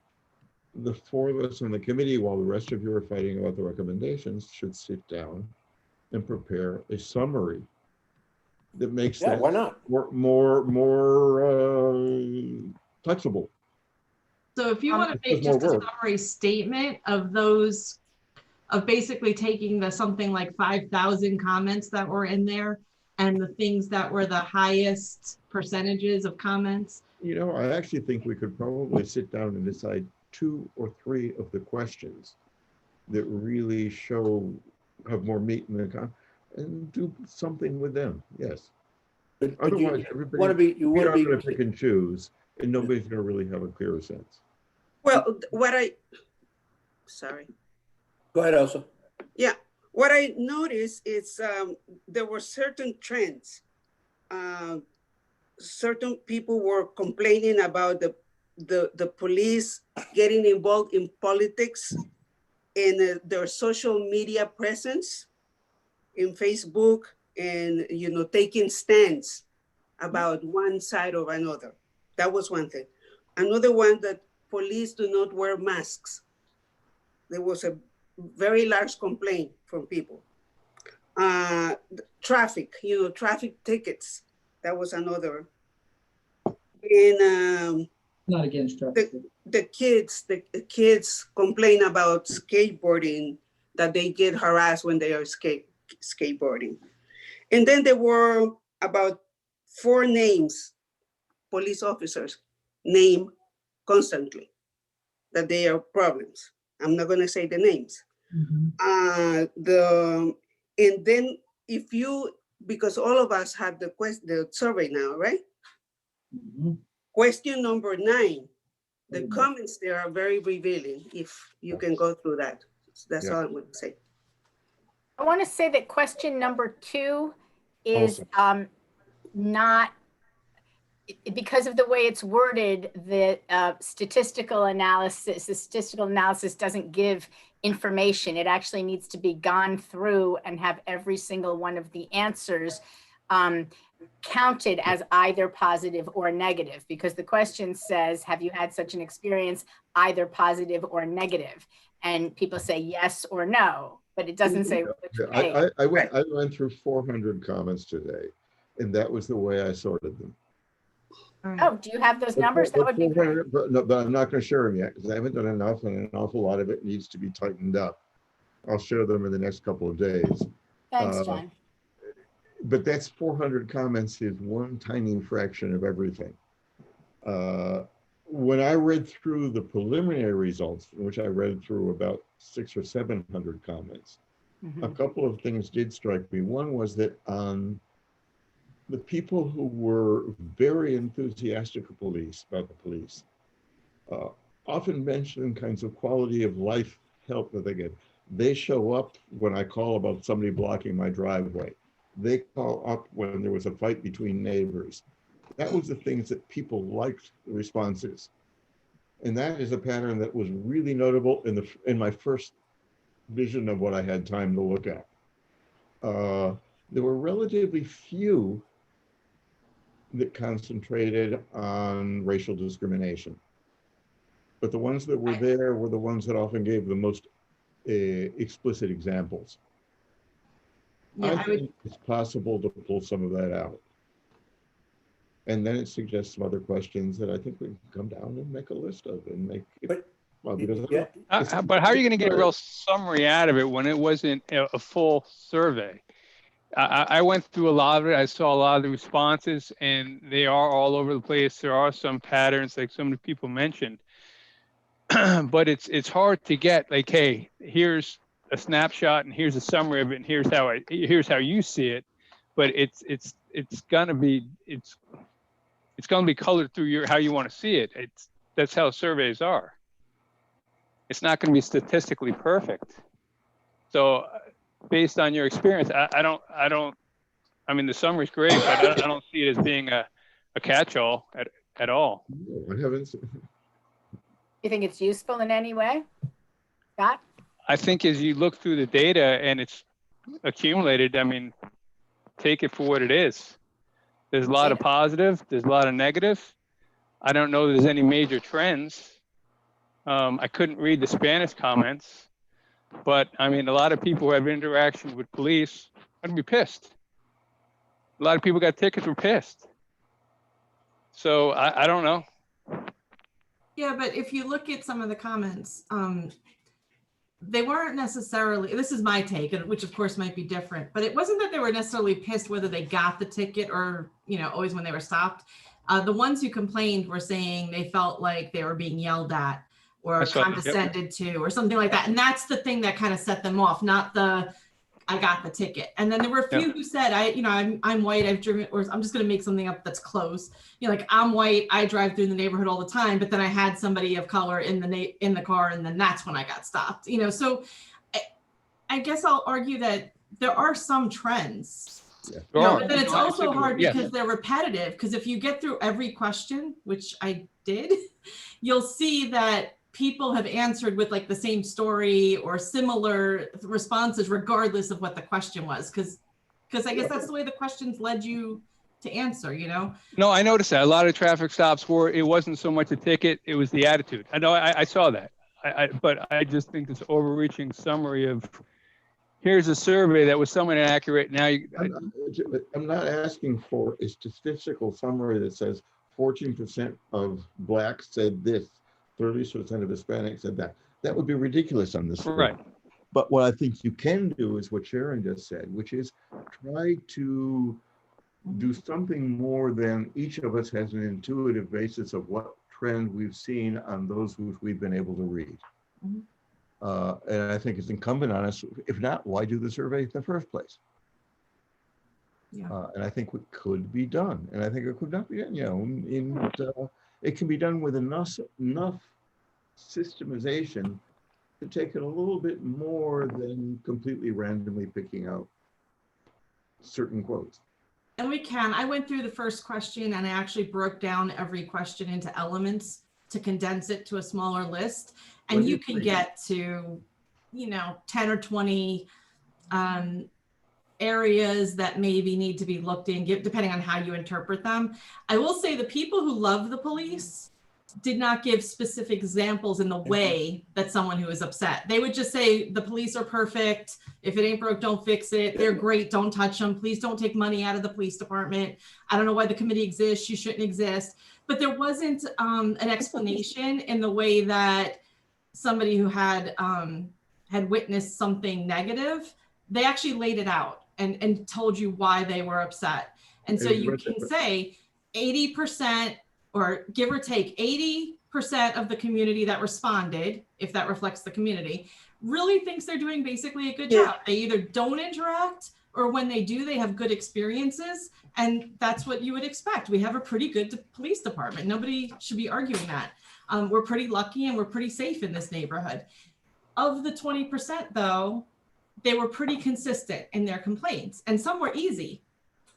the four of us on the committee, while the rest of you are fighting about the recommendations, should sit down and prepare a summary that makes that why not? more flexible. So if you want to There's make just more a work. summary statement of those, of basically taking the something like 5,000 comments that were in there and the things that were the highest percentages of comments. I actually think we could probably sit down and decide 2 or 3 of the questions that really have more meat in the and do something with them. Yes. But Otherwise, everybody you want to be going to pick and choose, and nobody's going to really have a clearer sense. Well, sorry. Go ahead, Elsa. Yeah, what I noticed is there were certain trends. Certain people were complaining about the police getting involved in politics and their social media presence in Facebook, and taking stands about one side or another. That was one thing. Another one, that police do not wear masks. There was a very large complaint from people. Traffic, traffic tickets. That was another. And Not against traffic. the kids complain about skateboarding, that they get harassed when they are skateboarding. And then there were about 4 names, police officers name constantly, that they are problems. I'm not going to say the names. And then because all of us have the survey now, right? Question number 9, the comments there are very revealing. If you can go through that, that's all I'm going to say. I want to say that question number 2 is not, because of the way it's worded, the statistical analysis doesn't give information. It actually needs to be gone through and have every single one of the answers counted as either positive or negative, because the question says, have you had such an experience, either positive or negative? And people say yes or no, but it doesn't say which way. I went through 400 comments today, and that was the way I sorted them. Oh, do you have those numbers? That would be great. But I'm not going to share them yet because I haven't done enough, and an awful lot of it needs to be tightened up. I'll share them in the next couple of days. Thanks, John. But that's 400 comments is one tiny fraction of everything. When I read through the preliminary results, in which I read through about 600 or 700 comments, a couple of things did strike me. One was that the people who were very enthusiastic about the police, often mention kinds of quality of life help that they get. They show up when I call about somebody blocking my driveway. They call up when there was a fight between neighbors. That was the things that people liked the responses. And that is a pattern that was really notable in my first vision of what I had time to look at. There were relatively few that concentrated on racial discrimination. But the ones that were there were the ones that often gave the most explicit examples. Yeah, I think it's possible to pull some of that out. And then it suggests some other questions that I think we can come down and make a list of and make it. Well, because but how are you going to get a real summary out of it when it wasn't a full survey? I went through a lot of it. I saw a lot of the responses, and they are all over the place. There are some patterns, like so many people mentioned, but it's hard to get like, hey, here's a snapshot, and here's a summary of it, and here's how you see it. But it's gonna be colored through how you want to see it. That's how surveys are. It's not going to be statistically perfect. So based on your experience, I mean, the summary's great, but I don't see it as being a catch-all at all. No, I haven't. You think it's useful in any way, Scott? I think as you look through the data and it's accumulated, I mean, take it for what it is. There's a lot of positive, there's a lot of negative. I don't know there's any major trends. I couldn't read the Spanish comments, but I mean, a lot of people who have interaction with police are gonna be pissed. A lot of people got tickets, were pissed. So I don't know. Yeah, but if you look at some of the comments, they weren't necessarily, this is my take, which of course might be different, but it wasn't that they were necessarily pissed whether they got the ticket or, always when they were stopped. The ones who complained were saying they felt like they were being yelled at or condescended to or something like that. And that's the thing that kind of set them off, not I got the ticket. And then there were a few who said, I'm white, I've driven, or I'm just going to make something up that's close. Like I'm white, I drive through the neighborhood all the time, but then I had somebody of color in the car, and then that's when I got stopped. So I guess I'll argue that there are some trends. But then it's also hard because they're repetitive. Because if you get through every question, which I did, you'll see that people have answered with like the same story or similar responses, regardless of what the question was. Because I guess that's the way the questions led you to answer, No, I noticed that a lot of traffic stops it wasn't so much a ticket, it was the attitude. I know I saw that. But I just think this overreaching summary of here's a survey that was somewhat inaccurate. Now I'm not asking for a statistical summary that says 14% of blacks said this, 30% of Hispanics said that. That would be ridiculous on this. Right. But what I think you can do is what Sharon just said, which is try to do something more than each of us has an intuitive basis of what trend we've seen on those which we've been able to read. And I think it's incumbent on us. If not, why do the survey in the first place? And I think what could be done, and I think it could not be done, it can be done with enough systemization to take it a little bit more than completely randomly picking out certain quotes. And we can. I went through the first question and I actually broke down every question into elements to condense it to a smaller list. And you can get to, 10 or 20 areas that maybe need to be looked in, depending on how you interpret them. I will say the people who love the police did not give specific examples in the way that someone who is upset. They would just say, the police are perfect. If it ain't broke, don't fix it. They're great. Don't touch them. Please don't take money out of the police department. I don't know why the committee exists. You shouldn't exist. But there wasn't an explanation in the way that somebody who had witnessed something negative, they actually laid it out and told you why they were upset. And so you can say 80%, or give or take 80% of the community that responded, if that reflects the community, really thinks they're doing basically a good job. They either don't interact, or when they do, they have good experiences. And that's what you would expect. We have a pretty good police department. Nobody should be arguing that. We're pretty lucky and we're pretty safe in this neighborhood. Of the 20% though, they were pretty consistent in their complaints, and some were easy.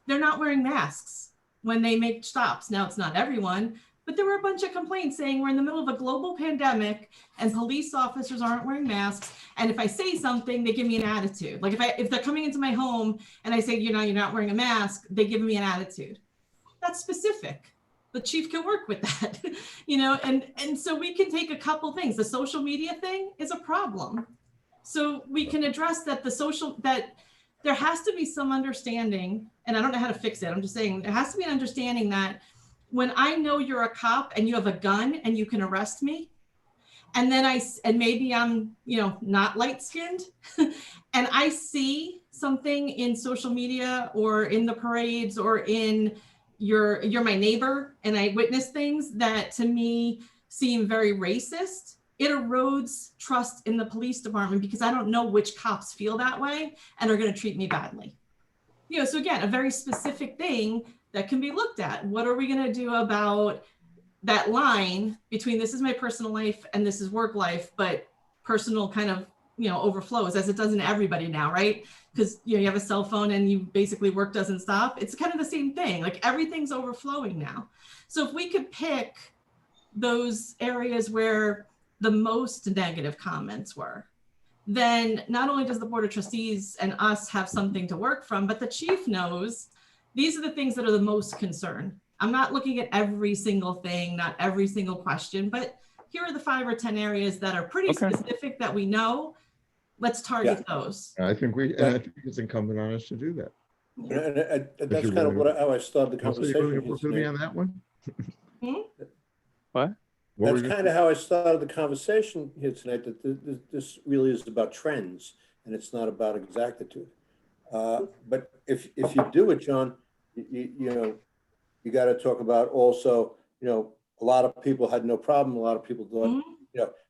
They're not wearing masks when they make stops. Now, it's not everyone, but there were a bunch of complaints saying we're in the middle of a global pandemic and police officers aren't wearing masks. And if I say something, they give me an attitude. Like if they're coming into my home and I say, you're not wearing a mask, they give me an attitude. That's specific. The chief can work with that, and so we can take a couple things. The social media thing is a problem. So we can address that that there has to be some understanding, and I don't know how to fix it. I'm just saying there has to be an understanding that when I know you're a cop and you have a gun and you can arrest me, and then maybe I'm, not light-skinned, and I see something in social media or in the parades or in you're my neighbor, and I witness things that to me seem very racist, it erodes trust in the police department because I don't know which cops feel that way and are going to treat me badly. So again, a very specific thing that can be looked at. What are we going to do about that line between this is my personal life and this is work life, but personal kind of, overflows as it does in everybody now, right? Because you have a cell phone and you basically work doesn't stop. It's kind of the same thing. Like everything's overflowing now. So if we could pick those areas where the most negative comments were, then not only does the Board of Trustees and us have something to work from, but the chief knows these are the things that are the most concern. I'm not looking at every single thing, not every single question, but here are the 5 or 10 areas that are pretty specific that we know. Let's target those. I think it's incumbent on us to do that. And that's kind of how I started the conversation. Work with me on that one? What? That's kind of how I started the conversation here tonight, that this really is about trends and it's not about exactitude. But if you do it, John, you got to talk about also, a lot of people had no problem. A lot of people thought,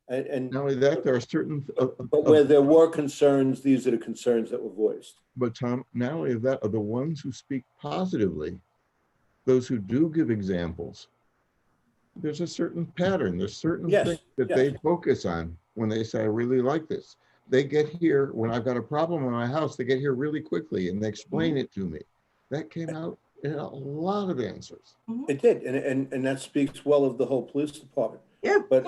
and not only that, there are certain, but where there were concerns, these are the concerns that were voiced. But Tom, not only that, are the ones who speak positively, those who do give examples. There's a certain pattern. There's certain things that they focus on when they say, I really like this. They get here, when I've got a problem in my house, they get here really quickly and they explain it to me. That came out in a lot of answers. It did, and that speaks well of the whole police department. Yeah. But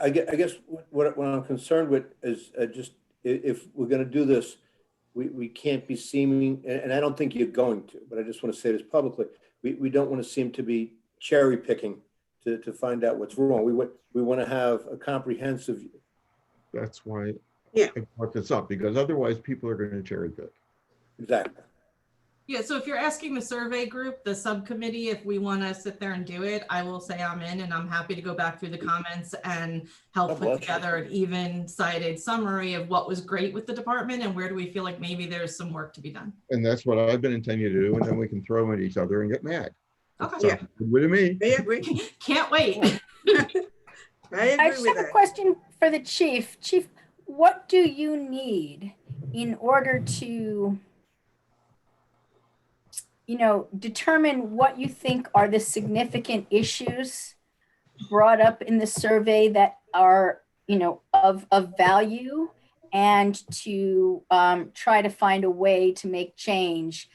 I guess what I'm concerned with is just if we're going to do this, we can't be seeming, and I don't think you're going to, but I just want to say this publicly. We don't want to seem to be cherry picking to find out what's wrong. We want to have a comprehensive view. That's why I brought this up, because otherwise people are going to cherry pick. Exactly. Yeah, so if you're asking the survey group, the subcommittee, if we want to sit there and do it, I will say I'm in, and I'm happy to go back through the comments and help put together an even-sided summary of what was great with the department and where do we feel like maybe there's some work to be done. And that's what I've been intending to do, and then we can throw at each other and get mad. Okay. Good with me. I agree. Can't wait. I just have a question for the chief. Chief, what do you need in order to, determine what you think are the significant issues brought up in the survey that are, of value, and to try to find a way to make change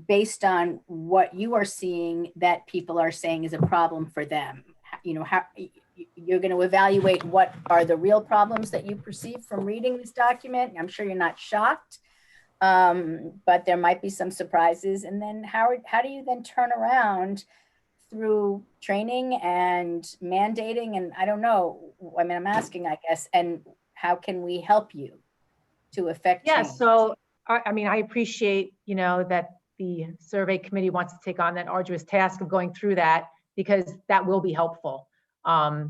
based on what you are seeing that people are saying is a problem for them? How you're going to evaluate what are the real problems that you perceive from reading this document. I'm sure you're not shocked, but there might be some surprises. And then how do you then turn around through training and mandating? And I don't know, I mean, I'm asking, I guess, and how can we help you to affect Yeah, change? so, I mean, I appreciate, that the survey committee wants to take on that arduous task of going through that, because that will be helpful. The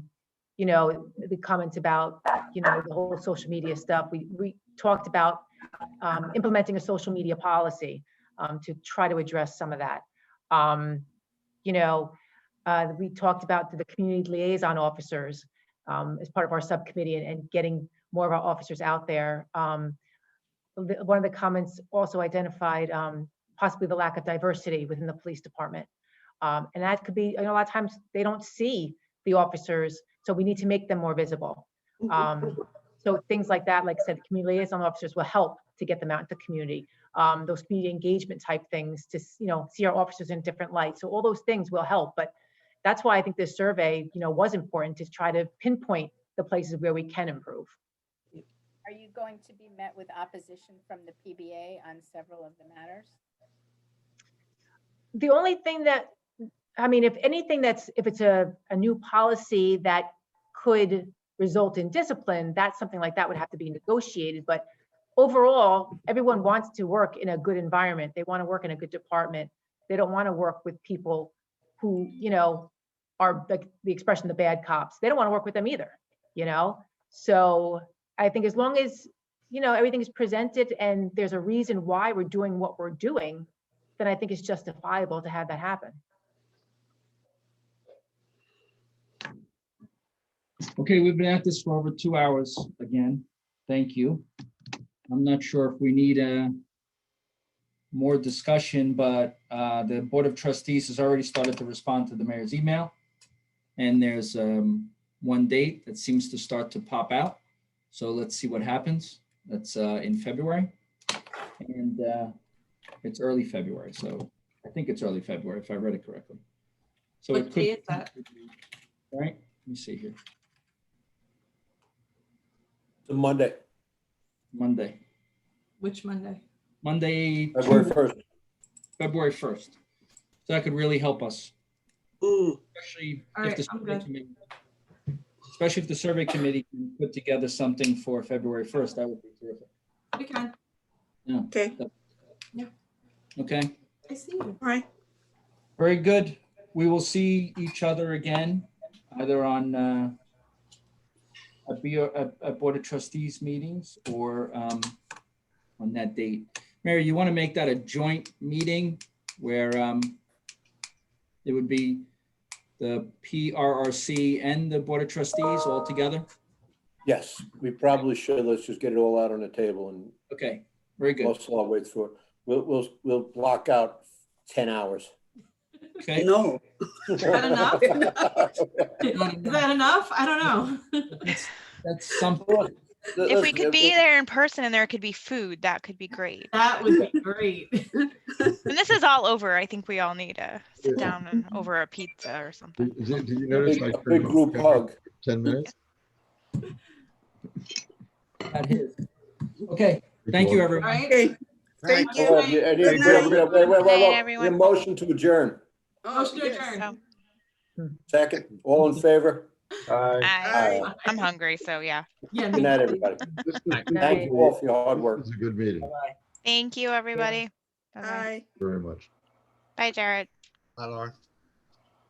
comments about, the whole social media stuff, we talked about implementing a social media policy to try to address some of that. We talked about the community liaison officers as part of our subcommittee and getting more of our officers out there. One of the comments also identified possibly the lack of diversity within the police department. And that could be, a lot of times they don't see the officers, so we need to make them more visible. So things like that, like I said, community liaison officers will help to get them out into the community. Those community engagement type things to, see our officers in different lights. So all those things will help. But that's why I think this survey, was important to try to pinpoint the places where we can improve. Are you going to be met with opposition from the PBA on several of the matters? The only thing that, if anything, if it's a new policy that could result in discipline, that's something like that would have to be negotiated. But overall, everyone wants to work in a good environment. They want to work in a good department. They don't want to work with people who, are like the expression, the bad cops. They don't want to work with them either, So I think as long as, everything is presented and there's a reason why we're doing what we're doing, then I think it's justifiable to have that happen. Okay, we've been at this for over 2 hours again. Thank you. I'm not sure if we need more discussion, but the Board of Trustees has already started to respond to the mayor's email. And there's one date that seems to start to pop out. So let's see what happens. That's in February. And it's early February. So I think it's early February if I read it correctly. So What day is that? All right, let me see here. It's a Monday, Monday. Which Monday? Monday, February 1st. February 1st. So that could really help us. Especially All if right, the I'm survey good. committee, especially if the survey committee can put together something for February 1st, that would be terrific. We can. Yeah. Okay. Yeah. Okay. I see you. All right. Very good. We will see each other again, either on a Board of Trustees meetings or on that date. Mary, you want to make that a joint meeting where it would be the PRRC and the Board of Trustees all together? Yes, we probably should. Let's just get it all out on the table and Okay, very good. muscle our way through it. We'll block out 10 hours. Okay. No. Is that enough? Is that enough? I don't know. That's something. If we could be there in person and there could be food, that could be great. That would be great. When this is all over, I think we all need to sit down and over a pizza or something. Did you notice I A turned big off group camera hug. for 10 minutes? That is. Okay, thank you, All everyone. right. Okay. Thank you. Hold on, I need Good night. Good night, a everyone. motion to adjourn. Motion to yes. adjourn. So, Second, all in favor? I'm hungry, so yeah. Yeah. Good night, everybody. This Thank you all for your hard work. was a good meeting. Thank you, everybody. Bye-bye. Bye. Very much. Bye, Jared. Bye, Laura.